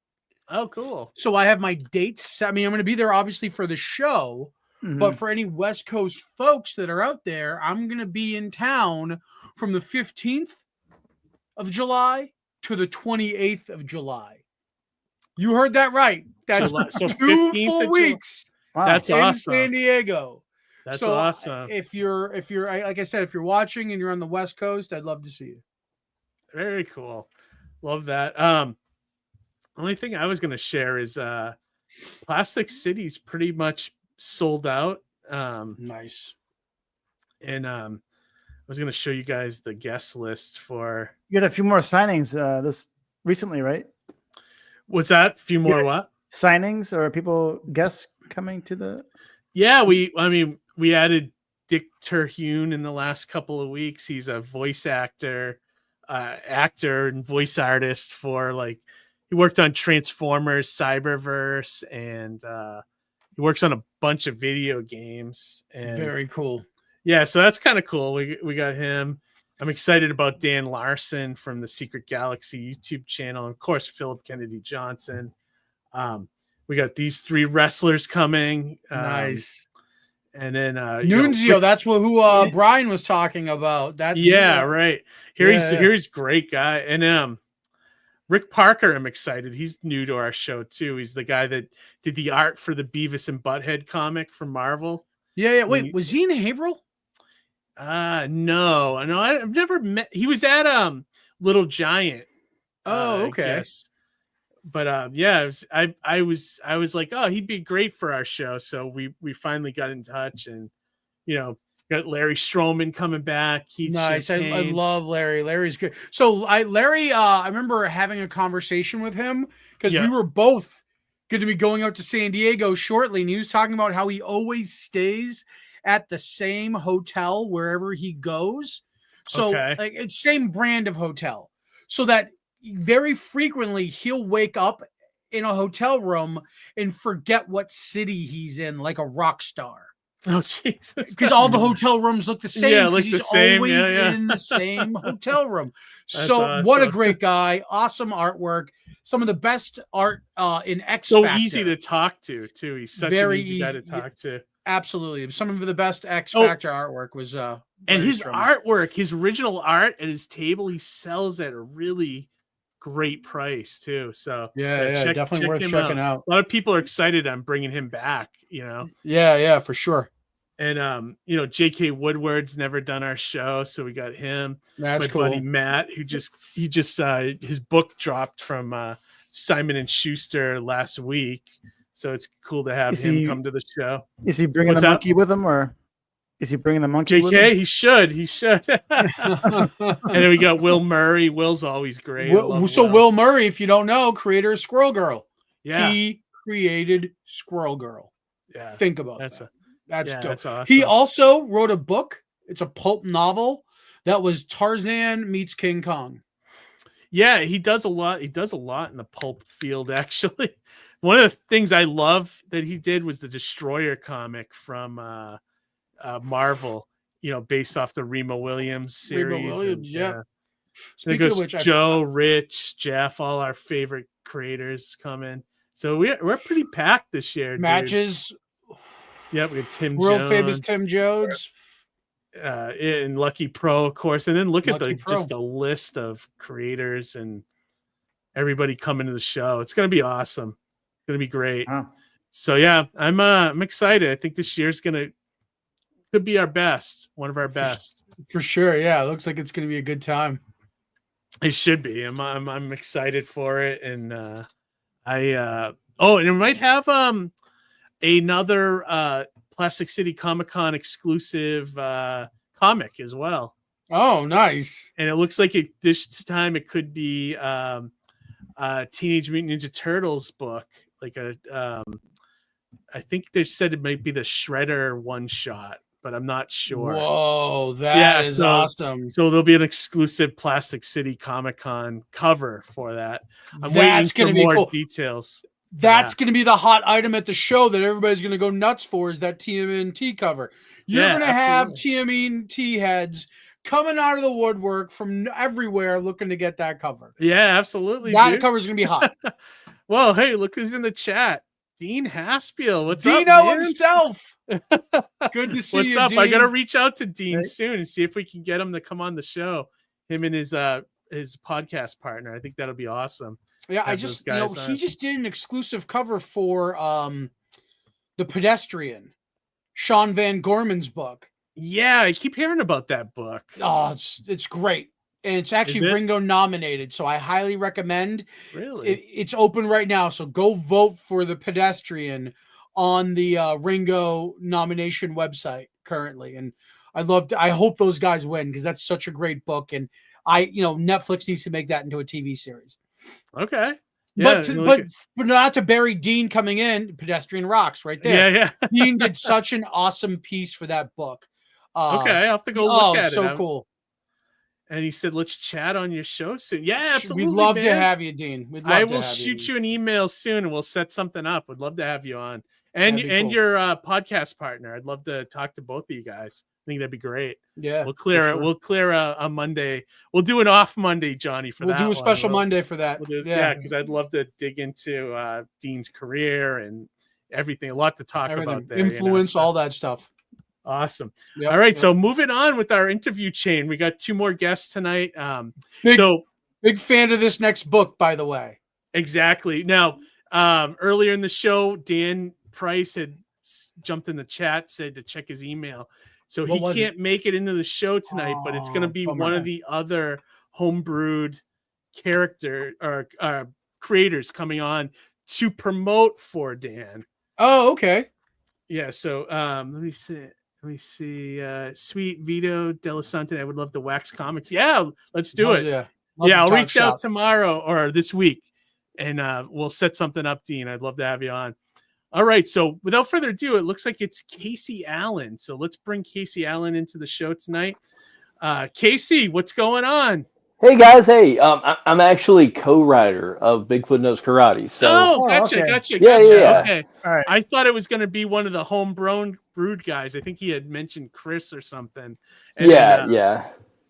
Oh, cool. So I have my dates. I mean, I'm going to be there obviously for the show, but for any West Coast folks that are out there, I'm going to be in town from the 15th of July to the 28th of July. You heard that right. That's so 2 full weeks. Wow. That's in awesome. San Diego. That's so awesome. If you're like I said, if you're watching and you're on the West Coast, I'd love to see you. Very cool. Love that. Only thing I was going to share is Plastic City's pretty much sold out. Nice. And I was going to show you guys the guest list for. You got a few more signings this recently, right? What's that? A few more what? Signings or guests coming to the. Yeah, we added Dick Terhune in the last couple of weeks. He's a voice actor and voice artist for he worked on Transformers, Cyberverse, and he works on a bunch of video games. And very cool. Yeah, so that's kind of cool. We got him. I'm excited about Dan Larson from the Secret Galaxy YouTube channel. And of course, Philip Kennedy Johnson. We got these 3 wrestlers coming. Nice. And then Nunzio, that's who Brian was talking about. Right. He's a great guy. And Rick Parker, I'm excited. He's new to our show too. He's the guy that did the art for the Beavis and Butthead comic from Marvel. Yeah. Wait, was he in Haverhill? No, I've never met. He was at Little Giant. Oh, okay. But I was like, oh, he'd be great for our show. So we finally got in touch, and got Larry Stroman coming back. Nice. I love Larry. Larry's good. So I remember having a conversation with him because we were both going to be going out to San Diego shortly, and he was talking about how he always stays at the same hotel wherever he goes. So it's same brand of hotel, so that very frequently he'll wake up in a hotel room and forget what city he's in, like a rock star. Oh, Jesus. Because all the hotel rooms look the same. Yeah, like he's the same. always Yeah. in the same hotel room. That's So awesome. what a great guy. Awesome artwork. Some of the best art in X So Factor. easy to talk to, too. He's such an easy guy to talk to. Absolutely. Some of the best X Factor artwork was and his artwork, his original art at his table, he sells at a really great price too. So definitely worth checking out. A lot of people are excited I'm bringing him back, Yeah, for sure. And J.K. Woodward's never done our show, so we got him. That's My cool. buddy Matt, who just his book dropped from Simon and Schuster last week, so it's cool to have him come to the show. Is he bringing the monkey with him, or is he bringing the monkey with him? JK, he should. And then we got Will Murray. Will's always great. Will Murray, if you don't know, creator of Squirrel Girl. Yeah. He created Squirrel Girl. Yeah. Think about that. That's dope. That's awesome. He also wrote a book. It's a pulp novel that was Tarzan meets King Kong. Yeah, he does a lot. He does a lot in the pulp field, actually. One of the things I love that he did was the Destroyer comic from Marvel, based off the Remo Williams series. Remo Williams, yeah. Speaking of which, Joe, Rich, Jeff, all our favorite creators come in. So we're pretty packed this year. Matches. Dude. Yep, we got Tim World Jones. famous Tim Jones. And Lucky Pro, of course. And then look at just the list of creators and everybody coming to the show. It's gonna be awesome. It's gonna be great. Wow. So yeah, I'm excited. I think this year's gonna Could be our best, one of our best. For sure. Yeah, it looks like it's going to be a good time. It should be. I'm excited for it, and and it might have another Plastic City Comic-Con exclusive comic as well. Oh, nice. And it looks like this time it could be Teenage Mutant Ninja Turtles book, like I think they said it might be the Shredder one shot, but I'm not sure. Whoa, that is awesome. So there'll be an exclusive Plastic City Comic-Con cover for that. I'm That's waiting for be more cool. details. That's going to be the hot item at the show that everybody's going to go nuts for, is that TMNT cover. You're going to have TMNT heads coming out of the woodwork from everywhere looking to get that cover. Yeah, absolutely. That cover is going to be hot. Well, hey, look who's in the chat. Dean Haspiel. What's up, Dino man? himself. Good to see you, What's up? Dean. I got to reach out to Dean soon and see if we can get him to come on the show. Him and his podcast partner. I think that'll be awesome. Yeah, he just did an exclusive cover for The Pedestrian, Sean Van Gorman's book. Yeah, I keep hearing about that book. Oh, it's great. And it's actually Ringo nominated, so I highly recommend. Really? It's open right now, so go vote for The Pedestrian on the Ringo nomination website currently. And I hope those guys win, because that's such a great book, and Netflix needs to make that into a TV series. Okay. Yeah, but not to bury Dean coming in, Pedestrian rocks right there. Yeah. Dean did such an awesome piece for that book. Okay, I'll have to go look at it. So cool. And he said, "Let's chat on your show soon." Yeah, absolutely. We'd love man. to have you, Dean. I will shoot you an email soon, and we'll set something up. We'd love to have you on, and your podcast partner. I'd love to talk to both of you guys. I think that'd be great. Yeah, we'll clear a Monday. We'll do an off Monday, Johnny. We'll do a special Monday for that. Yeah, because I'd love to dig into Dean's career and everything. A lot to talk about there. Influence, all that stuff. Awesome. Yep, all right. So moving on with our interview chain, we got 2 more guests tonight. Big fan of this next book, by the way. Exactly. Now, earlier in the show, Dan Price had jumped in the chat, said to check his email. So he can't make it into the show tonight, but it's going to be one of the other homebrewed character or creators coming on to promote for Dan. Oh, okay. Yeah. So let me see. Sweet Vito Delisante. I would love to wax comics. Yeah, let's do it. Yeah, I'll reach out tomorrow or this week, and we'll set something up, Dean. I'd love to have you on. All right. So without further ado, it looks like it's Casey Allen. So let's bring Casey Allen into the show tonight. Casey, what's going on? Hey guys, I'm actually co-writer of Bigfoot Knows Karate. So gotcha. Yeah. Okay. All right. I thought it was going to be one of the homegrown brood guys. I think he had mentioned Chris or something. And yeah.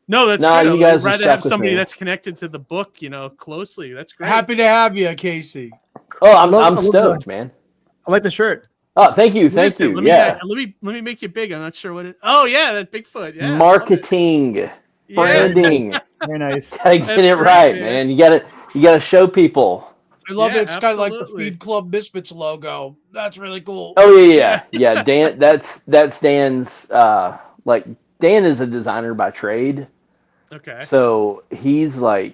No, that's good. You guys I'd rather have somebody that's connected to the book, closely. That's great. Happy to have you, Casey. Oh, I'm stoked, man. I like the shirt. Oh, thank you. Let me make it big. I'm not sure what it. Oh yeah, that Bigfoot. Yeah. Marketing, branding. Very nice. Gotta get it right, man. You gotta show people. I love it. It's got like the Feed Club Misfits logo. That's really cool. Oh yeah. Dan, that's Dan's. Dan is a designer by trade. Okay. So he's got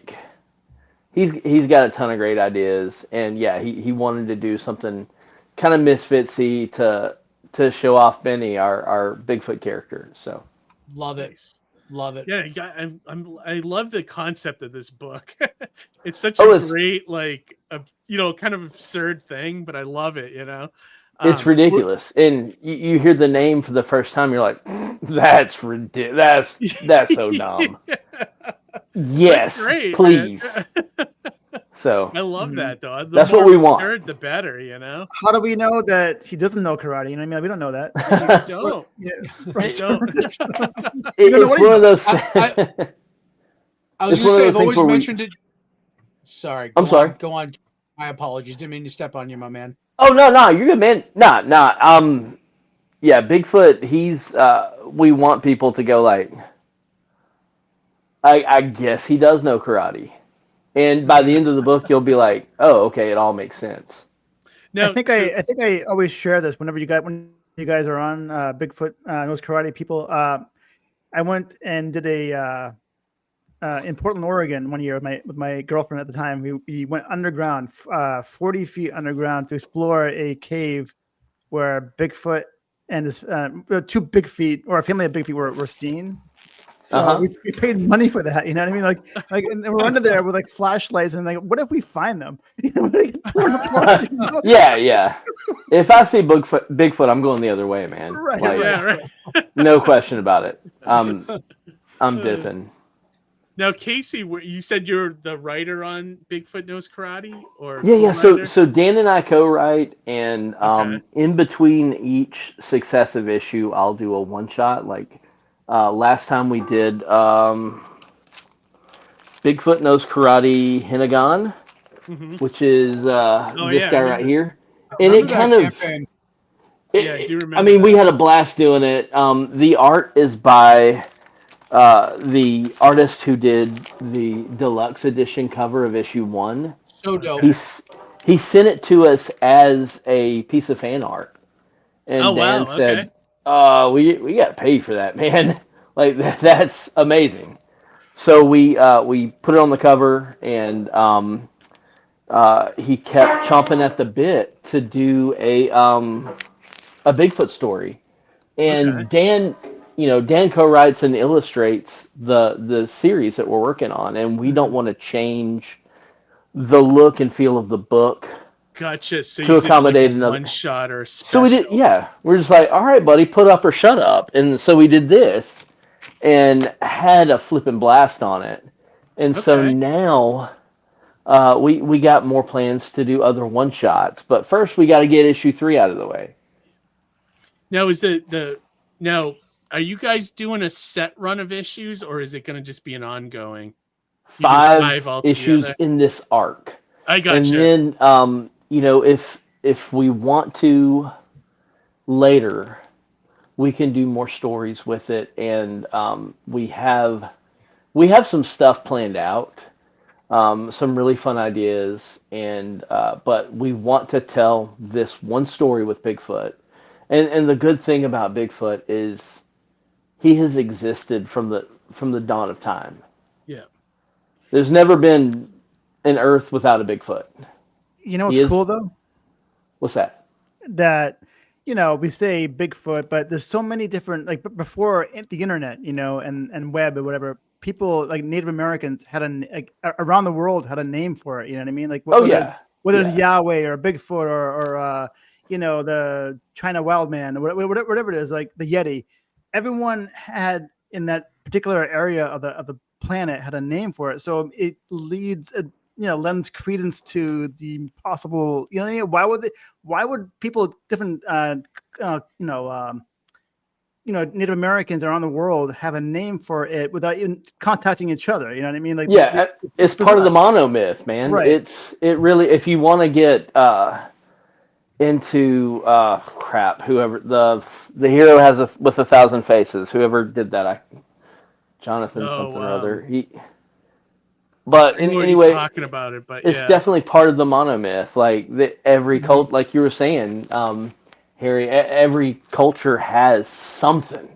a ton of great ideas, and he wanted to do something kind of misfitsy to show off Benny, our Bigfoot character. So love it. Yeah, I love the concept of this book. It's such a great, kind of absurd thing, but I love it. It's ridiculous, and you hear the name for the first time, you're like, "That's ridiculous. That's so dumb." Yes, great, please. So I love that though. That's what we want. The better, How do we know that he doesn't know karate? You know what I mean? We don't know that. We don't. Yeah, right. It's one of those. I was going to say, I've always mentioned it. Sorry. I'm sorry. Go on. My apologies. Didn't mean to step on you, my man. Oh no, you're good, man. Yeah, Bigfoot. He's. We want people to go like. I guess he does know karate. And by the end of the book, you'll be like, "Oh, okay, it all makes sense." Now, I think I always share this whenever you guys are on Bigfoot Knows Karate people. I went and did a in Portland, Oregon, one year with my girlfriend at the time. We went underground, 40 feet underground, to explore a cave where Bigfoot and his 2 big feet, or a family of big feet, were seen. So we paid money for that, you know what I mean? Like, and we're under there with like flashlights, and like, what if we find them? You know, Yeah. If I see Bigfoot, I'm going the other way, man. Right. No question about it. I'm dipping. Now, Casey, you said you're the writer on Bigfoot Knows Karate, or yeah. So Dan and I co-write, and in between each successive issue, I'll do a one shot. Like last time we did Bigfoot Knows Karate Hinagon, which is this guy right here, and it kind of. I do remember. I mean, we had a blast doing it. The art is by the artist who did the deluxe edition cover of issue 1. So dope. He sent it to us as a piece of fan art, and Dan said, "We got to pay for that, man. Like that's amazing." So we put it on the cover, and he kept chomping at the bit to do a Bigfoot story, and Dan co-writes and illustrates the series that we're working on, and we don't want to change the look and feel of the book. Gotcha. So to you accommodate did another one shot or special. So we did, yeah. We're just like, all right, buddy, put up or shut up, and so we did this, and had a flipping blast on it, and so now we got more plans to do other one shots, but first we got to get issue 3 out of the way. Now, are you guys doing a set run of issues, or is it going to just be an ongoing? 5 issues in this arc. I got you. And then, if we want to later, we can do more stories with it, and we have some stuff planned out, some really fun ideas, and but we want to tell this one story with Bigfoot, and the good thing about Bigfoot is he has existed from the dawn of time. Yeah. There's never been an Earth without a Bigfoot. You know what's cool though? What's that? That we say Bigfoot, but there's so many different, like before the internet, and web or whatever. People like Native Americans had around the world had a name for it. You know what I mean? Like whether it's Yahweh or Bigfoot or the China Wild Man or whatever it is, like the Yeti. Everyone had in that particular area of the planet had a name for it, so it lends credence to the possible. Why would people different Native Americans around the world have a name for it without even contacting each other? You know what I mean? Like it's part of the monomyth, man. Right. It really, if you want to get into whoever the hero has with 1,000 faces, whoever did that, Jonathan something or other. But anyway, talking about it, but it's definitely part of the monomyth. Like every cult, like you were saying, Harry, every culture has something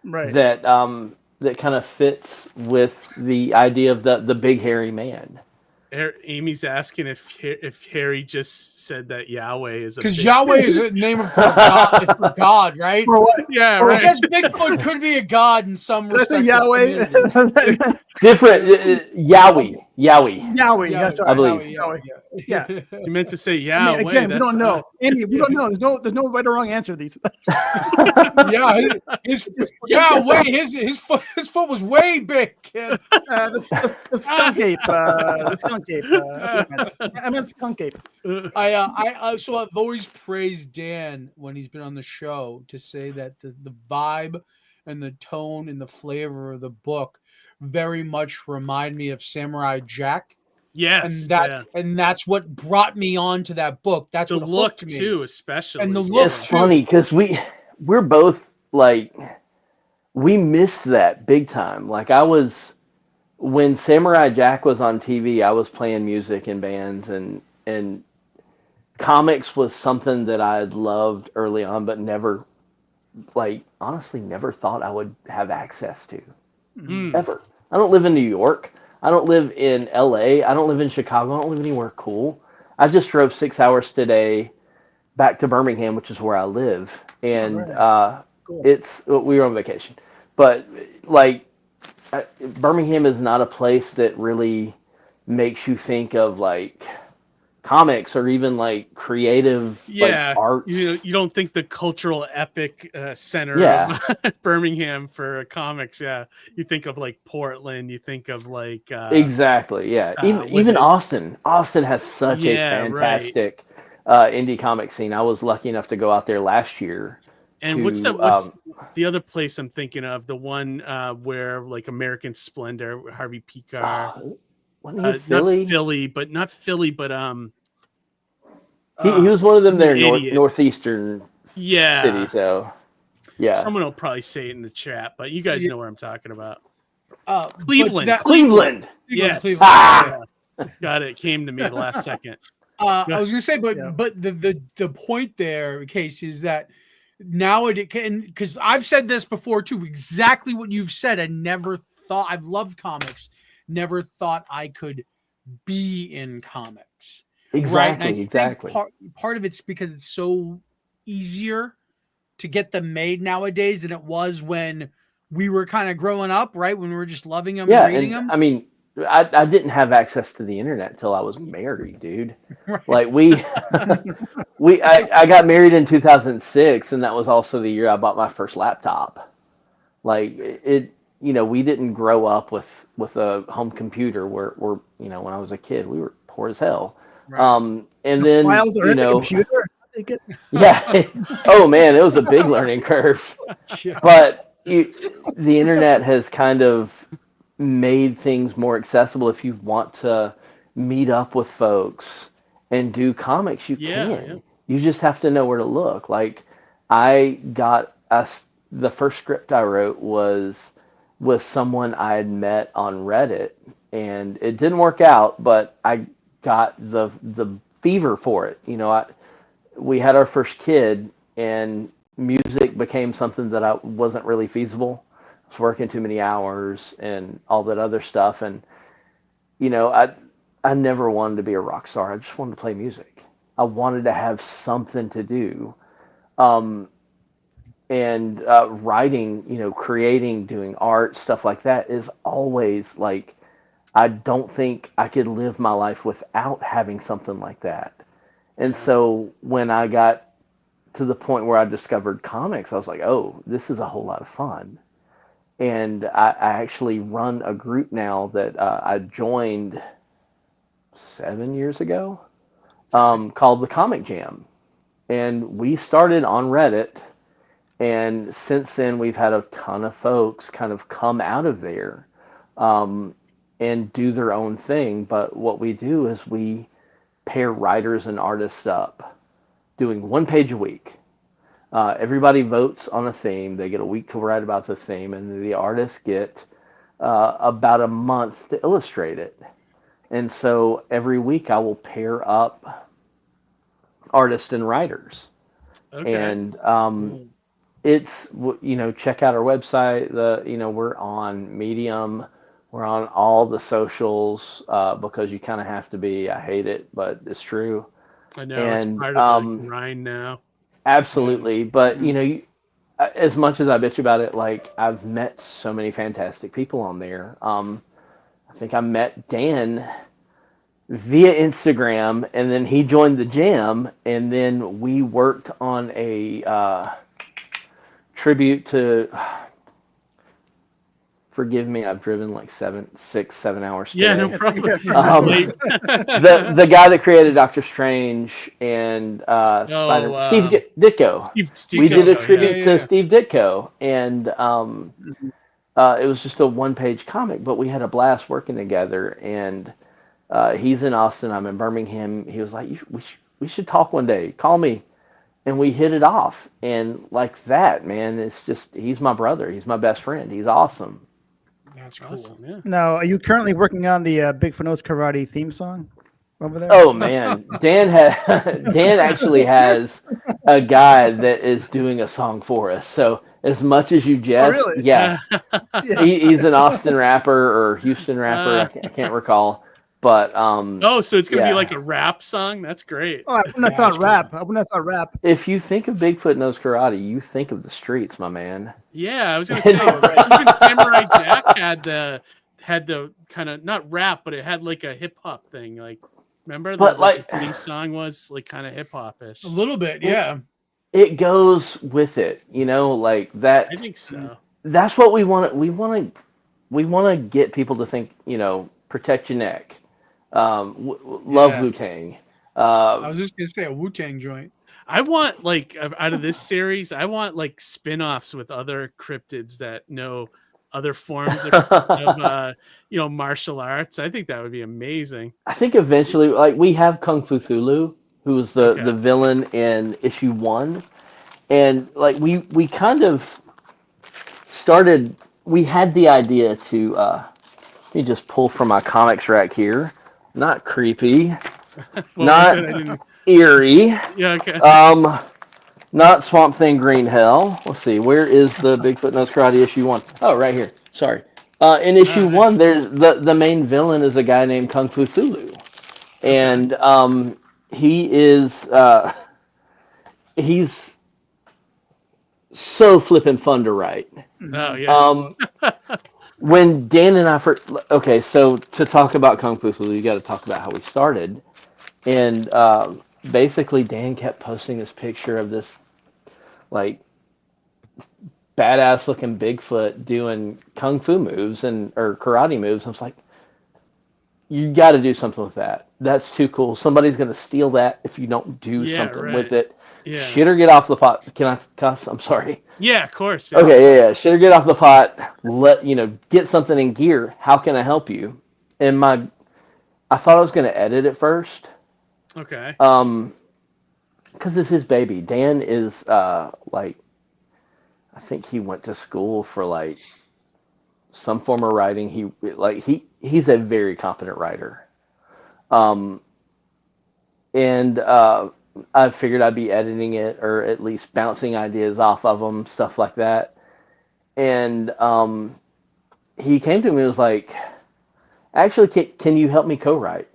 that kind of fits with the idea of the big hairy man. Amy's asking if Harry just said that Yahweh is because Yahweh is a name for God, right? Yeah, right. right. I guess Bigfoot could be a god in some respect. Yahweh. Different Yahweh. That's right. I believe. Yahweh. Yeah. You meant to say Yahweh. Again, we don't know. Amy, we don't know. There's no right or wrong answer to these. His foot was way big, kid. The skunk ape. The skunk ape. I meant skunk ape. So I've always praised Dan when he's been on the show to say that the vibe and the tone and the flavor of the book very much remind me of Samurai Jack. Yes, and that's what brought me on to that book. That's the what look hooked me. too, especially. And the look it's funny because we're both like we missed that big time. Like when Samurai Jack was on TV, I was playing music in bands and comics was something that I had loved early on, but never, like, honestly, never thought I would have access to. Ever. I don't live in New York. I don't live in LA. I don't live in Chicago. I don't live anywhere cool. I just drove 6 hours today back to Birmingham, which is where I live. And Cool. we were on vacation. But, like, Birmingham is not a place that really makes you think of, like, comics or even like creative like art. You don't think the cultural epic center of Birmingham for comics. Yeah, you think of like Portland. You think of like exactly. Yeah, even Austin. Austin has such a fantastic indie comic scene. I was lucky enough to go out there last year. And what's the other place I'm thinking of? The one where like American Splendor, Harvey Picar. Not Philly, but he was one of them there, northeastern city. So, yeah, someone will probably say it in the chat, but you guys know what I'm talking about. Cleveland. Yes, Cleveland. Got it. Came to me the last second. I was gonna say, but the point there, Casey, is that nowadays, because I've said this before too, exactly what you've said. I've loved comics. Never thought I could be in comics. Exactly, right? exactly. Part of it's because it's so easier to get them made nowadays than it was when we were kind of growing up, right? When we were just loving them and reading them. I mean, I didn't have access to the internet until I was married, dude. Right. Like I got married in 2006, and that was also the year I bought my first laptop. Like we didn't grow up with a home computer where when I was a kid, we were poor as hell. Right. And the then files are in the computer. Yeah. Oh man, it was a big learning curve. Yeah. But the internet has kind of made things more accessible. If you want to meet up with folks and do comics, you can. Yeah. You just have to know where to look. Like the first script I wrote was with someone I had met on Reddit, and it didn't work out, but I got the fever for it. We had our first kid, and music became something that I wasn't really feasible. I was working too many hours and all that other stuff, and I never wanted to be a rock star. I just wanted to play music. I wanted to have something to do. And writing, creating, doing art, stuff like that is always like, I don't think I could live my life without having something like that. And so when I got to the point where I discovered comics, I was like, oh, this is a whole lot of fun. And I actually run a group now that I joined 7 years ago called the Comic Jam. And we started on Reddit. And since then, we've had a ton of folks kind of come out of there and do their own thing. But what we do is we pair writers and artists up, doing 1 page a week. Everybody votes on a theme. They get a week to write about the theme, and the artists get about a month to illustrate it. And so every week I will pair up artists and writers. Okay. And it's, check out our website. We're on Medium. We're on all the socials because you kind of have to be. I hate it, but it's true. I know, it's part of the grind now. Absolutely. But, as much as I bitch about it, like, I've met so many fantastic people on there. I think I met Dan via Instagram, and then he joined the jam, and then we worked on a tribute to... Forgive me, I've driven like 7 hours today. Yeah, no problem. The guy that created Doctor Strange and Spider-Man, Steve Ditko. We did a tribute to Steve Ditko, and it was just a 1-page comic, but we had a blast working together. And he's in Austin, I'm in Birmingham. He was like, we should talk one day. Call me. And we hit it off. And like that, man, it's just, he's my brother. He's my best friend. He's awesome. That's cool. Yeah. Now, are you currently working on the Bigfoot Knows Karate theme song? over there? Oh man, Dan actually has a guy that is doing a song for us. So as much as you jest, really? yeah, Yeah. he's an Austin rapper or Houston rapper. I can't recall, but Oh, so it's gonna be yeah. like a rap song? That's great. Oh, I wouldn't have thought rap. I wouldn't have thought rap. If you think of Bigfoot Knows Karate, you think of the streets, my man. Yeah, I was gonna say even Samurai Jack had the kind of not rap, but it had like a hip hop thing. Like, remember But the theme song was like kind of hip hop ish. A little bit, yeah. It goes with it, like that. I think so. That's what we want. We want to get people to think, protect your neck. Love Wu-Tang. I was just gonna say a Wu-Tang joint. I want like out of this series, I want like spin-offs with other cryptids that know other forms of martial arts. I think that would be amazing. I think eventually, like we have Kung Fu Thulu, who's the villain in issue 1, and like we kind of started. We had the idea to let me just pull from my comics rack here. Not creepy, not eerie. Yeah, okay. Not Swamp Thing Green Hell. Let's see, where is the Bigfoot Knows Karate issue 1? Oh, right here. Sorry. In issue 1, there's the main villain is a guy named Kung Fu Thulu, and he is he's so flippin' fun to write. Oh yeah. When Dan and I so to talk about Kung Fu Thulu, you got to talk about how we started, and basically Dan kept posting this picture of this like badass looking Bigfoot doing kung fu moves or karate moves. I was like, you got to do something with that. That's too cool. Somebody's gonna steal that if you don't do something with it. Yeah. Shit or get off the pot. Can I cuss? I'm sorry. Yeah, of course. Yeah. Okay, yeah. Shit or get off the pot. Get something in gear. How can I help you? And I thought I was gonna edit it first. Okay. Because it's his baby. Dan is I think he went to school for like some form of writing. He's a very competent writer. I figured I'd be editing it or at least bouncing ideas off of him, stuff like that. And he came to me and was like, actually, can you help me co-write?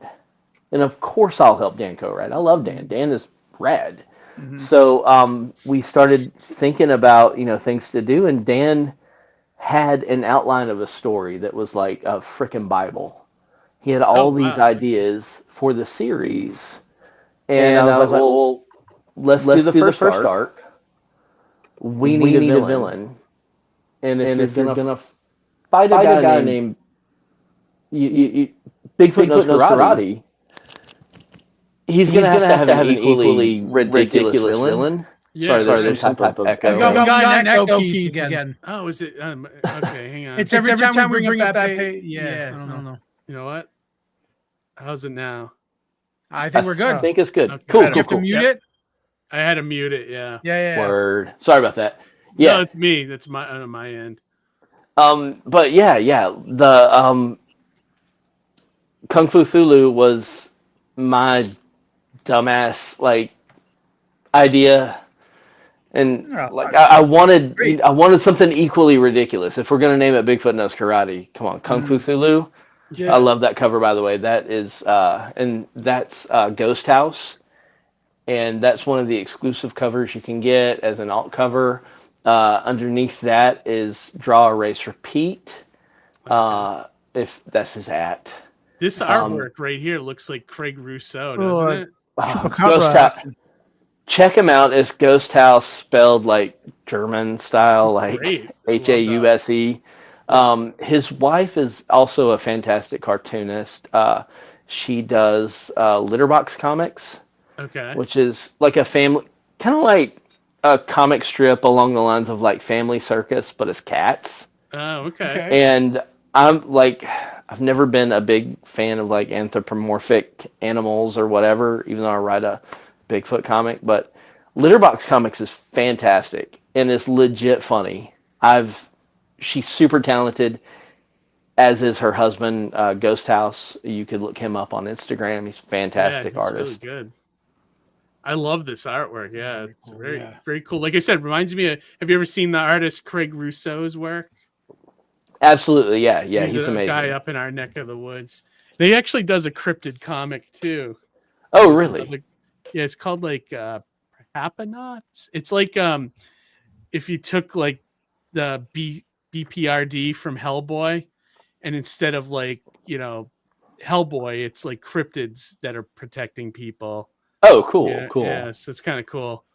And of course I'll help Dan co-write. I love Dan. Dan is rad. Mm-hmm. So we started thinking about, things to do, and Dan had an outline of a story that was like a freaking Bible. He had all these ideas for the series. And I was like, well, let's do the first arc. We need a villain. And if you're going to fight a guy named Bigfoot Knows Karate, he's going to have to have an equally ridiculous villain. Yeah. Sorry, there's some type of echo. You got an echo, Keith, again. Oh, is it? Okay, hang on. It's every time we bring up that page. Yeah, I don't know. You know what? How's it now? I think we're good. I think it's good. Okay. Cool. You have to mute it? I had to mute it, yeah. Yeah. Word. Sorry about that. Yeah. No, it's me. That's on my end. But yeah. The Kung Fu Thulu was my dumbass idea, and I wanted something equally ridiculous. If we're gonna name it Bigfoot Knows Karate, come on, Kung Fu Thulu. Yeah. I love that cover, by the way. That is, and that's Ghost House, and that's one of the exclusive covers you can get as an alt cover. Underneath that is Draw, Erase, Repeat. If that's his @ This artwork right here looks like Craig Rousseau, doesn't it? Ghost House. Check him out. It's Ghost House spelled like German style, like Hause. His wife is also a fantastic cartoonist. She does Litterbox Comics, which is like a family, kind of like a comic strip along the lines of like Family Circus, but it's cats. Oh, okay. And I've never been a big fan of like anthropomorphic animals or whatever, even though I write a Bigfoot comic. But Litterbox Comics is fantastic and it's legit funny. She's super talented. as is her husband, Ghost House. You could look him up on Instagram. He's a fantastic artist. Really good. I love this artwork. Yeah, it's very cool. Like I said, reminds me of. Have you ever seen the artist Craig Rousseau's work? Absolutely, yeah. He's a amazing. Guy up in our neck of the woods. He actually does a cryptid comic too. Oh, really? Yeah, it's called like Hapanauts. It's like if you took like the BPRD from Hellboy, and instead of like Hellboy, it's like cryptids that are protecting people. Oh, cool, cool. Yeah, so it's kind of cool.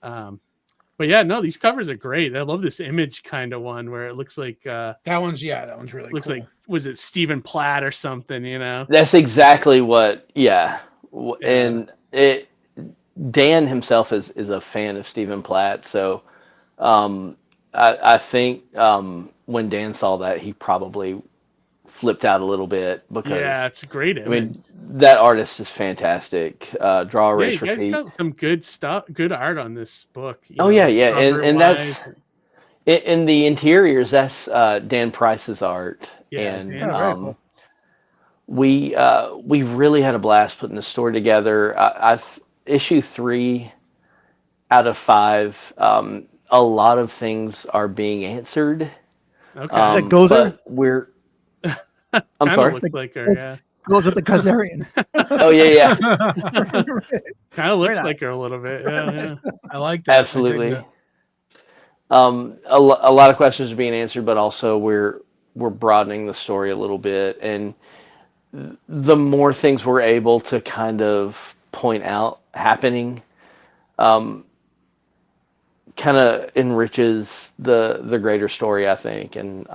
But yeah, no, these covers are great. I love this image kind of one where it looks like that one's really looks cool. like, was it Stephen Platt or something? That's exactly what. Yeah. And Dan himself is a fan of Stephen Platt, so I think when Dan saw that, he probably flipped out a little bit because it's a great image. I mean, that artist is fantastic. Draw, erase, you guys repeat. got some good stuff, good art on this book. Yeah, and that's in the interiors. That's Dan Price's art, and cool. we really had a blast putting the story together. I've issue 3 out of 5. A lot of things are being answered. Okay, that goes but we're. I'm sorry. Looks like her, yeah. Goes with the Khazarian. Oh yeah. Kind of looks like her a little bit. Yeah. I like that. Absolutely. A lot of questions are being answered, but also we're broadening the story a little bit, and the more things we're able to kind of point out happening, kind of enriches the greater story, I think, and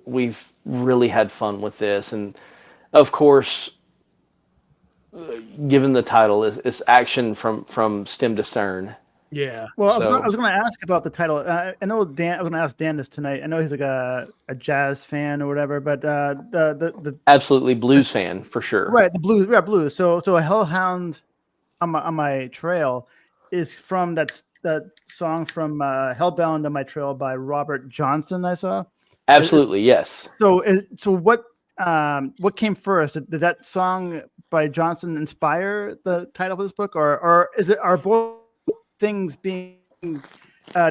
we've really had fun with this. And of course, given the title, is action from stem to stern. Yeah. Well, I was going to ask about the title. I know Dan. I was going to ask Dan this tonight. I know he's like a jazz fan or whatever, but the absolutely blues fan for sure. Right, the blues. Yeah, blues. So a Hellhound on my trail is from that song from Hellbound on My Trail by Robert Johnson. I saw. Absolutely, yes. So what came first? Did that song by Johnson inspire the title of this book, or are both things being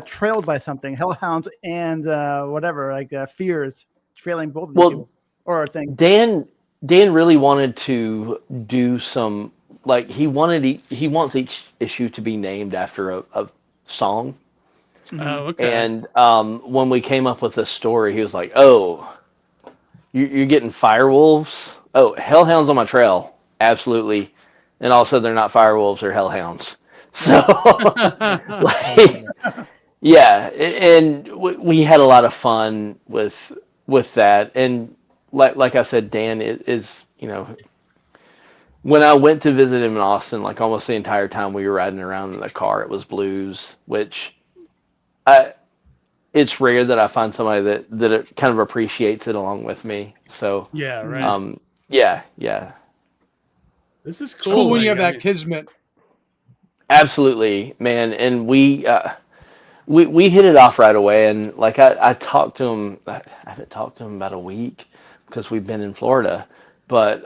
trailed by something? Hellhounds and whatever, like fears trailing both of you, or things. Dan really wanted to do some, like he wants each issue to be named after a song. Oh, okay. And when we came up with this story, he was like, "Oh, you're getting firewolves? Oh, Hellhounds on My Trail, absolutely." And also, they're not firewolves; they're hellhounds. So, yeah, and we had a lot of fun with that. And like I said, Dan is when I went to visit him in Austin, like almost the entire time we were riding around in the car, it was blues, which it's rare that I find somebody that kind of appreciates it along with me. So yeah, right. Yeah. This is cool. It's cool when you have that kismet. Absolutely, man. And we hit it off right away. And like I talked to him. I haven't talked to him about a week because we've been in Florida. But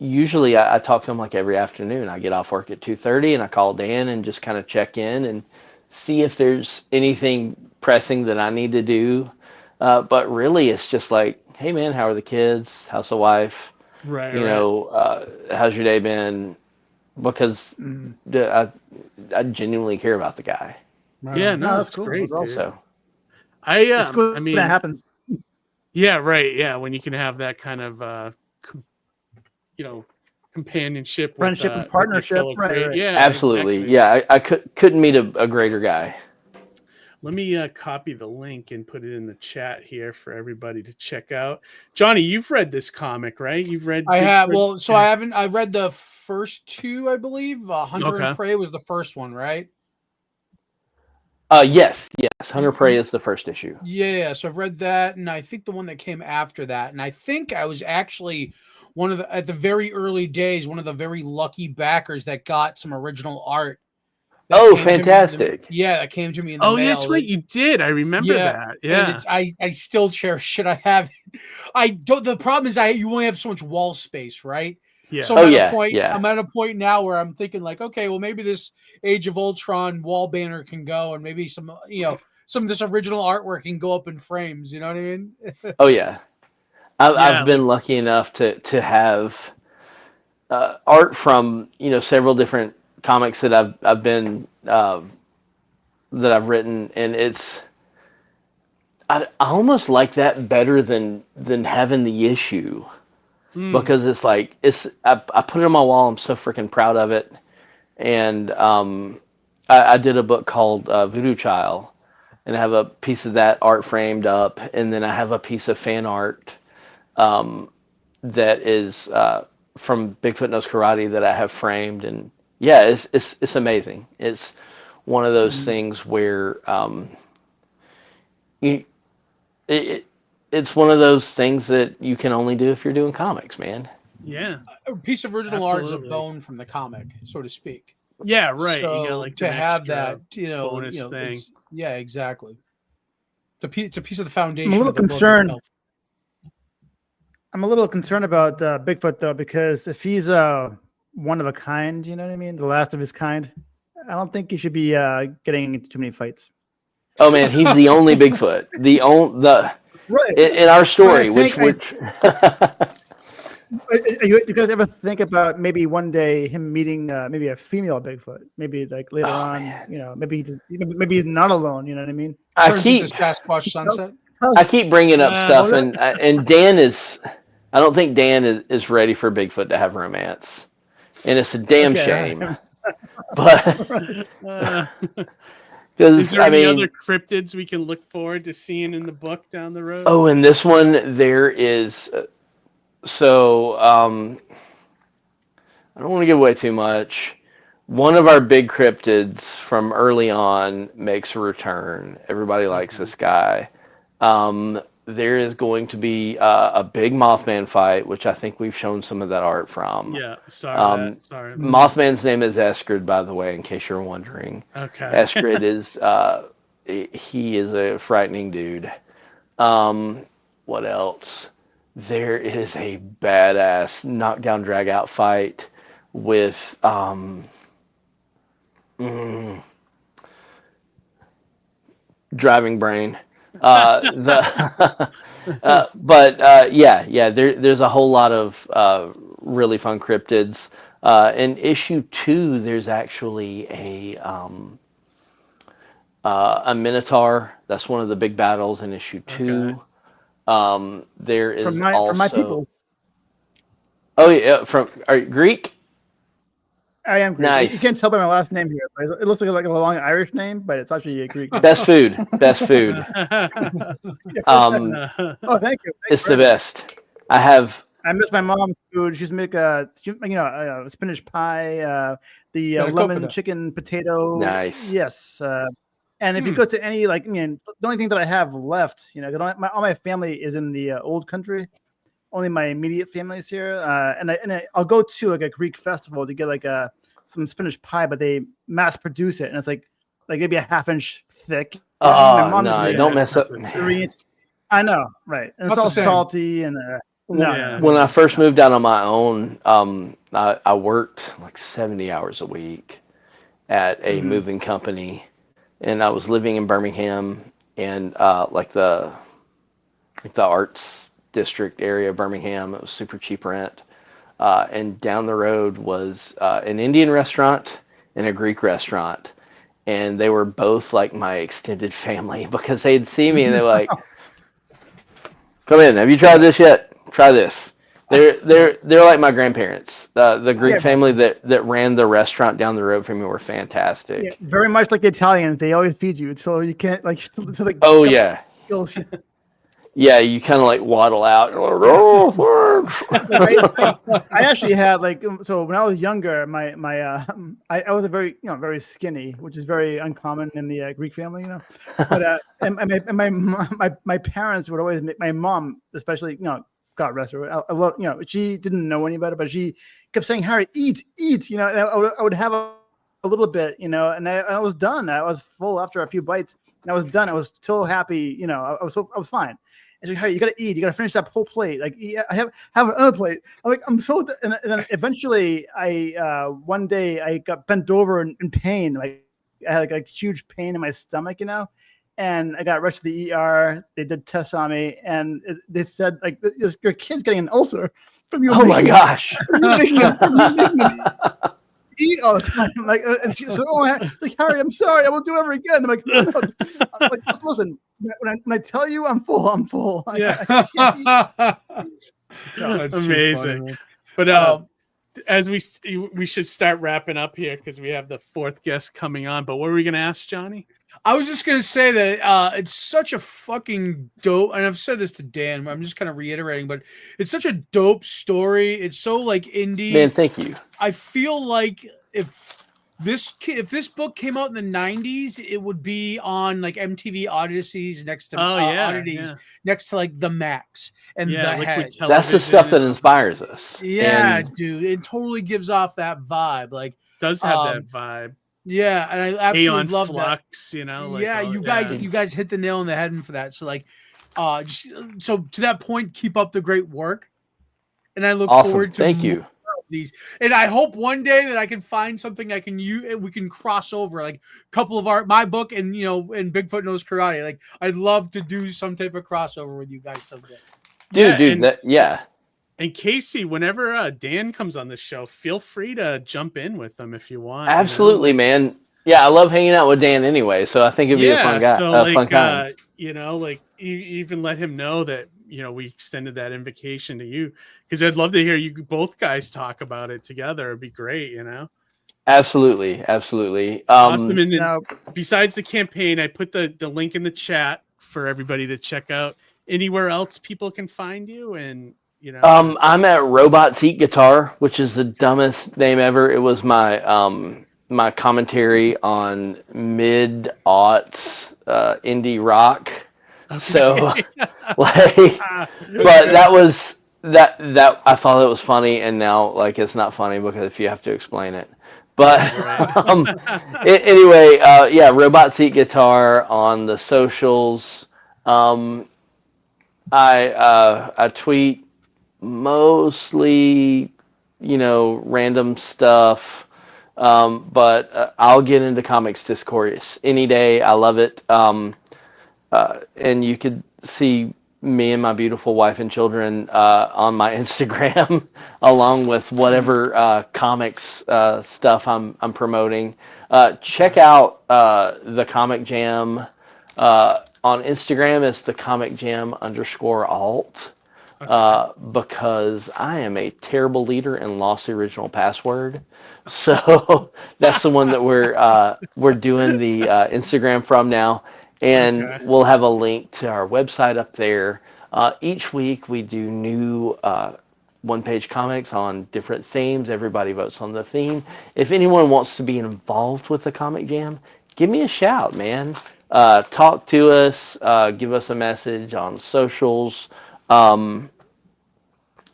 usually I talk to him like every afternoon. I get off work at 2:30 and I call Dan and just kind of check in and see if there's anything pressing that I need to do. But really, it's just like, hey man, how are the kids? How's the wife? Right. How's your day been? Because I genuinely care about the guy. Yeah, no, that's cool. great. That's So it's cool I mean, that happens. Yeah, right. Yeah, when you can have that kind of companionship, friendship, and partnership. Right. Yeah, absolutely. Exactly. Yeah, I couldn't meet a greater guy. Let me copy the link and put it in the chat here for everybody to check out. Johnny, you've read this comic, right? You've read. I have. Well, so I haven't. I read the first 2, I believe. Hunter and Prey was the first one, right? Yes. Hunter Prey is the first issue. Yeah. So I've read that, and I think the one that came after that, and I think I was actually at the very early days, one of the very lucky backers that got some original art Oh, came to me in the- fantastic. yeah, that came to me in the Oh, mail. yeah, that's right. You did. I remember that. and Yeah. I still cherish it. I have it. I don't. The problem is you only have so much wall space, right? Yeah. So Oh, I'm at yeah, a point. yeah. I'm at a point now where I'm thinking like, okay, well maybe this Age of Ultron wall banner can go, and maybe some some of this original artwork can go up in frames. You know what I mean? Oh yeah. I've Yeah, been lucky enough to have art from several different comics that I've been that I've written, and I almost like that better than having the issue. Because it's like I put it on my wall. I'm so freaking proud of it, and I did a book called Voodoo Child, and I have a piece of that art framed up, and then I have a piece of fan art that is from Bigfoot Knows Karate that I have framed, and yeah, it's amazing. It's one of those things where it's one of those things that you can only do if you're doing comics, man. Yeah. A piece of original art is a Absolutely. bone from the comic, so to speak. Yeah, right. So you got like to an have extra that, bonus thing. yeah, exactly. It's a piece of the I'm foundation. a little of the book concerned. itself. I'm a little concerned about Bigfoot though, because if he's one of a kind, you know what I mean, the last of his kind, I don't think he should be getting into too many fights. Oh man, he's the only Bigfoot. Right. In our story, which you guys ever think about maybe one day him meeting maybe a female Bigfoot? Maybe like later on, man. maybe he's not alone. You know what I mean? Turns into Sasquatch Sunset. I keep bringing up stuff, and Dan is. I don't think Dan is ready for Bigfoot to have romance, and it's a damn shame. But is there any other cryptids we can look forward to seeing in the book down the road? Oh, in this one there is. So I don't want to give away too much. One of our big cryptids from early on makes a return. Everybody likes this guy. There is going to be a big Mothman fight, which I think we've shown some of that art from. Yeah, sorry. Mothman's name is Eskrid, by the way, in case you're wondering. Okay. Eskrid is he is a frightening dude. What else? There is a badass knockdown drag out fight with driving brain. There's a whole lot of really fun cryptids. In issue 2, there's actually a Minotaur. That's one of the big battles in issue 2. There is from my people. Oh yeah, are you Greek? I am Greek. Nice. You can't tell by my last name here. But it looks like a long Irish name, but it's actually a Greek name. Best food. Best food. Oh, thank you. It's the best. I miss my mom's food. She's make a spinach pie, the lemon chicken potato. Nice. Yes. And if you go to any the only thing that I have left, all my family is in the old country. Only my immediate family is here, and I'll go to like a Greek festival to get some spinach pie, but they mass produce it, and it's like maybe a half-inch thick. Oh no! Don't mess up. I know, right? And it's all salty and. No. When I first moved out on my own, I worked like 70 hours a week at a moving company, and I was living in Birmingham, and like the arts district area of Birmingham. It was super cheap rent, and down the road was an Indian restaurant and a Greek restaurant, and they were both like my extended family because they'd see me and they're like, "Come in, have you tried this yet? Try this." They're like my grandparents. The Greek family that ran the restaurant down the road from me were fantastic. Yeah, very much like the Italians. They always feed you until you can't Oh yeah. Yeah, you kind of like waddle out. I actually had so when I was younger, I was a very very skinny, which is very uncommon in the Greek family, But and my parents would always make my mom especially God rest her. I love she didn't know any better, but she kept saying, "Harry, eat," And I would have a little bit, and I was done. I was full after a few bites, and I was done. I was so happy, I was fine. And she's like, hey, you gotta eat. You gotta finish that whole plate. Like, I have another plate. I'm like, I'm so. And then eventually, one day I got bent over in pain. Like, I had like huge pain in my stomach, and I got rushed to the ER. They did tests on me, and they said, like, your kid's getting an ulcer from you. Oh my gosh! From you making him eat all the time. Like, and she's like, Harry, I'm sorry. I won't do it ever again. I'm like, listen. When I tell you I'm full, I'm full. Yeah. That's amazing. funny, But as we should start wrapping up here because we have the fourth guest coming on. But what were we going to ask, Johnny? I was just going to say that it's such a fucking dope, and I've said this to Dan, I'm just kind of reiterating, but it's such a dope story. It's so like indie. Man, thank you. I feel like if this book came out in the 90s, it would be on like MTV Odysseys next to Oddities, next to like the Max and the Head. That's the stuff that inspires us. Yeah, And dude, it totally gives off that vibe. Like, does have that vibe. Yeah, and I absolutely love Flux, that. Like yeah, you guys hit the nail on the head for that. So like, so to that point, keep up the great work, and I look forward to thank you. These, and I hope one day that I can find something I can use. We can cross over like a couple of my book and and Bigfoot Knows Karate. Like, I'd love to do some type of crossover with you guys someday. And Casey, whenever Dan comes on the show, feel free to jump in with them if you want. Absolutely, man. Yeah, I love hanging out with Dan anyway, so I think it'd be a fun guy. So fun time. Like you even let him know that we extended that invitation to you because I'd love to hear you both guys talk about it together. It'd be great, Absolutely. Awesome. And besides the campaign, I put the link in the chat for everybody to check out. Anywhere else people can find you and. I'm at Robots Eat Guitar, which is the dumbest name ever. It was my my commentary on mid-aughts indie rock. Okay. So, but that was that I thought it was funny, and now it's not funny because if you have to explain it. But anyway, Robots Eat Guitar on the socials. I tweet mostly random stuff, but I'll get into comics discourse any day. I love it. And you could see me and my beautiful wife and children on my Instagram along with whatever comics stuff I'm promoting. Check out the Comic Jam on Instagram. It's the Comic Jam _alt. Because I am a terrible leader and lost the original password, so that's the one that we're doing the Instagram from now, and we'll have a link to our website up there. Each week we do new one-page comics on different themes. Everybody votes on the theme. If anyone wants to be involved with the Comic Jam, give me a shout, man. Talk to us. Give us a message on socials.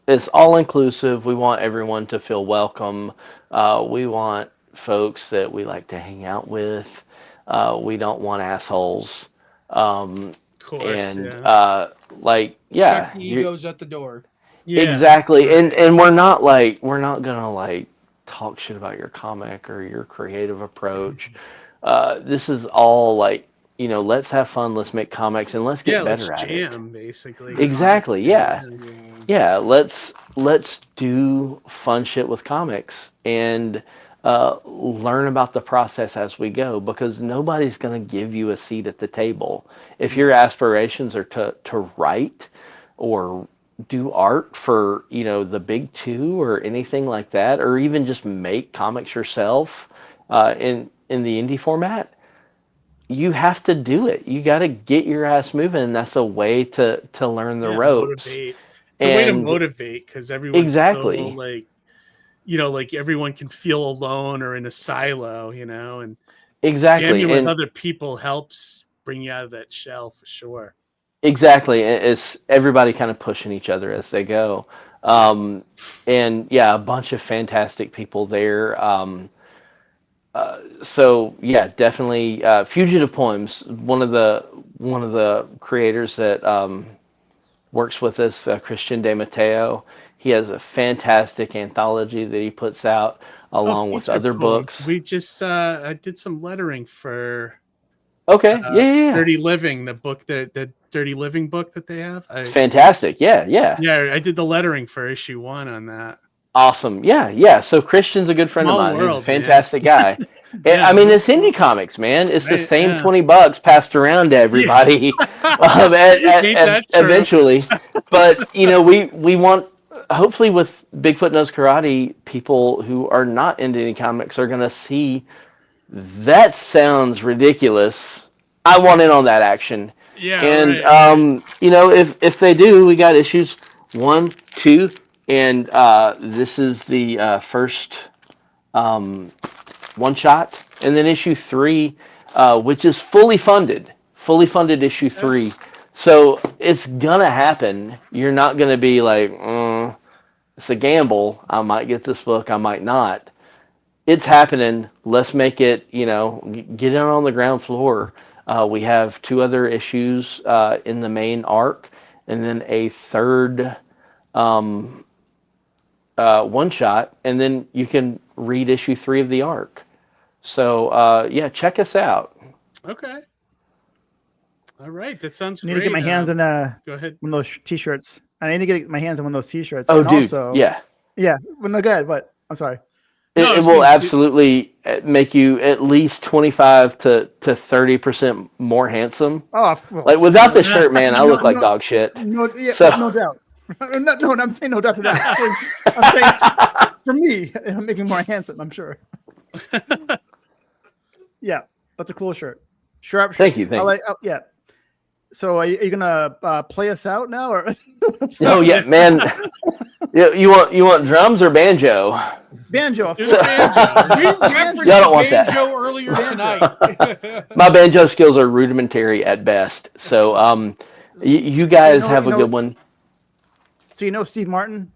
It's all inclusive. We want everyone to feel welcome. We want folks that we like to hang out with. We don't want assholes. Of course, and check the egos at the door. Yeah. Exactly. And we're not gonna talk shit about your comic or your creative approach. This is all let's have fun, let's make comics, and let's get better at it. Jam, basically. Exactly, yeah. Let's do fun shit with comics and learn about the process as we go, because nobody's going to give you a seat at the table. If your aspirations are to write or do art for the big two or anything like that, or even just make comics yourself in the indie format, you have to do it. You got to get your ass moving, and that's a way to learn the ropes. Motivate. It's a way to motivate because everyone's so, everyone can feel alone or in a silo, and jamming with other people helps bring you out of that shell for sure. Exactly. It's everybody kind of pushing each other as they go. And a bunch of fantastic people there. So yeah, definitely Fugitive Poems. One of the creators that works with us, Christian De Matteo. He has a fantastic anthology that he puts out along with Fugitive other Poems. books. We just I did some lettering for Okay, yeah. Dirty Living, the book the Dirty Living book that they have. Fantastic, yeah. Yeah, I did the lettering for issue 1 on that. Awesome, yeah. So Christian's a good friend of Small mine. world, He's a fantastic guy. Yeah, I mean, it's indie comics, man. It's the Right, same yeah. $20 passed around to everybody Ain't that true? eventually. But we want, hopefully, with Bigfoot Knows Karate, people who are not into indie comics are going to see that sounds ridiculous. I want in on that action. Yeah, and right. if they do, we got issues 1, 2, and this is the first one shot, and then issue 3, which is fully funded issue 3. So it's gonna happen. You're not gonna be like, it's a gamble. I might get this book, I might not. It's happening. Let's make it, get in on the ground floor. We have 2 other issues in the main arc, and then a third one shot, and then you can read issue 3 of the arc. So check us out. Okay. All right, that sounds I need great. to get my hands on Go ahead. one of those t-shirts. I need to get my hands on one of those t-shirts. Oh, and dude, also, yeah. Well, no, good, but I'm sorry. It will absolutely make you at least 25 to 30% more handsome. Oh, well, like without the shirt, man, I look like dog shit. No, So- no doubt. I'm saying no doubt to that. I'm saying for me, I'm making more handsome. I'm sure. Yeah, that's a cool shirt. Sharp shirt. Thank you. Yeah. So are you gonna play us out now, or? Oh yeah, man. You want drums or banjo? Banjo. We referenced Y'all don't want that. banjo earlier tonight. My banjo skills are rudimentary at best. So you guys have a good one. So you know Steve Martin?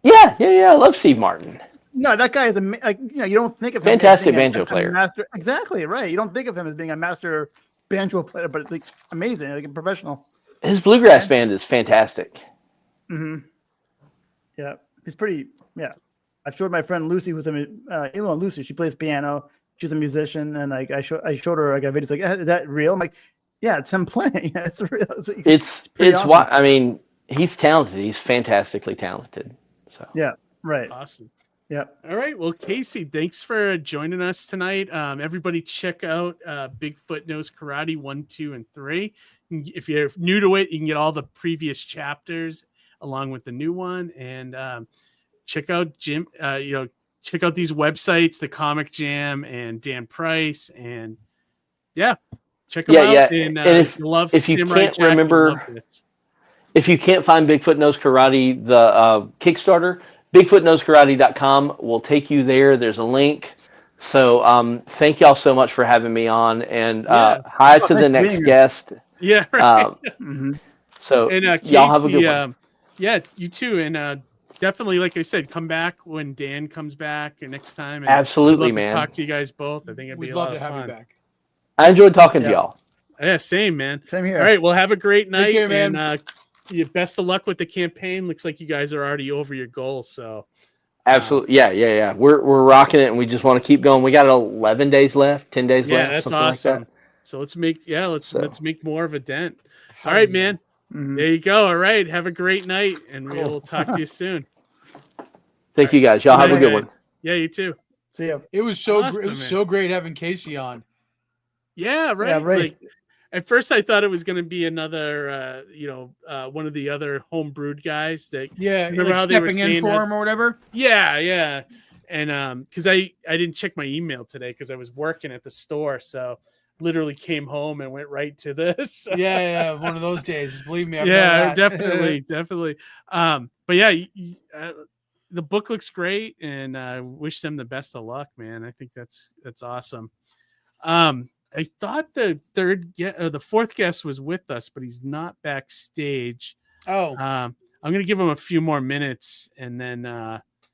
Yeah. I love Steve Martin. No, that guy is you don't think of him Fantastic as being banjo player. Master, exactly right. You don't think of him as being a master banjo player, but it's like amazing, like a professional. His bluegrass band is fantastic. Mm-hmm. Yeah, he's pretty. Yeah, I showed my friend Lucy who's Lucy. She plays piano. She's a musician, and like I showed her like a video. It's like, is that real? I'm like, yeah, it's him playing. It's real. It's awesome. What I mean. He's talented. He's fantastically talented. So yeah, right. Awesome. Yeah. All right. Well, Casey, thanks for joining us tonight. Everybody check out Bigfoot Knows Karate 1, 2, and 3. If you're new to it, you can get all the previous chapters along with the new one. And check out Jim. Check out these websites, the Comic Jam and Dan Price, and check them out. And if you can't remember. If you can't find Bigfoot Knows Karate, the Kickstarter, BigfootKnowsKarate.com will take you there. There's a link. So thank y'all so much for having me on. And hi to the next guest. Yeah, right. So and, y'all have a good one. Yeah, you too. And definitely, like I said, come back when Dan comes back next time. And absolutely, I'd love man. to talk to you guys both. I think it'd be a lot of fun. We'd love to have you back. I enjoyed talking to y'all. Yeah, same, man. Same here. All right, well, have a great night. Take care, man. And, best of luck with the campaign. Looks like you guys are already over your goals. So absolutely, yeah. We're rocking it, and we just want to keep going. We got 11 days left, 10 days left. Yeah, that's awesome. Like that. So let's make more of a dent. All right, man. Mm-hmm. There you go. All right, have a great night, and we will talk to you soon. Thank you, guys. Y'all have a good one. Yeah, you too. See ya. It was so great having Casey on. Yeah, right. Yeah, right. Like, at first, I thought it was going to be another, one of the other homebrewed guys that, like stepping in for him or whatever. Yeah, and because I didn't check my email today because I was working at the store, so literally came home and went right to this. Yeah, one of those days. Believe me. Definitely. But yeah, the book looks great, and I wish them the best of luck, man. I think that's awesome. I thought the fourth guest was with us, but he's not backstage. Oh, I'm going to give him a few more minutes, and then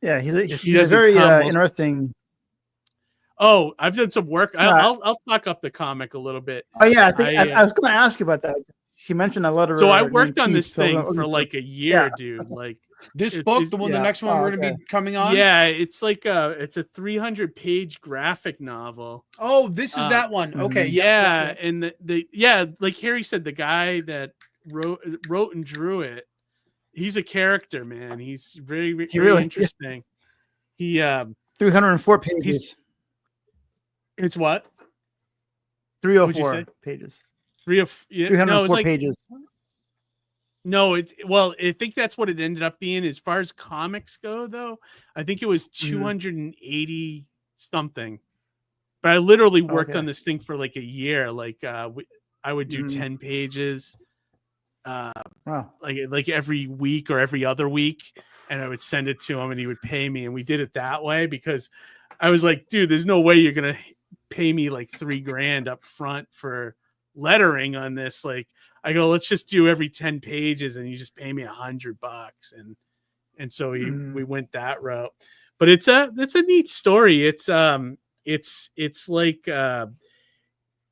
he's a very interesting. Oh, I've done some work. Yeah. I'll talk up the comic a little bit. Oh yeah, I think I was going to ask you about that. She mentioned a letter. So I worked on this thing for like a year, dude. Like this book, the next one we're going to be coming on. Yeah, it's like it's a 300-page graphic novel. Oh, this is that one. Okay, yeah, and the like Harry said, the guy that wrote and drew it, he's a character, man. He's very really interesting. He 304 pages. It's what? 304 pages. 304 pages. No, I think that's what it ended up being. As far as comics go, though, I think it was 280 something. But I literally worked on this thing for like a year. Like I would do 10 pages, like every week or every other week, and I would send it to him, and he would pay me. And we did it that way because I was like, dude, there's no way you're gonna pay me like $3,000 up front for lettering on this. Like, I go, let's just do every 10 pages and you just pay me $100. And so we went that route. But it's a neat story. It's like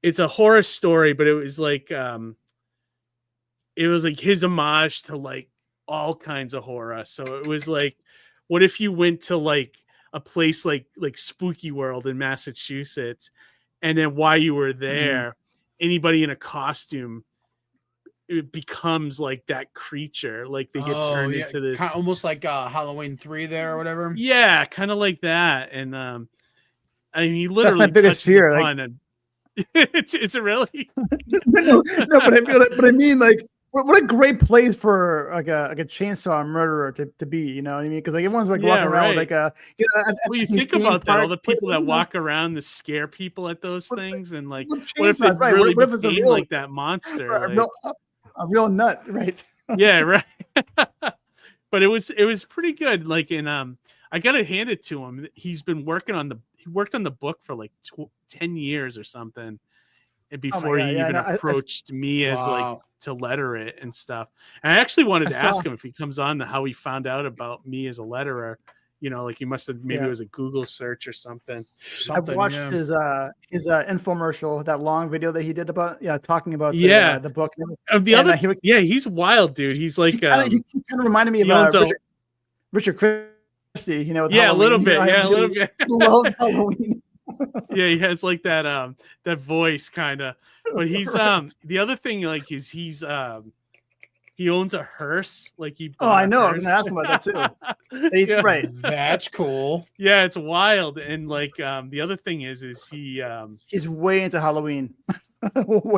it's a horror story, but it was like his homage to like all kinds of horror. So it was like, what if you went to like a place like Spooky World in Massachusetts, and then while you were there, anybody in a costume, it becomes like that creature, like they get turned into this almost like Halloween 3 there or whatever. Yeah, kind of like that. And I mean, he literally that's my biggest fear. It's a really no, but I mean, like, what a great place for like a chainsaw murderer to be, you know what I mean? Because like everyone's like walking around with like a. Well, you think about that, all the people that walk around to scare people at those things, and like, what if it really became like that monster? A real nut, right? Yeah, right. But it was pretty good. Like, I gotta hand it to him. He worked on the book for like 10 years or something, and before he even approached me as like to letter it and stuff. And I actually wanted to ask him if he comes on how he found out about me as a letterer. You know, like he must have maybe it was a Google search or something. I've watched his infomercial, that long video that he did about talking about the book. He's wild, dude. He's like he kind of reminded me of Richard Christie, you know. Yeah, Halloween. A little bit. A little bit. Loves Halloween. Yeah, he has like that voice kind of. But he's the other thing like is he owns a hearse. Like he. Oh, I know. I was gonna ask him about that too. Right. That's cool. Yeah, it's wild. And like the other thing is he's way into Halloween.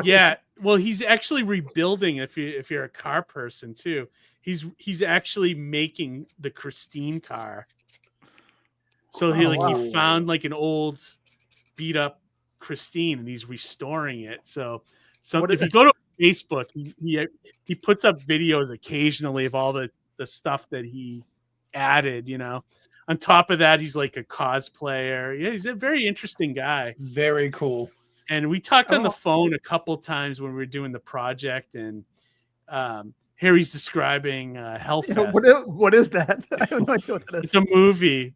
Yeah. Well, he's actually rebuilding. If you're a car person too, he's actually making the Christine car. So he found like an old beat up Christine and he's restoring it. So if you go to Facebook, he puts up videos occasionally of all the stuff that he added, you know. On top of that, he's like a cosplayer. Yeah, he's a very interesting guy. Very cool. And we talked on the phone a couple times when we were doing the project, and Harry's describing Hellfest. What is that? I have no idea what that is. It's a movie.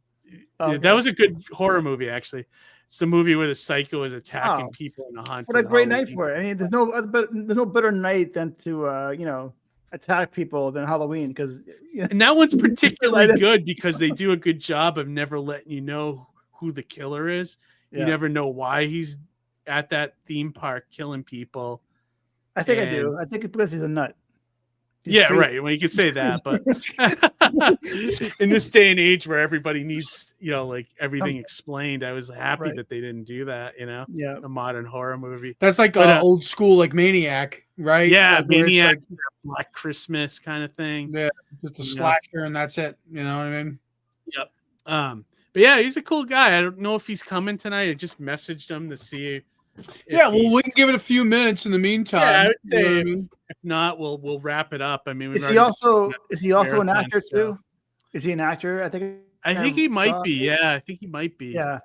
Okay. That was a good horror movie, actually. It's the movie where the psycho is attacking people in a haunted. What a great night for it! I mean, there's no better night than to attack people than Halloween, because and that one's particularly good because they do a good job of never letting you know who the killer is. You never know why he's at that theme park killing people. I think I do. I think it's because he's a nut. Yeah, right. Well, you could say that, but in this day and age where everybody needs, like everything explained, I was happy that they didn't do that. Yeah, a modern horror movie. That's like an old school, like Maniac, right? Yeah, like Maniac, like Black Christmas kind of thing. Yeah, just a slasher, and that's it. You know what I mean? Yep. But yeah, he's a cool guy. I don't know if he's coming tonight. I just messaged him to see. Yeah, well, we can give it a few minutes in the meantime. Yeah, I would say if not, we'll wrap it up. I mean, is he also an actor too? Is he an actor? I think he might be. Yeah, I think he might be. Yeah,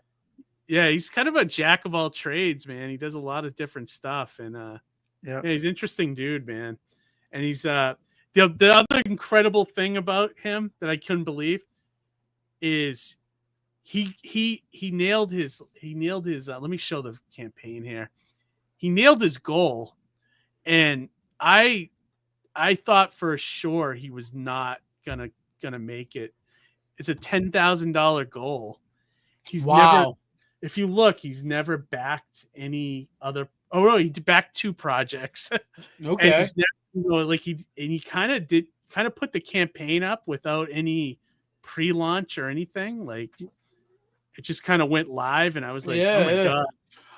yeah. He's kind of a jack of all trades, man. He does a lot of different stuff, and he's an interesting dude, man. And he's the other incredible thing about him that I couldn't believe is he nailed his let me show the campaign here. He nailed his goal, and I thought for sure he was not gonna make it. It's a $10,000 goal. He's never, if you look, he's never backed any other. Oh no, he backed 2 projects. Okay. And he's never, he kind of put the campaign up without any pre-launch or anything. Like, it just kind of went live, and I was like, oh my god.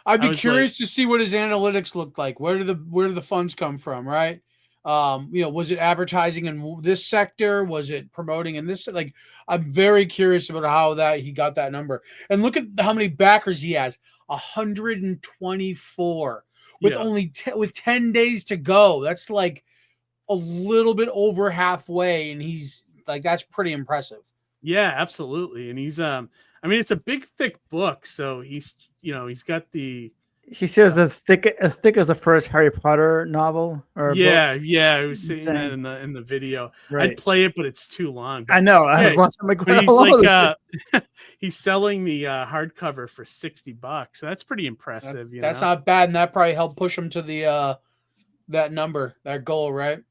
I'd be curious to see what his analytics looked like. Where do the funds come from, right? Was it advertising in this sector? Was it promoting in this? Like, I'm very curious about how he got that number. And look at how many backers he has. 124 with only with 10 days to go. That's like a little bit over halfway, and he's like, that's pretty impressive. Yeah, absolutely. And he's it's a big thick book, so he's got the. He says as thick as the first Harry Potter novel. Or I was seeing that in the video. Right. I'd play it, but it's too long. I know. He's selling the hardcover for $60. So that's pretty impressive. That's not bad, and that probably helped push him to the that number, that goal, right?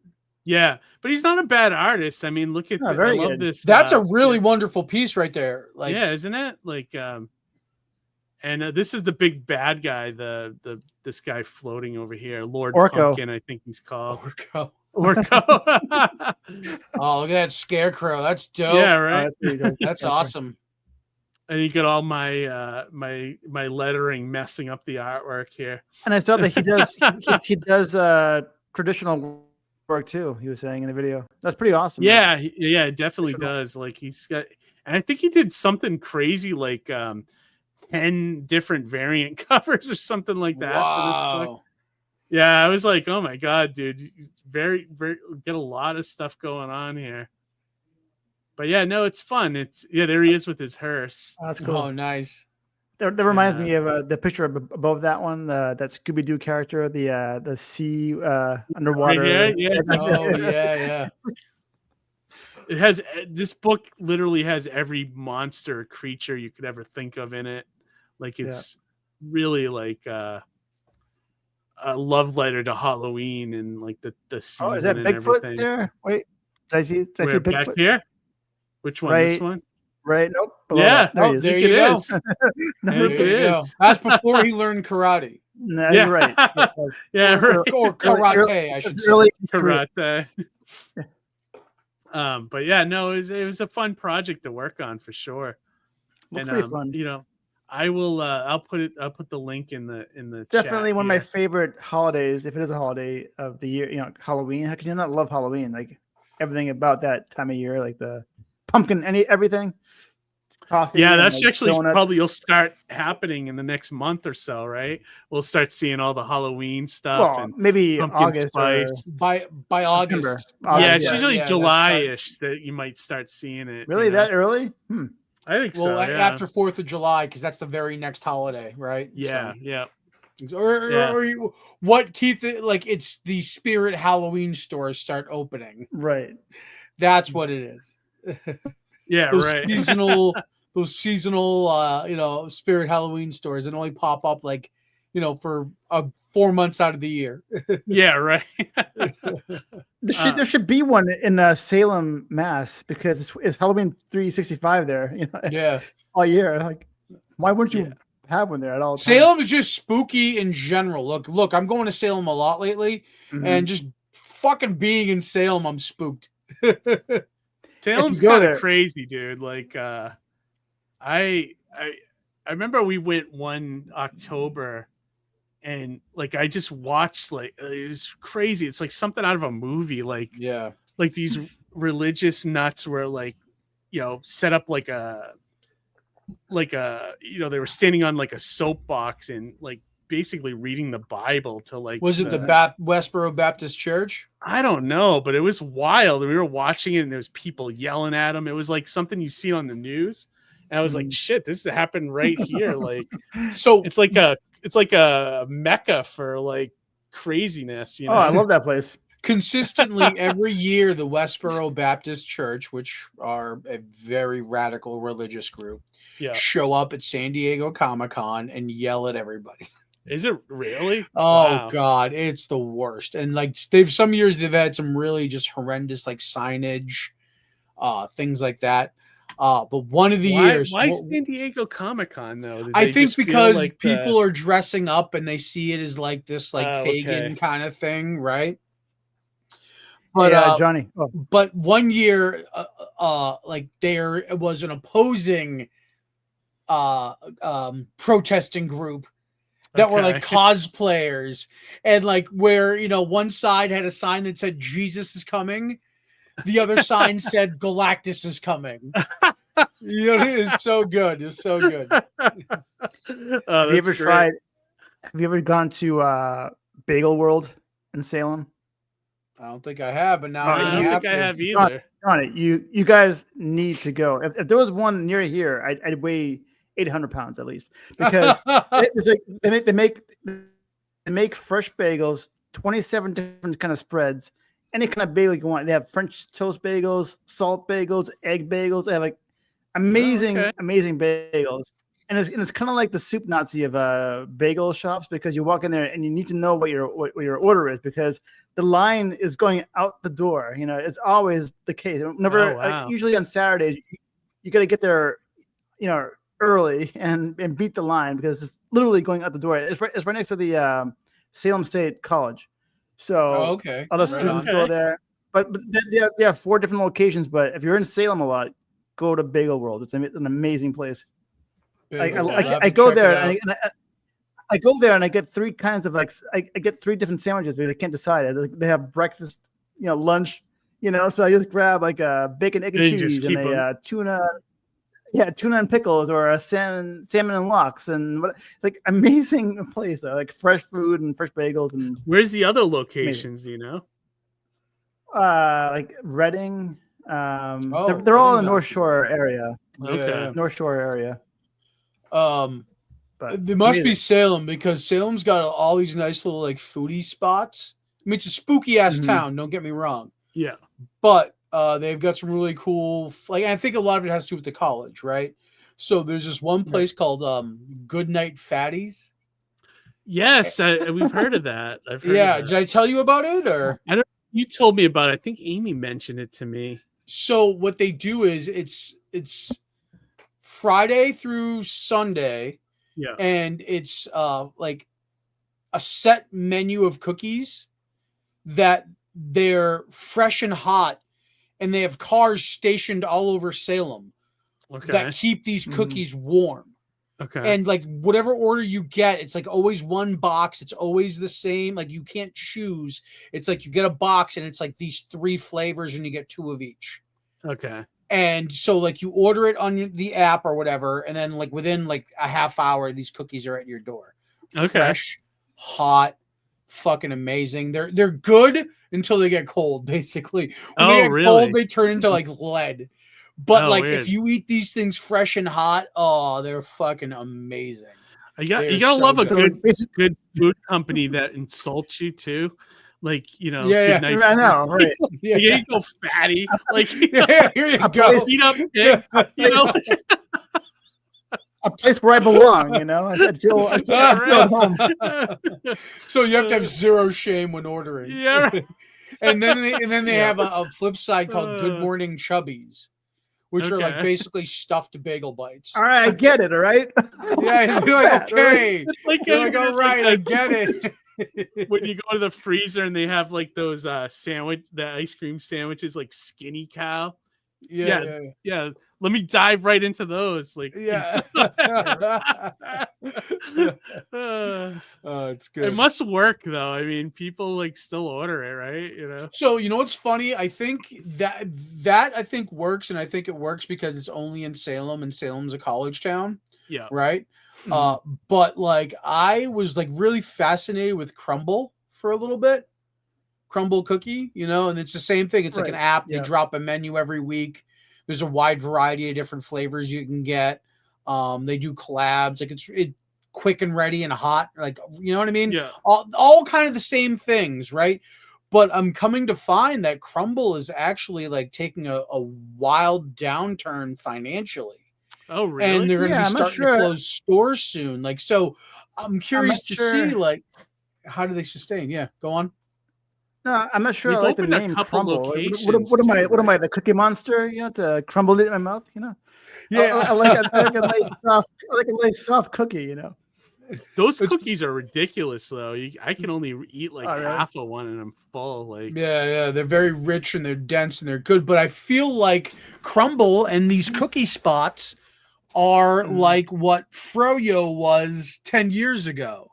Yeah, but he's not a bad artist. I mean, look at I love this. That's a really wonderful piece right there. Like, yeah, isn't it? Like, and this is the big bad guy, this guy floating over here, Lord Orko. Pumpkin, I think he's called. Orko. Oh, look at that scarecrow. That's dope. Yeah, right. That's awesome. And you got all my my lettering messing up the artwork here. And I saw that he does traditional work too. He was saying in the video. That's pretty awesome. Yeah, it definitely does. Like, he's got, and I think he did something crazy like 10 different variant covers or something like that for this book. Yeah, I was like, oh my god, dude, very, very get a lot of stuff going on here. But yeah, no, it's fun. There he is with his hearse. Oh, that's cool. Oh, nice. That reminds me of the picture above that one, that Scooby Doo character, the sea underwater. Right, yeah. Oh, yeah. It has, this book literally has every monster or creature you could ever think of in it. Like, it's really like a love letter to Halloween and like the season. Oh, is that and Bigfoot everything. there? Wait, did I see Bigfoot back here? Which one? Right. This one? Right. Nope. Yeah. There you go. There it is. That's before he learned karate. No, you're right. Yeah, right. Or karate, I should say. Really karate. But yeah, no, it was a fun project to work on for sure. Well, and pretty fun. I will. I'll put the link in the Definitely chat one of here. my favorite holidays, if it is a holiday of the year. Halloween. How can you not love Halloween? Like, everything about that time of year, like the pumpkin, everything. Coffee. Yeah, and, that's like, actually donuts. probably will start happening in the next month or so, right? We'll start seeing all the Halloween stuff. Well, and maybe pumpkin August spice. By August. Yeah, it's usually that's July-ish that you might start seeing it. Really, that early? I think so. Yeah. After 4th of July, because that's the very next holiday, right? Yeah, yeah. Or what, Keith? Like, it's the Spirit Halloween stores start opening. Right. That's what it is. Yeah, those right. seasonal, Spirit Halloween stores that only pop up like, for 4 months out of the year. Yeah, right. There should be one in Salem, Mass, because it's Halloween 365 there. Yeah, all year. Like, why wouldn't you have one there at all? Salem is just spooky in general. Look, I'm going to Salem a lot lately, and just fucking being in Salem, I'm spooked. Salem's kind of crazy, dude. Like, I remember we went one October, and like I just watched, like, it was crazy. It's like something out of a movie. Like, like these religious nuts were like, set up like a they were standing on like a soapbox and like basically reading the Bible to like. Was it the Westboro Baptist Church? I don't know, but it was wild. We were watching it, and there was people yelling at them. It was like something you see on the news, and I was like, "Shit, this happened right here!" Like, so it's like a mecca for like craziness. Oh, I love that place. consistently every year, the Westboro Baptist Church, which are a very radical religious group, show up at San Diego Comic-Con and yell at everybody. Is it really? Oh Wow. God, it's the worst. And like some years they've had some really just horrendous like signage, things like that. But one of the years, why San Diego Comic-Con though? I think because people are dressing up and they see it as like this like pagan okay. kind of thing, right? But Johnny. But one year, like there was an opposing protesting group that were like cosplayers, and like where one side had a sign that said Jesus is coming, the other sign said Galactus is coming. It's so good. It's so good. Have you ever tried? Have you ever gone to Bagel World in Salem? I don't think I have, but now I don't think I have either. Johnny, you guys need to go. If there was one near here, I'd weigh 800 pounds at least, because it's like they make fresh bagels, 27 different kind of spreads, any kind of bagel you want. They have French toast bagels, salt bagels, egg bagels. They have like amazing bagels, and it's kind of like the soup Nazi of bagel shops, because you walk in there and you need to know what your order is, because the line is going out the door. It's always the case. Never. Like, usually on Saturdays, you got to get there, early and beat the line, because it's literally going out the door. It's right next to the Salem State College. So all the students go there. But they have 4 different locations. But if you're in Salem a lot, go to Bagel World. It's an amazing place. I go there and I go there and I get 3 kinds of I get 3 different sandwiches, but I can't decide. They have breakfast, lunch, So I just grab like a bacon, egg, and cheese, and a tuna. Yeah, tuna and pickles, or a salmon and lox, and amazing place. Like fresh food and fresh bagels. And where's the other locations? Like Reading. They're all in the North Shore area. Okay, North Shore area. But there must be Salem, because Salem's got all these nice little like foodie spots. I mean, it's a spooky ass town. Don't get me wrong. Yeah, but they've got some really cool, I think a lot of it has to do with the college, right? So there's this one place called Good Night Fatties. Yes, we've heard of that. I've heard of did I tell you about it, or I don't? You told me about it. I think Amy mentioned it to me. So what they do is it's Friday through Sunday, and it's like a set menu of cookies that they're fresh and hot. And they have cars stationed all over Salem that keep these cookies warm. Okay. And like whatever order you get, it's like always one box. It's always the same. Like you can't choose. It's like you get a box and it's like these 3 flavors and you get 2 of each. Okay. And so like you order it on the app or whatever, and then like within like a half hour, these cookies are at your door. Okay. Fresh, hot, fucking amazing. They're good until they get cold, basically. When they get cold, they turn into like lead. But if you eat these things fresh and hot, they're fucking amazing. You gotta love a good food company that insults you too. Like, Good night. I know, right? Here you go, fatty. Like, here you go. Eat up, pig. A place where I belong, I feel at home. So you have to have zero shame when ordering. Yeah. and then they have a flip side called Good Morning Chubbies, which are like basically stuffed bagel bites. All right, I get it. All right. Yeah, you're like, okay. You're like, all right, I get it. When you go to the freezer and they have like those the ice cream sandwiches, like Skinny Cow. Yeah. Let me dive right into those. Like, it's good. It must work though. I mean, people like still order it, right? So what's funny? I think that I think works, and I think it works because it's only in Salem, and Salem's a college town. Yeah. Right. But like I was like really fascinated with Crumble for a little bit. Crumble cookie, and it's the same thing. It's like an app. They drop a menu every week. There's a wide variety of different flavors you can get. They do collabs. Like it's quick and ready and hot. Like, you know what I mean? Yeah. All kind of the same things, right? But I'm coming to find that Crumble is actually like taking a wild downturn financially. Oh, really? And they're going to be I'm not starting to close stores soon. Like, so I'm curious to see, like, how do they sustain? Yeah, go on. No, I'm not sure. They've I like the opened a name couple Crumble. What locations am I? too, What am I? The Cookie Monster? You know, to crumble it in my mouth. You know. Yeah. I like a nice soft. I like a nice soft cookie. You know. Those cookies are ridiculous, though. I can only eat like really? half of one, and I'm full. Like, Yeah, they're very rich and they're dense and they're good. But I feel like Crumble and these cookie spots are like what Froyo was 10 years ago,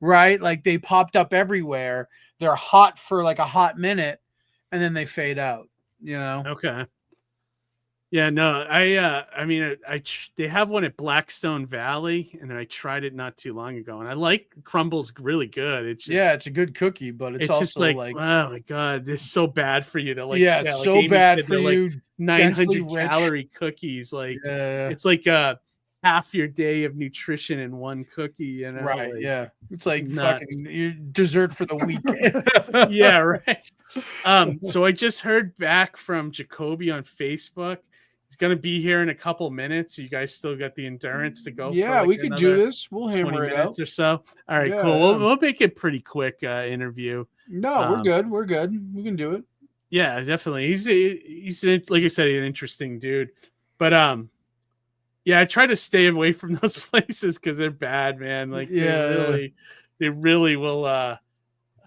right? Like they popped up everywhere. They're hot for like a hot minute, and then they fade out. You know? Okay. Yeah, no, I mean, they have one at Blackstone Valley, and I tried it not too long ago, and I like Crumble's really good. It's just, it's a good cookie, but it's just also like, oh my god, this is so bad for you. They're like, it's like so Amy bad said, for they're you. like 900 densely rich. calorie cookies. Like, Yeah. it's like half your day of nutrition in one cookie. You know, Right? like, Yeah, it's like nuts. fucking your dessert for the weekend. Yeah, right. So I just heard back from Jacoby on Facebook. He's gonna be here in a couple minutes. You guys still got the endurance to go? Yeah, for like we could do this. We'll 20 hammer it minutes out or so. All right, Yeah, cool. yeah. We'll make it pretty quick interview. No, we're good. We're good. We can do it. Yeah, definitely. He's like I said, an interesting dude. But yeah, I try to stay away from those places because they're bad, man. Like they really will.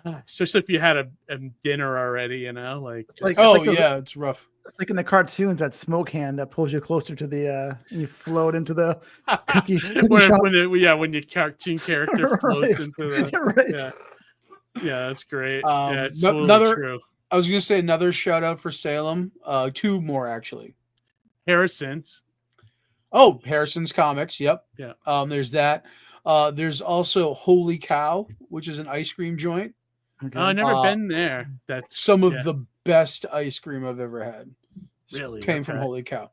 Especially if you had a dinner already, you know, like. It's like, it's rough. It's like in the cartoons, that smoke hand that pulls you closer to the, and you float into the cookie shop. when your cartoon character floats into the. Yeah, that's great. Yeah, it's totally true. I was gonna say another shout out for Salem. Two more actually. Harrison's. Oh, Harrison's Comics. Yep. Yeah. There's that. There's also Holy Cow, which is an ice cream joint. Okay. Oh, I've never been there. That's some of the best ice cream I've ever had. Really? Came from Holy Cow.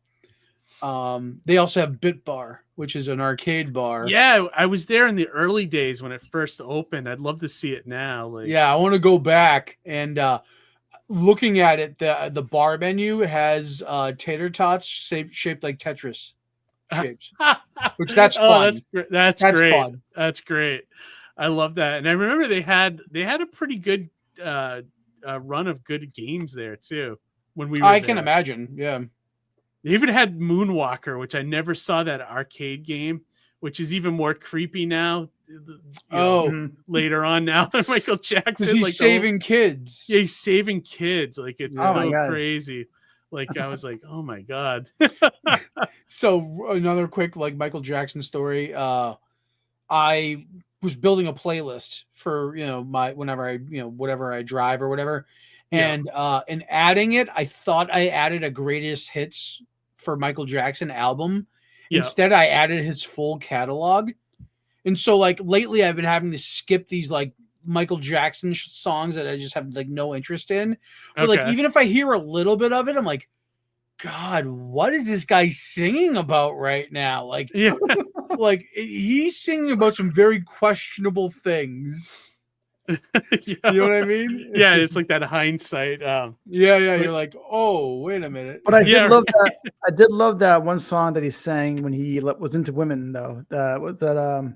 They also have Bit Bar, which is an arcade bar. Yeah, I was there in the early days when it first opened. I'd love to see it now. Like, yeah, I want to go back and looking at it, the bar menu has tater tots shaped like Tetris shapes, which that's fun. That's great. Fun. That's great. I love that. And I remember they had a pretty good run of good games there too. When we were I can imagine. Yeah. They even had Moonwalker, which I never saw that arcade game, which is even more creepy now. Later on now, Michael Jackson, he's like saving kids. Yeah, he's saving kids. Like it's so crazy. Like I was like, oh my god. So another quick like Michael Jackson story. I was building a playlist for my whatever I drive or whatever, and in adding it, I thought I added a greatest hits for Michael Jackson album. Yeah. Instead, I added his full catalog, and so like lately, I've been having to skip these like Michael Jackson songs that I just have like no interest in. But like even if I hear a little bit of it, I'm like, God, what is this guy singing about right now? Like, like he's singing about some very questionable things. You know what I mean? Yeah, it's like that hindsight. You're like, oh, wait a minute. But I did love that. I did love that one song that he sang when he was into women, though. Was that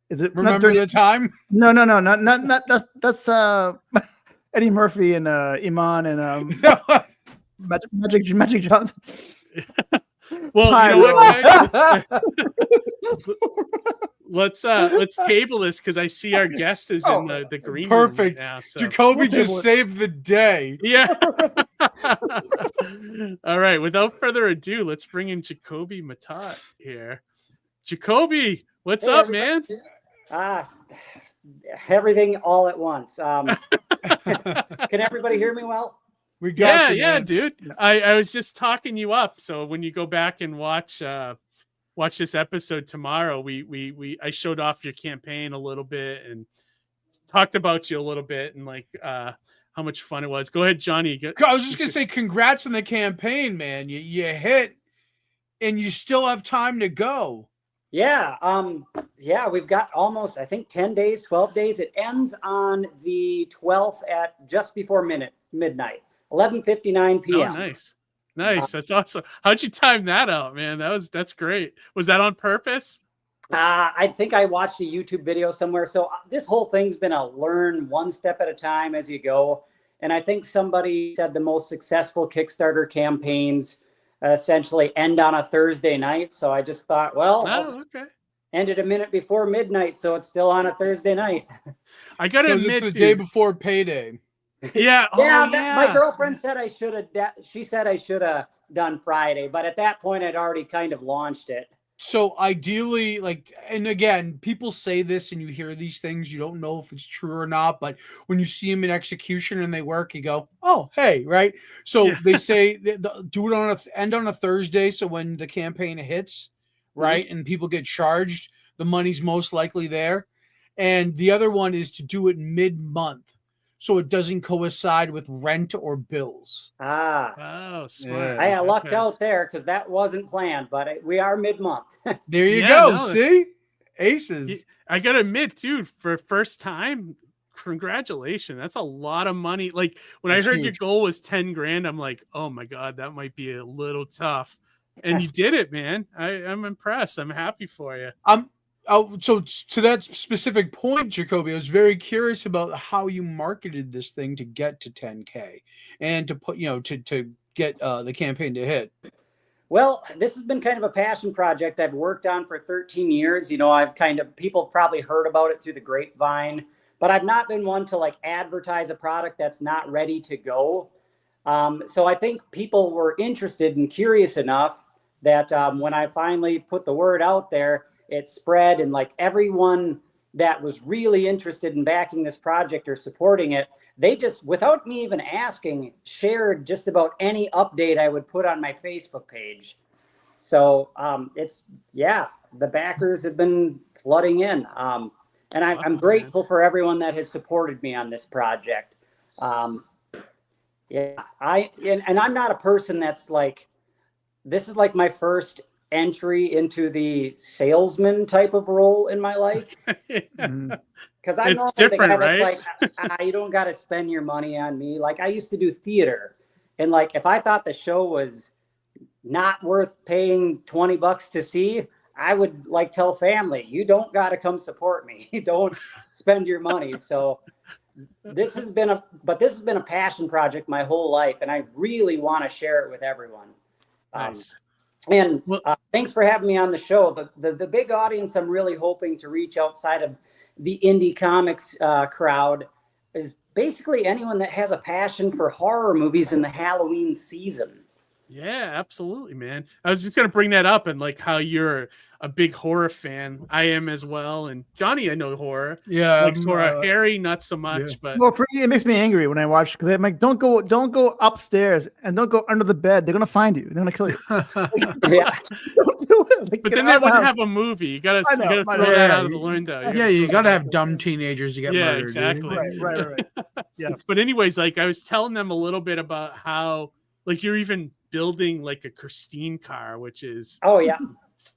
is it Remember the Time? No, not that's Eddie Murphy and Iman and Magic Johnson. Well, you know what, let's table this because I see our guest is in the green room right now. So. Jacoby just saved the day. Yeah. All right. Without further ado, let's bring in Jacoby Matott here. Jacoby, what's up, man? Everything all at once. Can everybody hear me well? We got you, man. Dude. I was just talking you up. So when you go back and watch this episode tomorrow, I showed off your campaign a little bit and talked about you a little bit and like how much fun it was. Go ahead, Johnny. I was just gonna say congrats on the campaign, man. You hit and you still have time to go. Yeah. Yeah, we've got almost, I think, 10 days, 12 days. It ends on the 12th at just before midnight, 11:59 p.m. Oh, nice. That's awesome. How'd you time that out, man? That's great. Was that on purpose? I think I watched a YouTube video somewhere. So this whole thing's been a learn one step at a time as you go. And I think somebody said the most successful Kickstarter campaigns essentially end on a Thursday night. So I just thought, well, okay. Ended a minute before midnight, so it's still on a Thursday night. I gotta admit, it's the day before payday. Yeah. My girlfriend said I should have. She said I should have done Friday, but at that point, I'd already kind of launched it. So ideally, like, and again, people say this and you hear these things, you don't know if it's true or not, but when you see them in execution and they work, you go, oh, hey, right? So they say do it end on a Thursday. So when the campaign hits, right, and people get charged, the money's most likely there. And the other one is to do it mid-month, so it doesn't coincide with rent or bills. Oh, smart. I lucked out there because that wasn't planned, but we are mid-month. There you go. See? Aces. I gotta admit, too, for first time, congratulations. That's a lot of money. Like, when I heard your goal was 10 grand, I'm like, oh my God, that might be a little tough. And you did it, man. I'm impressed. I'm happy for you. So to that specific point, Jacoby, I was very curious about how you marketed this thing to get to 10K and to put, to get the campaign to hit. Well, this has been kind of a passion project I've worked on for 13 years. People have probably heard about it through the grapevine, but I've not been one to like advertise a product that's not ready to go. So I think people were interested and curious enough that when I finally put the word out there, it spread, and like everyone that was really interested in backing this project or supporting it, they just, without me even asking, shared just about any update I would put on my Facebook page. So the backers have been flooding in. And I'm grateful for everyone that has supported me on this project. I'm not a person that's like, this is like my first entry into the salesman type of role in my life. Because I'm not the guy that's like, you don't got to spend your money on me. Like, I used to do theater, and like, if I thought the show was not worth paying $20 to see, I would like tell family, you don't got to come support me. Don't spend your money. So this has been a passion project my whole life, and I really want to share it with everyone. Nice. And thanks for having me on the show. The big audience I'm really hoping to reach outside of the indie comics crowd is basically anyone that has a passion for horror movies in the Halloween season. Yeah, absolutely, man. I was just going to bring that up, and like how you're a big horror fan. I am as well. And Johnny, I know horror. Yeah. Like horror. Harry, not so much, but well, for me, it makes me angry when I watch, because I'm like, don't go upstairs and don't go under the bed. They're going to find you. They're going to kill you. Don't do it. Like, but then they wouldn't have a movie. You gotta throw that out of the window. You gotta have dumb teenagers to get murdered. Exactly. Right. Yeah. But anyways, like I was telling them a little bit about how like you're even building like a Christine car, which is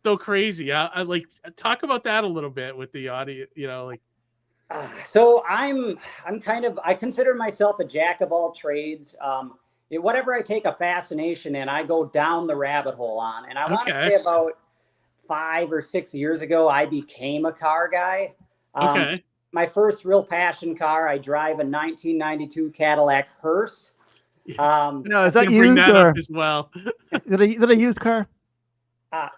so crazy. I like talk about that a little bit with the audience, So I consider myself a jack of all trades. Whatever I take a fascination in, I go down the rabbit hole on. And I want to say about 5 or 6 years ago, I became a car guy. My first real passion car, I drive a 1992 Cadillac hearse. No, is that used or as well? Is it a used car?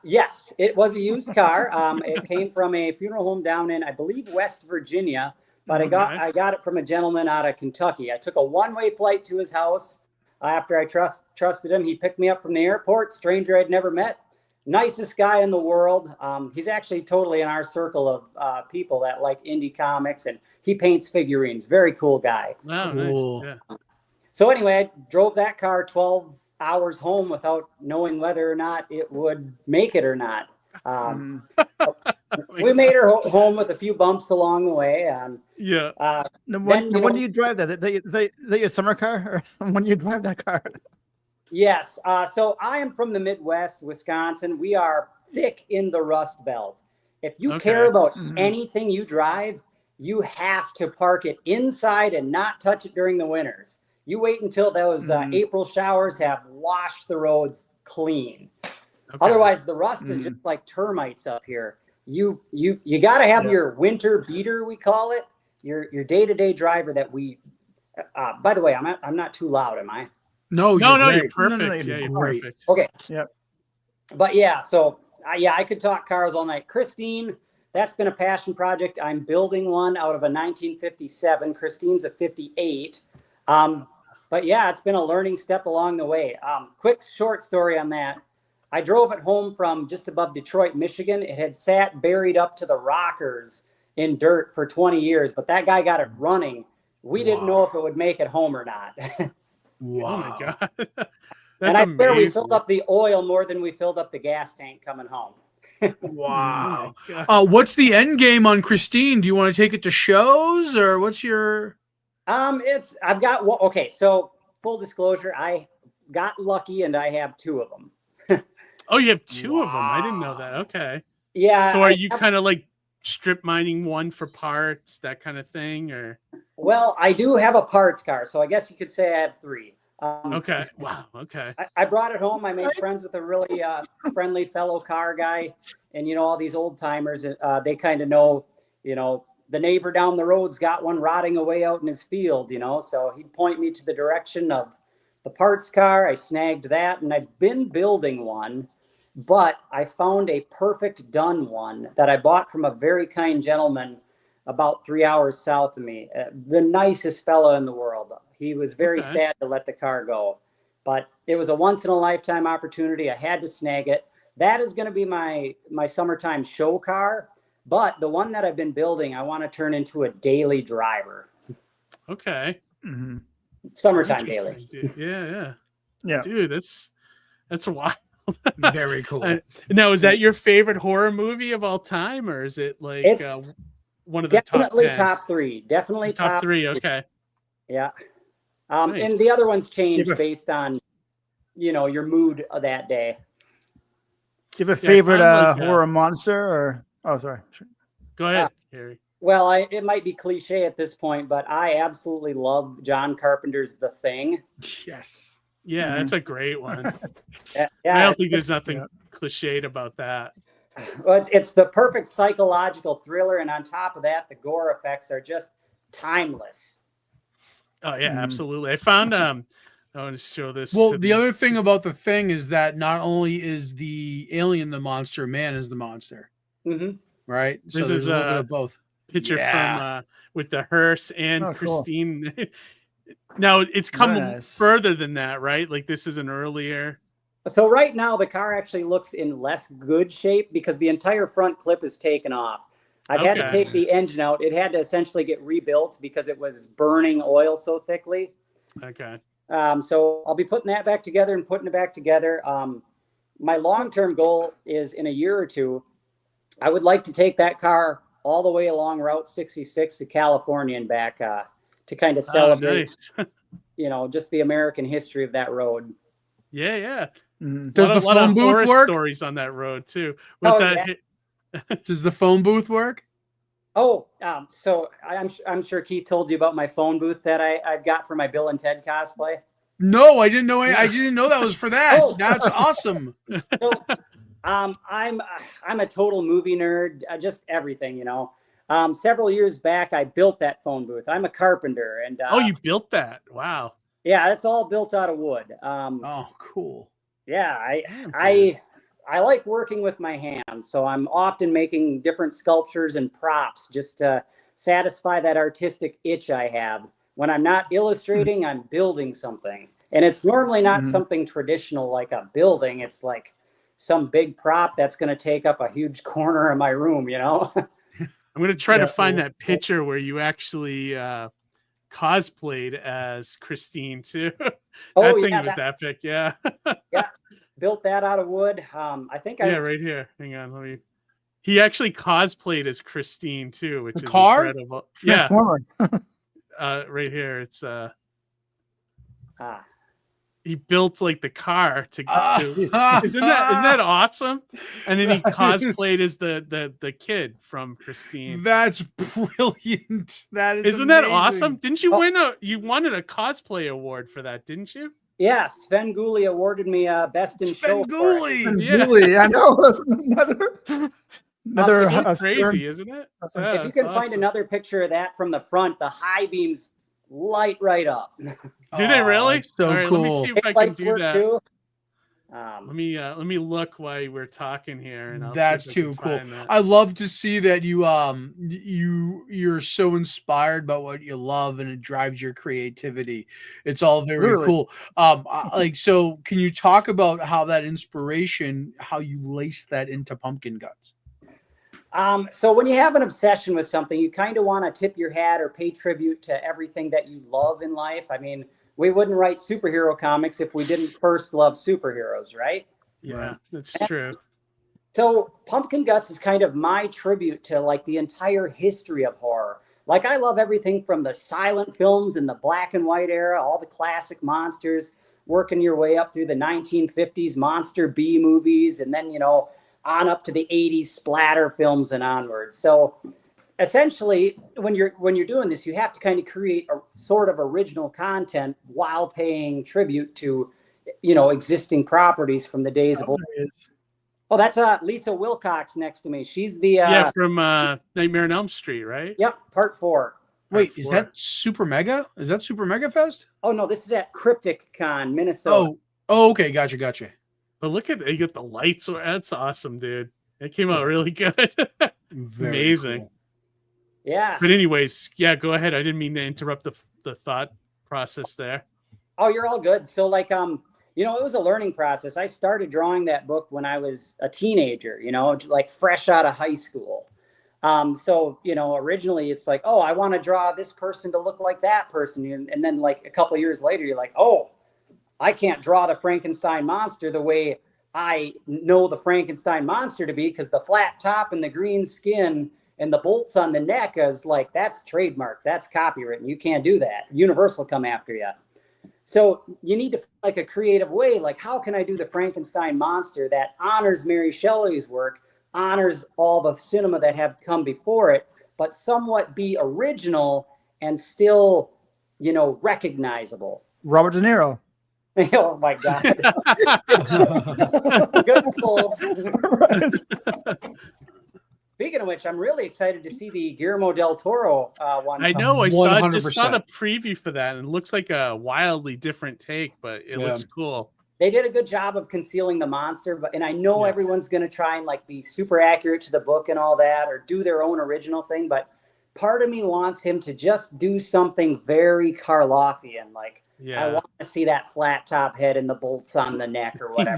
Yes, it was a used car. It came from a funeral home down in, I believe, West Virginia, but I got it from a gentleman out of Kentucky. I took a one-way flight to his house. After I trusted him, he picked me up from the airport. Stranger I'd never met. Nicest guy in the world. He's actually totally in our circle of people that like indie comics, and he paints figurines. Very cool guy. Wow, cool. Nice. Yeah. So anyway, I drove that car 12 hours home without knowing whether or not it would make it or not. We made her home with a few bumps along the way. When do you drive that? Is that your summer car, or when you drive that car? Yes. So I am from the Midwest, Wisconsin. We are thick in the Rust Belt. If you care about anything you drive, you have to park it inside and not touch it during the winters. You wait until those April showers have washed the roads clean. Otherwise, the rust is just like termites up here. You got to have your winter beater, we call it, your day-to-day driver that we. By the way, I'm not too loud, am I? No, you're perfect. No, you're great. perfect. Okay. Yep. But yeah, so I could talk cars all night. Christine, that's been a passion project. I'm building one out of a 1957. Christine's a 58. But yeah, it's been a learning step along the way. Quick short story on that. I drove it home from just above Detroit, Michigan. It had sat buried up to the rockers in dirt for 20 years, but that guy got it running. We didn't know if it would make it home or not. Wow. Oh my God. That's and I amazing. swear we filled up the oil more than we filled up the gas tank coming home. Wow. What's the end game on Christine? Do you want to take it to shows, or what's your? I've got okay. So full disclosure, I got lucky and I have 2 of them. Oh, you have 2 of them. I didn't know that. Okay. Yeah. So are you kind of like strip mining one for parts, that kind of thing, or? Well, I do have a parts car, so I guess you could say I have 3. Okay. Wow. Okay. I brought it home. I made friends with a really friendly fellow car guy, and all these old timers. They kind of know, the neighbor down the road's got one rotting away out in his field. So he'd point me to the direction of the parts car. I snagged that, and I've been building one, but I found a perfect done one that I bought from a very kind gentleman about 3 hours south of me. The nicest fellow in the world. He was very sad to let the car go, but it was a once in a lifetime opportunity. I had to snag it. That is going to be my summertime show car, but the one that I've been building, I want to turn into a daily driver. Okay. Mm-hmm. Summertime daily. Dude. Yeah. Yeah. Dude, that's wild. Very cool. Now, is that your favorite horror movie of all time, or is it like one of the definitely top 10? top 3? Definitely top 3. Okay. Yeah. Nice. And the other ones change based on, your mood of that day. Do you have a favorite horror monster, or? Oh, sorry. Go ahead, Harry. Well, it might be cliche at this point, but I absolutely love John Carpenter's The Thing. Yes. Yeah, that's a great one. Yeah, I don't think there's nothing cliched about that. Well, it's the perfect psychological thriller, and on top of that, the gore effects are just timeless. Oh yeah, absolutely. I found I want to show this. Well, the other thing about The Thing is that not only is the alien the monster, man is the monster. Mm-hmm. Right. This so is a little bit of both. Picture from with the hearse and Christine. Cool. Now it's come further than that, right? Like this is an earlier. So right now the car actually looks in less good shape because the entire front clip is taken off. I've had to take the engine out. It had to essentially get rebuilt because it was burning oil so thickly. Okay. So I'll be putting that back together and putting it back together. My long-term goal is in a year or 2, I would like to take that car all the way along Route 66 to California and back to kind of celebrate, just the American history of that road. Yeah, yeah. Mm-hmm. Does the phone booth work? Stories on that road too. What's that? Yeah. Does the phone booth work? Oh, so I'm sure Keith told you about my phone booth that I've got for my Bill and Ted cosplay. No, I didn't know. I didn't know that was for that. That's awesome. So, I'm a total movie nerd. Just everything, Several years back, I built that phone booth. I'm a carpenter, and you built that? Wow. Yeah, it's all built out of wood. Oh, cool. Yeah, I like working with my hands, so I'm often making different sculptures and props just to satisfy that artistic itch I have. When I'm not illustrating, I'm building something. And it's normally not something traditional like a building. It's like some big prop that's going to take up a huge corner of my room, I'm going to try to find that picture where you actually cosplayed as Christine, too. That thing was epic, yeah. Yeah. Built that out of wood. I think right here. Hang on, he actually cosplayed as Christine too, which is car? Incredible. Transformer. Right here. It's he built like the car to isn't that awesome? And then he cosplayed as the kid from Christine. That's brilliant. That is Isn't that amazing. awesome? Didn't you win you won a cosplay award for that, didn't you? Yeah, Sven Gulli awarded me best in show. Gulli, I know. Another crazy, isn't it? If you can find another picture of that from the front, the high beams light right up. Do they really? So All right, cool. let me see if I can Lights do work that. too. Let me look while we're talking here, and That's too cool. I love to see that you're so inspired by what you love, and it drives your creativity. It's all very cool. So can you talk about how that inspiration, how you lace that into Pumpkin Guts? So when you have an obsession with something, you kind of want to tip your hat or pay tribute to everything that you love in life. I mean, we wouldn't write superhero comics if we didn't first love superheroes, right? Yeah, that's true. So Pumpkin Guts is kind of my tribute to like the entire history of horror. Like I love everything from the silent films in the black and white era, all the classic monsters, working your way up through the 1950s monster B movies, and then, on up to the 80s splatter films and onwards. So essentially, when you're doing this, you have to kind of create a sort of original content while paying tribute to, existing properties from the days of old. Oh, that's Lisa Wilcox next to me. She's the from Nightmare on Elm Street, right? Yep, part 4. Wait, is that Super Mega? Is that Super Mega Fest? Oh no, this is at Cryptic Con, Minnesota. Oh, okay, gotcha. But look at you get the lights. That's awesome, dude. It came out really good. Amazing. Cool. Yeah. But anyways, yeah, go ahead. I didn't mean to interrupt the thought process there. Oh, you're all good. So like, it was a learning process. I started drawing that book when I was a teenager, like fresh out of high school. So, originally it's like, oh, I want to draw this person to look like that person. And then like a couple of years later, you're like, oh, I can't draw the Frankenstein monster the way I know the Frankenstein monster to be, because the flat top and the green skin and the bolts on the neck is like, that's trademark, that's copywritten. You can't do that. Universal come after you. So you need to like a creative way, like how can I do the Frankenstein monster that honors Mary Shelley's work, honors all the cinema that have come before it, but somewhat be original and still, recognizable. Robert De Niro. Oh my God. Good pull. Speaking of which, I'm really excited to see the Guillermo del Toro one. I know. I just saw 100%. the preview for that, and it looks like a wildly different take, but it looks cool. They did a good job of concealing the monster, and I know everyone's going to try and like be super accurate to the book and all that, or do their own original thing. But part of me wants him to just do something very Karloffian, like. I want to see that flat top head and the bolts on the neck or whatever.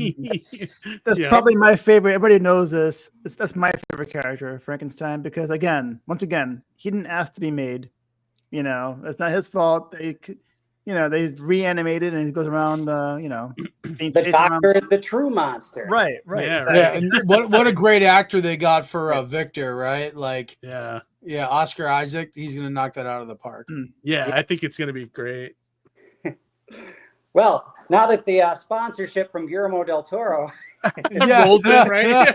That's probably my favorite. Everybody knows this. That's my favorite character, Frankenstein, because once again, he didn't ask to be made. It's not his fault. They reanimated and he goes around. The doctor is the true monster. Right. Yeah, exactly. Yeah, and what a great actor they got for Victor, right? Like, yeah, Oscar Isaac, he's gonna knock that out of the park. Yeah, I think it's gonna be great. Well, now that the sponsorship from Guillermo del Toro rolls in, right?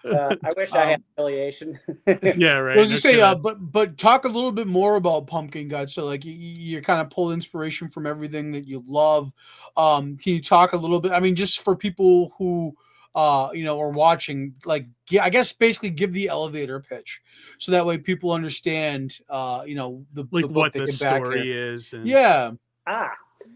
I wish I had affiliation. Yeah, right. I was just say, but talk a little bit more about Pumpkin Guts. So, like, you kind of pull inspiration from everything that you love. Can you talk a little bit? I mean, just for people who are watching, like, I guess basically give the elevator pitch, so that way people understand, the what the story is. And... Yeah.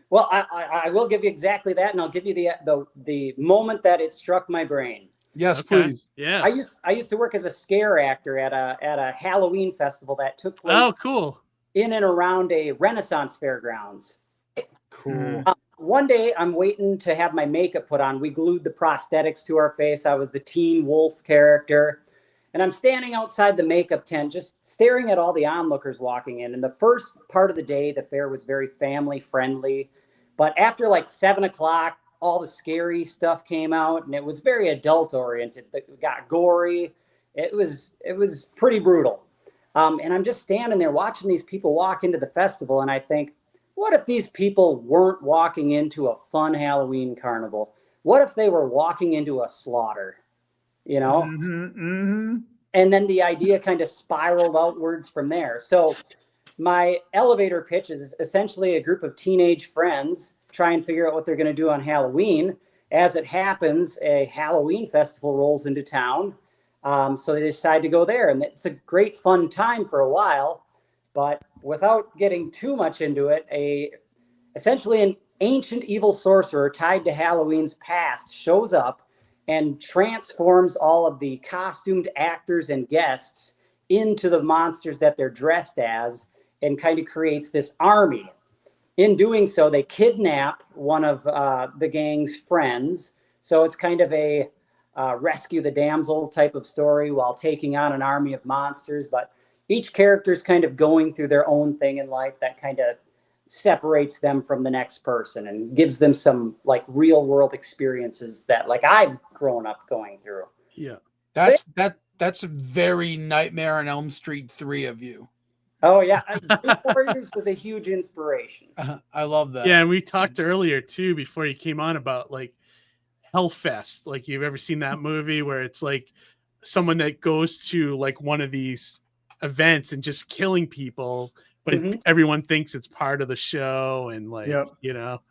Well, I will give you exactly that, and I'll give you the moment that it struck my brain. Yes, please. Yeah. I used to work as a scare actor at a Halloween festival that took place. Oh, cool. In and around a Renaissance fairgrounds. Cool. One day I'm waiting to have my makeup put on. We glued the prosthetics to our face. I was the teen wolf character. And I'm standing outside the makeup tent, just staring at all the onlookers walking in. And the first part of the day, the fair was very family friendly. But after like 7 o'clock, all the scary stuff came out and it was very adult oriented. It got gory. It was pretty brutal. And I'm just standing there watching these people walk into the festival. And I think, what if these people weren't walking into a fun Halloween carnival? What if they were walking into a slaughter? You know? And then the idea kind of spiraled outwards from there. So my elevator pitch is essentially a group of teenage friends try and figure out what they're going to do on Halloween. As it happens, a Halloween festival rolls into town. So they decide to go there. And it's a great fun time for a while. But without getting too much into it, essentially an ancient evil sorcerer tied to Halloween's past shows up and transforms all of the costumed actors and guests into the monsters that they're dressed as, and kind of creates this army. In doing so, they kidnap one of the gang's friends. So it's kind of a rescue the damsel type of story while taking on an army of monsters. But each character is kind of going through their own thing in life that kind of separates them from the next person and gives them some like real world experiences that like I've grown up going through. Yeah. That's a very Nightmare on Elm Street 3 of you. Oh yeah. Warriors was a huge inspiration. I love that. Yeah. And we talked earlier too, before you came on, about like Hellfest. Like, you've ever seen that movie where it's like someone that goes to like one of these events and just killing people, but everyone thinks it's part of the show. And like, you know,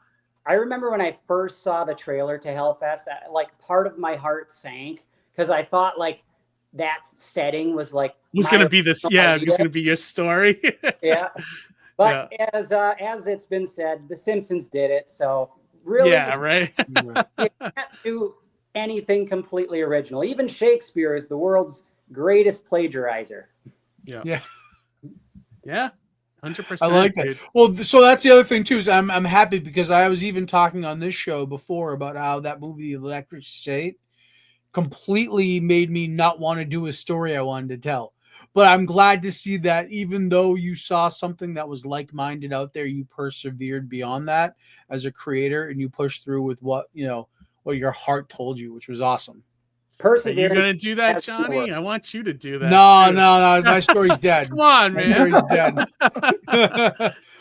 I remember when I first saw the trailer to Hellfest, like part of my heart sank because I thought like that setting was like going to be this. Yeah. It's going to be your story. Yeah. But as it's been said, The Simpsons did it. So really, right. You can't do anything completely original. Even Shakespeare is the world's greatest plagiarizer. Yeah. 100%. I like that. Dude. Well, so that's the other thing too. Is I'm happy because I was even talking on this show before about how that movie Electric State completely made me not want to do a story I wanted to tell. But I'm glad to see that even though you saw something that was like-minded out there, you persevered beyond that as a creator and you pushed through with what your heart told you, which was awesome. Perseverance. Are you gonna do that, Johnny? I want you to do that. No. My story's dead. Come on, man. My story's dead.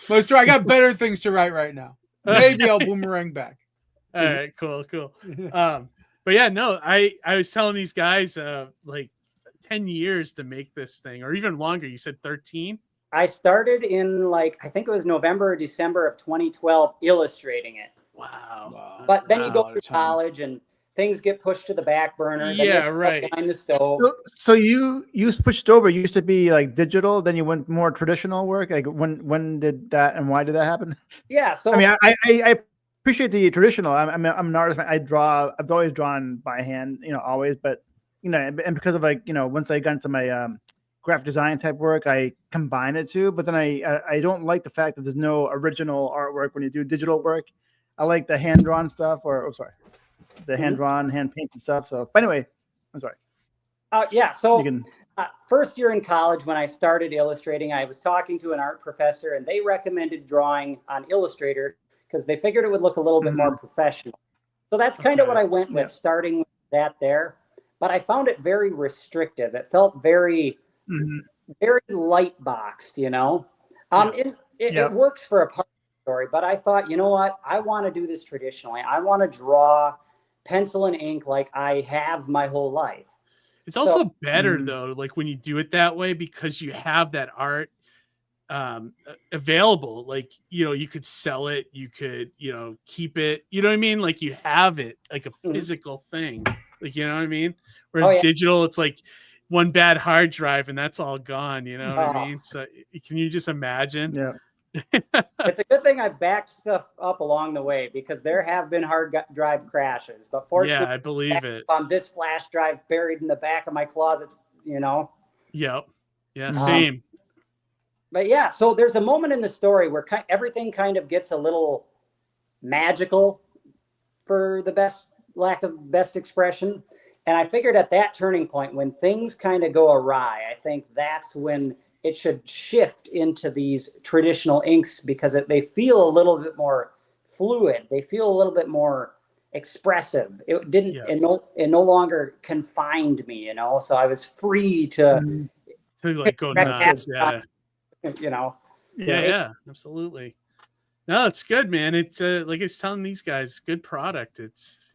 My story. I got better things to write right now. Maybe I'll boomerang back. All right, cool. But yeah, no, I was telling these guys like 10 years to make this thing, or even longer. You said 13? I started in like, I think it was November or December of 2012 illustrating it. Wow. But then you go through college and things get pushed to the back burner. Yeah, right. Behind the stove. So you switched over. You used to be like digital, then you went more traditional work. Like when did that and why did that happen? Yeah. So I mean, I appreciate the traditional. I'm an artist. I've always drawn by hand, always. But and because of once I got into my graphic design type work, I combine it too. But then I don't like the fact that there's no original artwork when you do digital work. I like the hand drawn stuff, the hand-drawn, hand-painted stuff. So, but anyway, I'm sorry. So first year in college, when I started illustrating, I was talking to an art professor, and they recommended drawing on Illustrator because they figured it would look a little bit more professional. So that's kind of what I went with, starting with that there. But I found it very restrictive. It felt very, very light boxed, It works for a part of the story, but I thought, you know what? I want to do this traditionally. I want to draw pencil and ink like I have my whole life. It's also better though, like when you do it that way, because you have that art available. Like, you could sell it, you could, keep it, you know what I mean? Like you have it like a physical thing. Like, you know what I mean? Whereas digital, it's like one bad hard drive and that's all gone, you know what I mean? So can you just imagine? Yeah. It's a good thing I backed stuff up along the way because there have been hard drive crashes. But fortunately, I believe it. On this flash drive buried in the back of my closet, Yep. Yeah, same. But yeah, so there's a moment in the story where everything kind of gets a little magical, for the lack of best expression. And I figured at that turning point, when things kind of go awry, I think that's when it should shift into these traditional inks because they feel a little bit more fluid. They feel a little bit more expressive. It didn't, it no longer confined me, so I was free to like go nuts. Yeah, Yeah, absolutely. No, it's good, man. It's like I was telling these guys, good product. It's,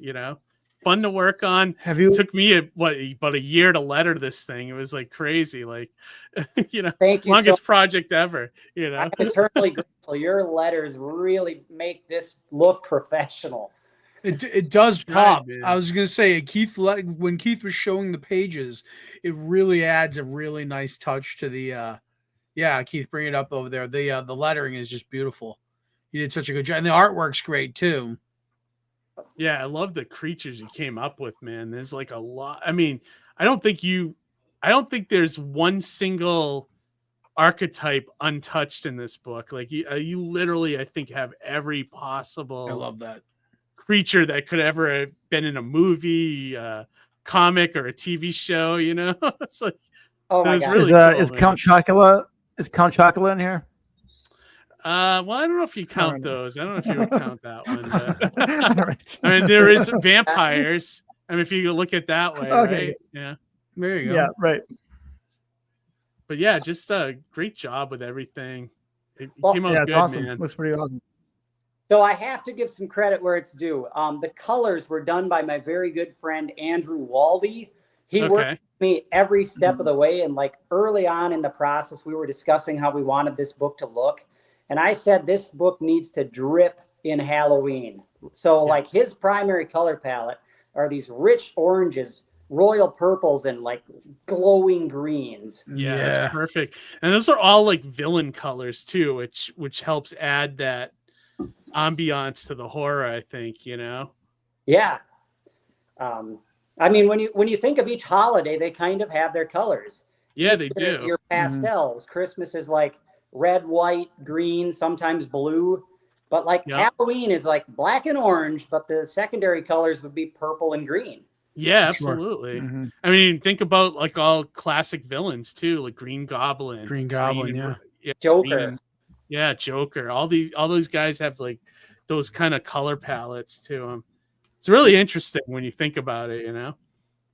fun to work on. It took me about a year to letter this thing. It was like crazy, like Thank you longest project ever. I'm eternally grateful. Your letters really make this look professional. It does pop. man. I was gonna say when Keith was showing the pages, it really adds a really nice touch to the. Keith, bring it up over there. The lettering is just beautiful. You did such a good job, and the artwork's great too. Yeah, I love the creatures you came up with, man. There's like a lot. I mean, I don't think there's one single archetype untouched in this book. Like you literally, I think, have every possible. I love that creature that could ever have been in a movie, comic, or a TV show. It's like, oh my god, really is Count Chocula in here? Well, I don't know if you count those. I don't know if you would count that one. But, I mean, there is vampires. I mean, if you look at that way, right? Yeah, there you go. Yeah, right. But yeah, just a great job with everything. It came out yeah, good, it's awesome. man. Looks pretty awesome. So I have to give some credit where it's due. The colors were done by my very good friend Andrew Waldy. He worked with me every step of the way, and like early on in the process, we were discussing how we wanted this book to look. And I said this book needs to drip in Halloween. So like his primary color palette are these rich oranges, royal purples, and like glowing greens. Yeah, that's perfect. And those are all like villain colors too, which helps add that ambiance to the horror, I think, Yeah. I mean, when you think of each holiday, they kind of have their colors. Yeah, they Easter is do. your pastels. Christmas is like red, white, green, sometimes blue. But like Halloween is like black and orange, but the secondary colors would be purple and green. Yeah, absolutely. Mm-hmm. I mean, think about like all classic villains too, like Green Goblin, Joker. Yeah, Joker. All those guys have like those kind of color palettes to them. It's really interesting when you think about it,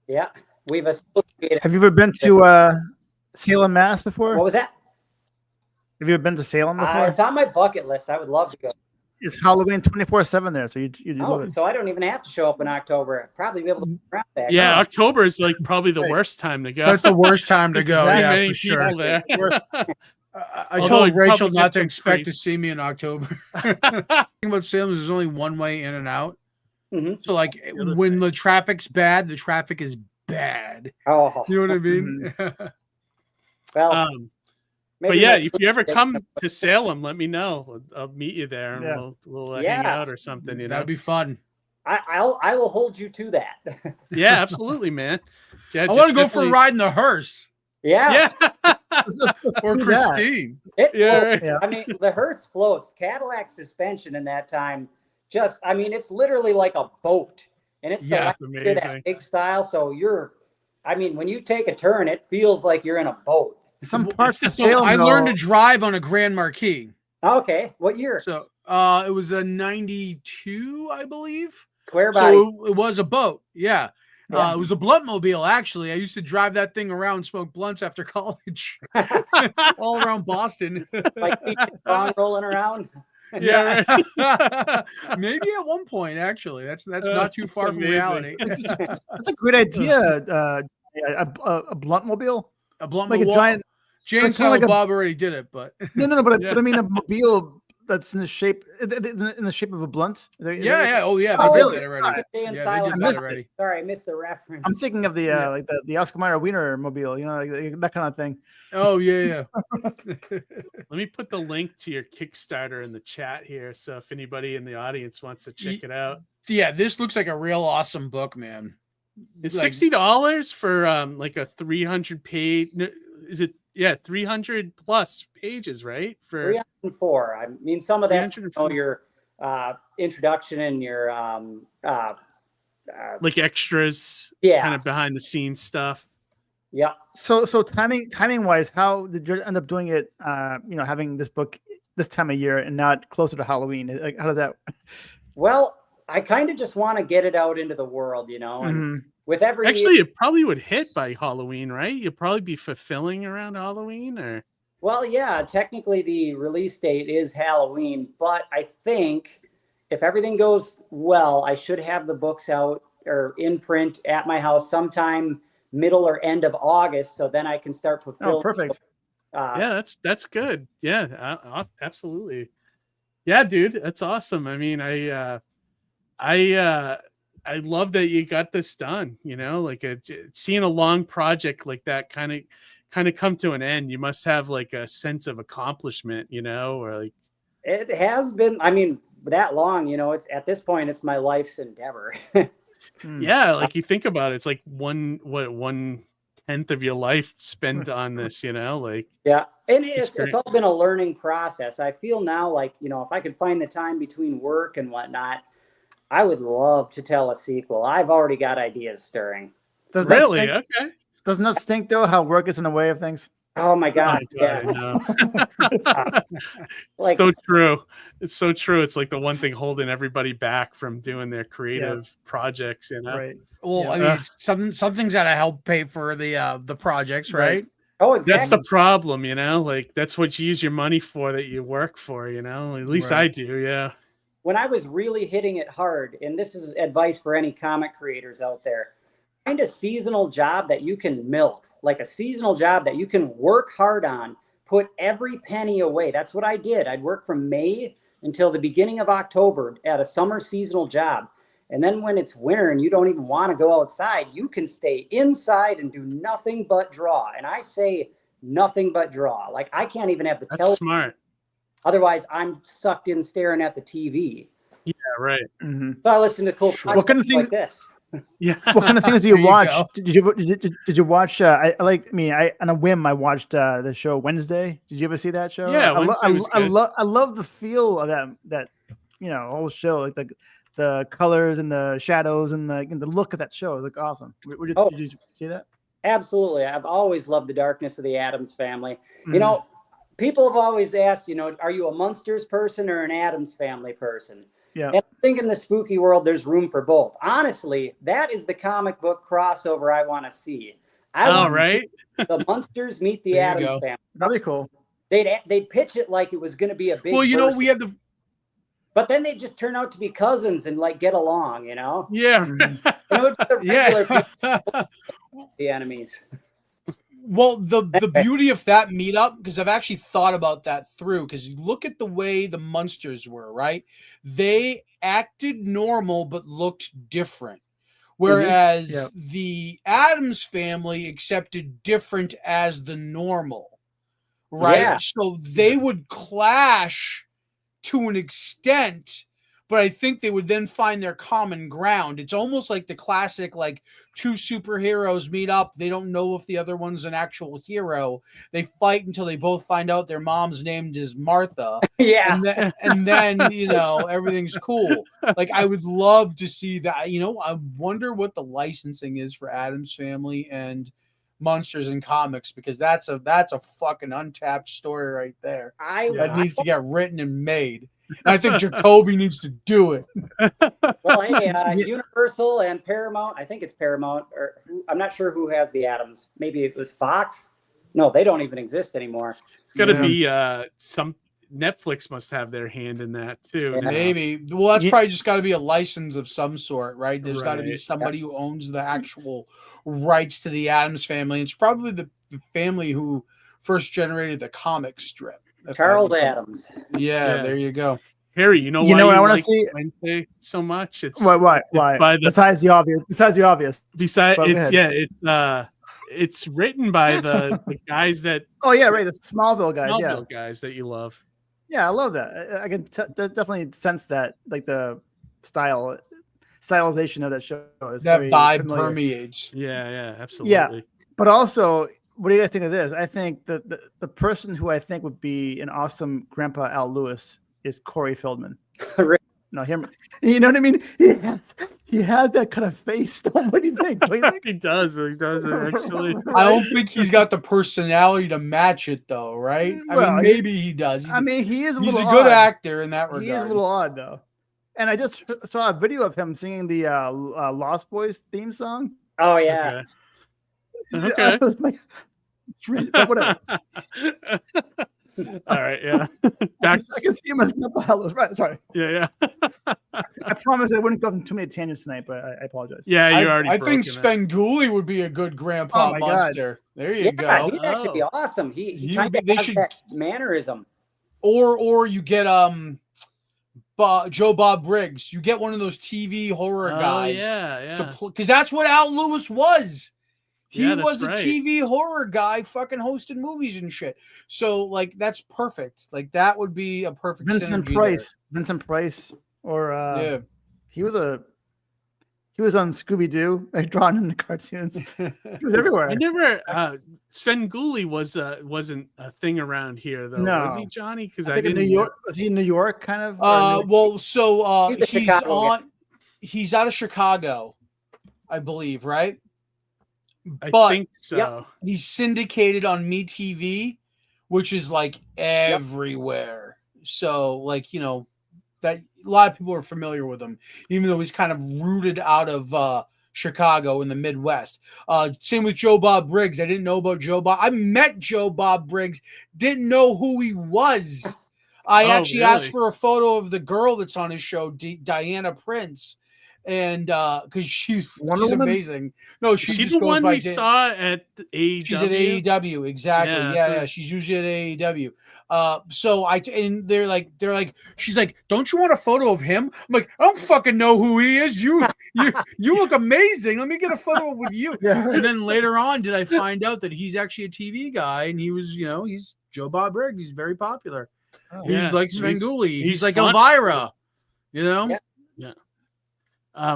Yeah, we've associated. Have you ever been to Salem, Mass before? What was that? Have you ever been to Salem before? It's on my bucket list. I would love to go. It's Halloween 24/7 there, so you love it. So I don't even have to show up in October. I'd probably be able to around that. Yeah, October is like probably the worst time to go. That's the worst time to go. Too Yeah, many for sure. people there. I told Rachel not to expect to see me in October. The thing about Salem is there's only one way in and out. Mm-hmm. So like when the traffic's bad, the traffic is bad. Oh, you know what I mean? Well, but yeah, if you ever come to Salem, let me know. I'll meet you there, and we'll hang out or something. That'd be fun. I will hold you to that. Yeah, absolutely, man. Yeah, I want to go for a ride in the hearse. Yeah. Or Christine. I mean, the hearse floats. Cadillac suspension in that time. It's literally like a boat, and it's amazing. That big style. So when you take a turn, it feels like you're in a boat. Some parts of Salem. I learned to drive on a Grand Marquis. Okay, what year? So it was a 92, I believe. Square body. So it was a boat. Yeah. It was a bluntmobile, actually. I used to drive that thing around and smoke blunts after college, all around Boston. Like rolling around. Yeah, maybe at one point. Actually, that's not too far from reality. That's a great idea. A bluntmobile. A blunt, like a giant. James Bob already did it, but no. But I mean, a mobile that's in the shape of a blunt. Oh yeah, they really? did that already. Sorry, I missed the reference. I'm thinking of the like the Oscar Mayer Wiener mobile, like that kind of thing. Oh yeah. Let me put the link to your Kickstarter in the chat here, so if anybody in the audience wants to check it out. Yeah, this looks like a real awesome book, man. It's $60 for like a 300 page. Is it? Yeah, 300 plus pages, right? For 304. I mean, some of that's your introduction and your like extras, kind of behind the scenes stuff. Yeah. So timing wise, how did you end up doing it? Having this book this time of year and not closer to Halloween. Like, how did that? Well, I kind of just want to get it out into the world, and with every it probably would hit by Halloween, right? You'll probably be fulfilling around Halloween, or Well, yeah, technically the release date is Halloween, but I think if everything goes well, I should have the books out or in print at my house sometime middle or end of August. So then I can start fulfilling. Oh, perfect. Yeah, that's good. Yeah, absolutely. Yeah, dude, that's awesome. I mean, I love that you got this done. You know, like seeing a long project like that kind of come to an end. You must have like a sense of accomplishment, you know, or like it has been. I mean, that long. You know, it's at this point, it's my life's endeavor. Yeah, like you think about it, it's like 1/10 of your life spent on this, you know, like yeah, and it's all been a learning process. I feel now like, you know, if I could find the time between work and whatnot, I would love to tell a sequel. I've already got ideas stirring. Really? Okay. Doesn't that stink though? How work is in the way of things. Oh my God! Yeah. Like, so true. It's so true. It's like the one thing holding everybody back from doing their creative projects, you know. Right. Well, I mean, it's something's got to help pay for the projects, right? Oh, exactly. That's the problem, you know. Like that's what you use your money for, that you work for, you know. At least I do, yeah. When I was really hitting it hard, and this is advice for any comic creators out there, find a seasonal job that you can milk, like a seasonal job that you can work hard on, put every penny away. That's what I did. I'd work from May until the beginning of October at a summer seasonal job. And then when it's winter and you don't even want to go outside, you can stay inside and do nothing but draw. And I say nothing but draw. Like I can't even have the television. Smart. Otherwise, I'm sucked in staring at the TV. Yeah, right. Mm-hmm. So I listen to cool What kind of things like this? Yeah. What kind of things do you watch? Did you watch? I on a whim I watched the show Wednesday. Did you ever see that show? Yeah, I love the feel of that you know, whole show, like the colors and the shadows and the look of that show. It looked awesome. Did you see that? Absolutely. I've always loved the darkness of the Addams Family. Mm-hmm. You know, people have always asked, you know, are you a Munsters person or an Addams Family person? Yeah. And I think in the spooky world, there's room for both. Honestly, that is the comic book crossover I want to see. Right. The Munsters meet the Addams Family. That'd be cool. They'd pitch it like it was going to be a big. Well, you know, we have the. But then they just turn out to be cousins and like get along, you know. Yeah. The enemies. Well, the beauty of that meetup, because I've actually thought about that through, because you look at the way the Munsters were, right? They acted normal but looked different. Whereas the Addams Family accepted different as the normal, right? Yeah. So they would clash to an extent, but I think they would then find their common ground. It's almost like the classic, like two superheroes meet up. They don't know if the other one's an actual hero. They fight until they both find out their mom's name is Martha. Yeah. And then, you know, everything's cool. Like, I would love to see that. You know, I wonder what the licensing is for Addams Family and Monsters in comics, because that's a fucking untapped story right there. That needs to get written and made. And I think Jacoby needs to do it. Well, hey, Universal and Paramount. I think it's Paramount, or I'm not sure who has the Addams. Maybe it was Fox. No, they don't even exist anymore. It's got to be some. Netflix must have their hand in that too. Yeah. Maybe. Well, that's probably just got to be a license of some sort, right? There's got to be somebody who owns the actual rights to the Addams Family. It's probably the family who first generated the comic strip. Charles Addams. Yeah, there you go. Harry, you know what I want to see Wednesday so much? It's why? Besides the obvious. It's written by the guys that. Oh yeah, right. The Smallville guys. Smallville guys that you love. Yeah, I love that. I can definitely sense that, like the stylization of that show is that vibe familiar. Permeates. Yeah, absolutely. Yeah, but also, what do you guys think of this? I think that the person who I think would be an awesome Grandpa Al Lewis is Corey Feldman. No, him. You know what I mean? He has that kind of face. What do you think? He does actually. I don't think he's got the personality to match it, though, right? Well, I mean, maybe he does. He's a good actor in that regard. He is a little odd, though. And I just saw a video of him singing the Lost Boys theme song. Oh yeah. Okay. But whatever. All right, yeah. I can see him as right. Sorry. Yeah. I promise I wouldn't go into too many tangents tonight, but I apologize. Yeah, you're already. I think Svengoolie would be a good grandpa monster. There you go. He'd actually be awesome. He kind of has that mannerism. Or you get Joe Bob Briggs. You get one of those TV horror guys. Yeah. Because that's what Al Lewis was. He Yeah, was that's a right. TV horror guy, fucking hosting movies and shit. So like that's perfect. Like that would be a perfect. Vincent synergy Price. Vincent Price. Or Yeah. he was on Scooby Doo, like drawn in the cartoons. He was everywhere. I never. Svengoolie wasn't a thing around here though. No. Was he, Johnny? Because I I think in didn't. New York. Was he in New York, kind of? He's out of Chicago, I believe, right? I But think so. he's syndicated on MeTV, which is like everywhere. So like, you know, that a lot of people are familiar with him, even though he's kind of rooted out of Chicago in the Midwest. Same with Joe Bob Briggs. I didn't know about Joe Bob. I met Joe Bob Briggs, didn't know who he was. I actually asked for a photo of the girl that's on his show, Diana Prince. And because she's amazing. No, she She's just the goes one by we saw at AEW. She's at AEW, exactly. Yeah. She's usually at AEW. They're like, she's like, don't you want a photo of him? I'm like, I don't fucking know who he is. You look amazing. Let me get a photo with you. And then later on, did I find out that he's actually a TV guy, and he was, he's Joe Bob Briggs. He's very popular. He's like Svengoolie. He's like fun. Elvira. Yeah.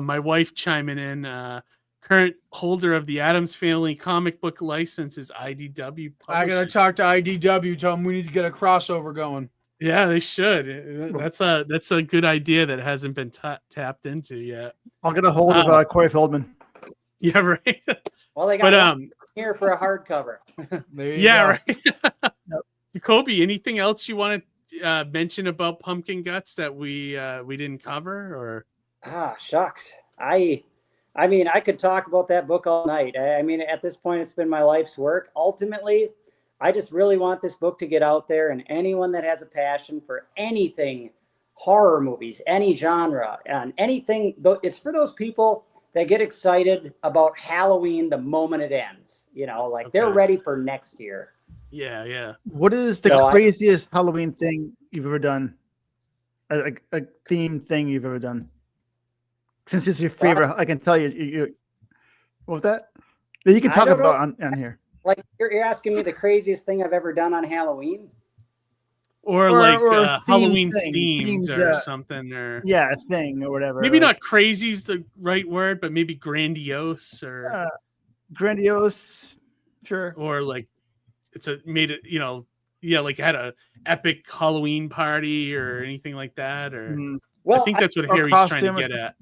My wife chiming in. Current holder of the Addams Family comic book license is IDW. I gotta talk to IDW. Tell them we need to get a crossover going. Yeah, they should. That's a good idea that hasn't been tapped into yet. I'll get a hold of Corey Feldman. Yeah, right. Well, they got here for a hardcover. Right. Jacoby, anything else you want to mention about Pumpkin Guts that we didn't cover, or? Shucks. I mean, I could talk about that book all night. I mean, at this point, it's been my life's work. Ultimately, I just really want this book to get out there, and anyone that has a passion for anything, horror movies, any genre, and anything, it's for those people that get excited about Halloween the moment it ends. They're ready for next year. Yeah. What is the craziest Halloween thing you've ever done? A theme thing you've ever done? Since it's your favorite, I can tell you. What was that? That you can talk about on here. Like you're asking me the craziest thing I've ever done on Halloween, or Halloween themed or something, or a thing or whatever. Maybe not crazy is the right word, but maybe grandiose or grandiose, sure. Or like like had a epic Halloween party or anything like that, or I think that's what Harry's trying to get at.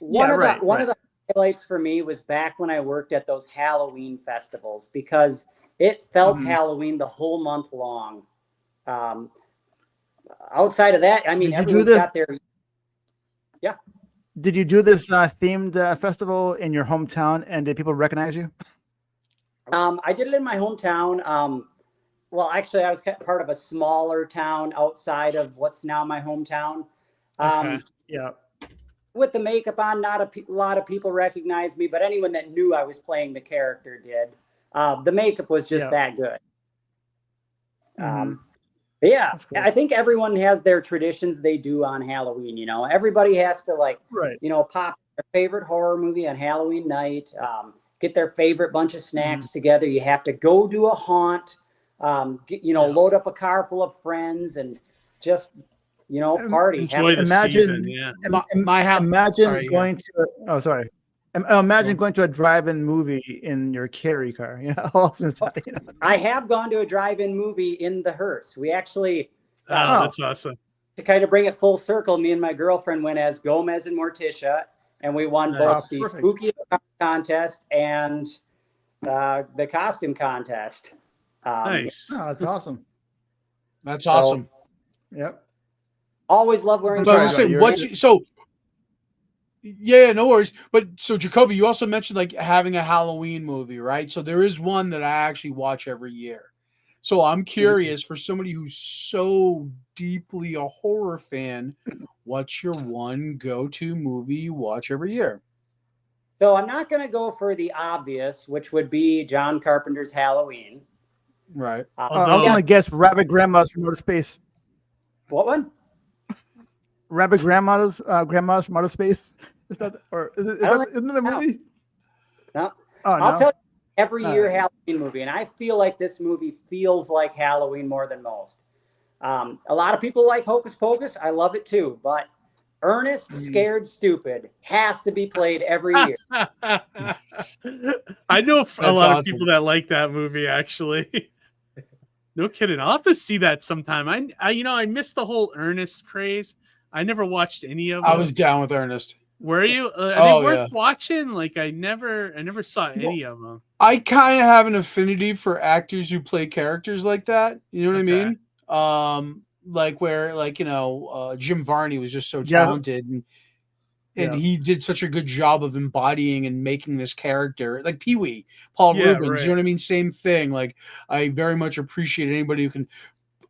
One of the highlights for me was back when I worked at those Halloween festivals, because it felt Halloween the whole month long. Outside of that, I mean, everyone's got their. Yeah. Did you do this themed festival in your hometown, and did people recognize you? I did it in my hometown. Well, actually, I was part of a smaller town outside of what's now my hometown. Yeah. With the makeup on, not a lot of people recognized me, but anyone that knew I was playing the character did. The makeup was just that good. Cool. I think everyone has their traditions they do on Halloween. Everybody has to pop their favorite horror movie on Halloween night, get their favorite bunch of snacks together. You have to go to a haunt, load up a car full of friends and just party. Imagine going to a drive-in movie in your carry car. I have gone to a drive-in movie in the hearse. We actually that's awesome. To kind of bring it full circle, me and my girlfriend went as Gomez and Morticia, and we won both the spooky contest and the costume contest. Nice. That's awesome. That's awesome. Yep. Always love wearing. Yeah, no worries. But so Jacoby, you also mentioned like having a Halloween movie, right? So there is one that I actually watch every year. So I'm curious for somebody who's so deeply a horror fan, what's your one go-to movie you watch every year? So I'm not going to go for the obvious, which would be John Carpenter's Halloween. Right. I'm going to guess Rabbit Grandma's from Outer Space. What one? Rabbit Grandma's from Outer Space. Is that, or is it? Isn't it a movie? No. Oh, I'll tell you, every All year right. Halloween movie, and I feel like this movie feels like Halloween more than most. A lot of people like Hocus Pocus. I love it too, but Ernest Scared Stupid has to be played every year. I know a That's lot of awesome. people that like that movie, actually. No kidding. I'll have to see that sometime. I missed the whole Ernest craze. I never watched any of them. I was down with Ernest. Were you? Are Oh, they worth yeah. watching? Like I never saw any of them. I kind of have an affinity for actors who play characters like that. You know what I mean? Like where, like, Jim Varney was just so Yeah. talented, and Yeah. he did such a good job of embodying and making this character, like Pee-wee, Paul Yeah, Rubens. right. You know what I mean? Same thing. Like I very much appreciate anybody who can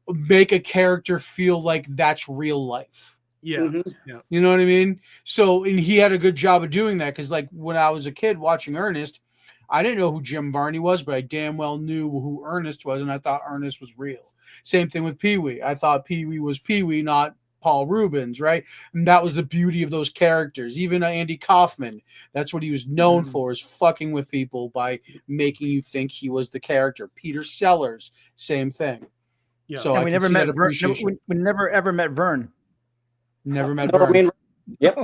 make a character feel like that's real life. Yeah, yeah. You know what I mean? So, and he had a good job of doing that because, like, when I was a kid watching Ernest, I didn't know who Jim Varney was, but I damn well knew who Ernest was, and I thought Ernest was real. Same thing with Pee-wee. I thought Pee-wee was Pee-wee, not Paul Rubens, right? And that was the beauty of those characters. Even Andy Kaufman, that's what he was known for, is fucking with people by making you think he was the character. Peter Sellers, same thing. Yeah. So And I we can never see met that Vern. appreciation. We never ever met Vern. Never met No, I Vern. mean, yep.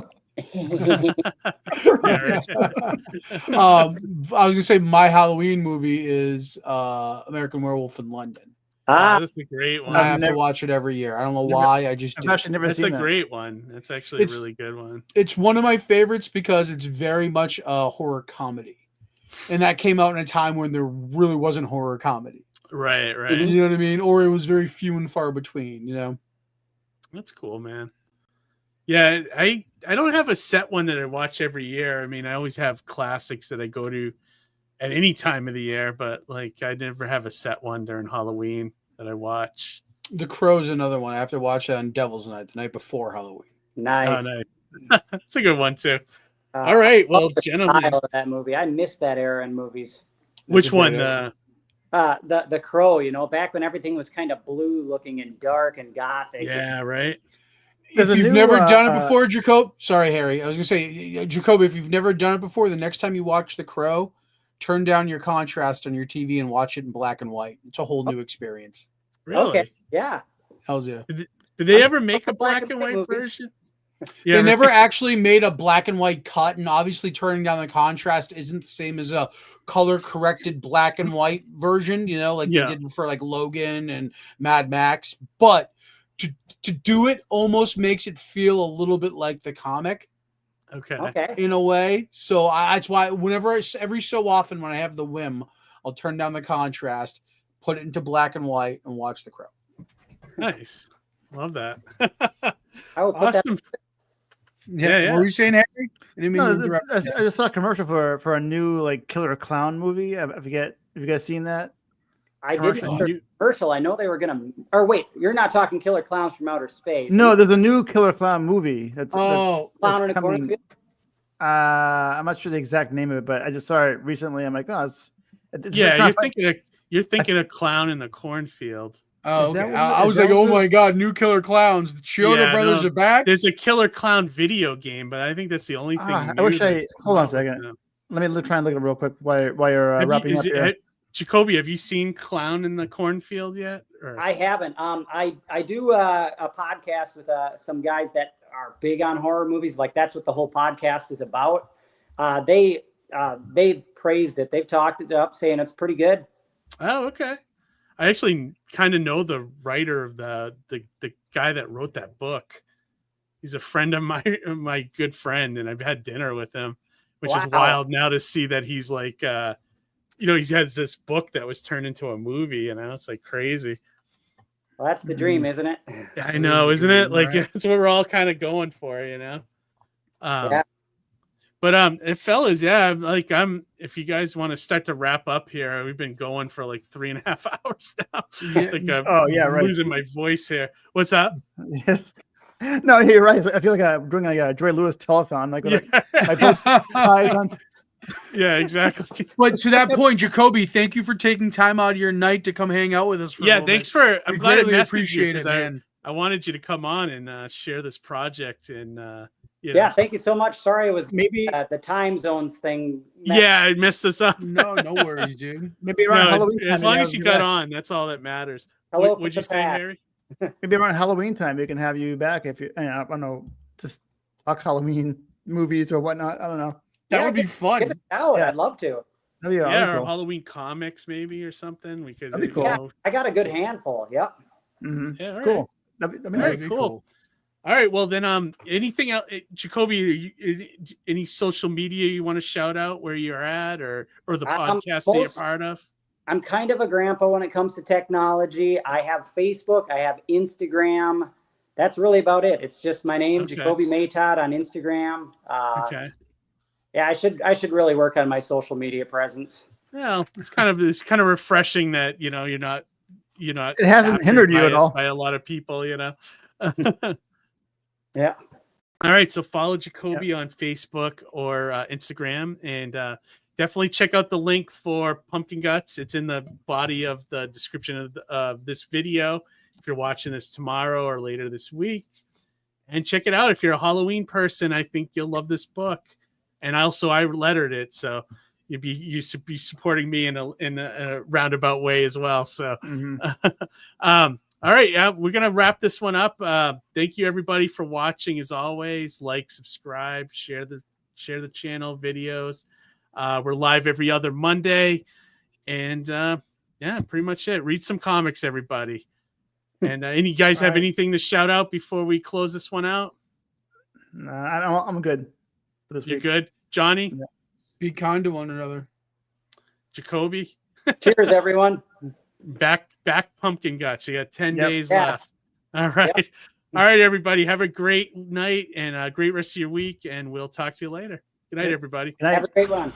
I was gonna say my Halloween movie is American Werewolf in London. That's a great one. I have to watch it every year. I don't know why. I just I've do. actually never That's seen a that. great one. That's actually It's- a really good one. It's one of my favorites because it's very much a horror comedy, and that came out in a time when there really wasn't horror comedy. Right, right. You know what I mean? Or it was very few and far between. You know. That's cool, man. Yeah, I don't have a set one that I watch every year. I mean, I always have classics that I go to at any time of the year, but like I never have a set one during Halloween that I watch. The Crow's another one. I have to watch that on Devil's Night, the night before Halloween. Nice. Oh, nice. That's a good one too. All right, well, love the gentlemen, style of that movie. I miss that era in movies. which one? The Crow. Back when everything was kind of blue looking and dark and gothic. Yeah, right. If There's a you've new, never done it before, Jacob. Sorry, Harry. I was gonna say, Jacob, if you've never done it before, the next time you watch The Crow, turn down your contrast on your TV and watch it in black and white. It's a whole new experience. Really? Okay. Yeah. Hell's yeah. Did they ever make a black and white movies. version? They never actually made a black and white cut, and obviously turning down the contrast isn't the same as a color corrected black and white version, like Yeah. they did for like Logan and Mad Max. But to do it almost makes it feel a little bit like the comic. Okay. In a way. So that's why every so often when I have the whim, I'll turn down the contrast, put it into black and white, and watch The Crow. Nice. Love that. I will put Awesome. Yeah. What were you saying, Harry? I didn't mean No, to interrupt. I just saw a commercial for a new like Killer Clown movie. I forget. Have you guys seen that? I didn't Commercial. hear the commercial. I know they were gonna. Or wait, you're not talking Killer Clowns from Outer Space. No, there's a new Killer Clown movie. That's Clown in a coming. cornfield. I'm not sure the exact name of it, but I just saw it recently. I'm like, oh, it's Yeah, not you're thinking a clown in the cornfield. Oh, Is that okay. what I it- was is that like, oh what it my god, new Killer Clowns. The Chiodo Yeah, brothers no. are back. There's a Killer Clown video game, but I think that's the only thing. I new wish that's hold on a come out second. now. Let me try and look at it real quick while you're wrapping up here. Jacoby, have you seen Clown in the Cornfield yet? Or? I haven't. I do a podcast with some guys that are big on horror movies. Like that's what the whole podcast is about. They've praised it. They've talked it up, saying it's pretty good. Oh, okay. I actually kind of know the writer of the guy that wrote that book. He's a friend of my good friend, and I've had dinner with him, which is wild now to see that he's like, he has this book that was turned into a movie, and it's like crazy. Well, that's the dream, isn't it? I know, isn't it? Like that's what we're all kind of going for, Yeah. But fellas, yeah, like if you guys want to start to wrap up here, we've been going for like 3.5 hours now. I'm losing my voice here. What's up? Yes. No, you're right. I feel like I'm doing like a Joy Lewis telethon, like with ties on. Yeah, exactly. But to that point, Jacoby, thank you for taking time out of your night to come hang out with us. Thanks for. I'm glad I appreciate it, man. I wanted you to come on and share this project and. Thank you so much. Sorry, it was maybe the time zones thing. Yeah, I messed us up. No worries, dude. Maybe around Halloween time. As long as you got on, that's all that matters. Hello, would you say, Harry? Maybe around Halloween time, we can have you back if you. I don't know, just talk Halloween movies or whatnot. I don't know. That would be fun. Give it out. I'd love to. That'd be or cool. Halloween comics maybe or something. We could. That'd be cool. Yeah, I got a good handful. Yep. Mm-hmm. Yeah, it's cool. That'd be nice. Cool. All right. Well, then, anything else, Jacoby? Any social media you want to shout out where you're at, or the podcast that you're part of? I'm kind of a grandpa when it comes to technology. I have Facebook. I have Instagram. That's really about it. It's just my name, Jacoby Matott on Instagram. Okay. Yeah, I should really work on my social media presence. Well, it's kind of refreshing that you're not. It hasn't hindered you at all by a lot of people, Yeah. All right. So follow Jacoby on Facebook or Instagram, and definitely check out the link for Pumpkin Guts. It's in the body of the description of this video. If you're watching this tomorrow or later this week, and check it out. If you're a Halloween person, I think you'll love this book. And also, I lettered it, so you'd be supporting me in a roundabout way as well. So. All right, we're gonna wrap this one up. Thank you everybody for watching. As always, like, subscribe, share the channel videos. We're live every other Monday, and pretty much it. Read some comics, everybody. And any guys have anything to shout out before we close this one out? I'm good for this week. You're good, Johnny. Yeah. Be kind to one another. Jacoby. Cheers, everyone. Back Pumpkin Guts. You got 10 days left. All right. Yep. All right, everybody. Have a great night and a great rest of your week, and we'll talk to you later. Good night, everybody. Have a great one.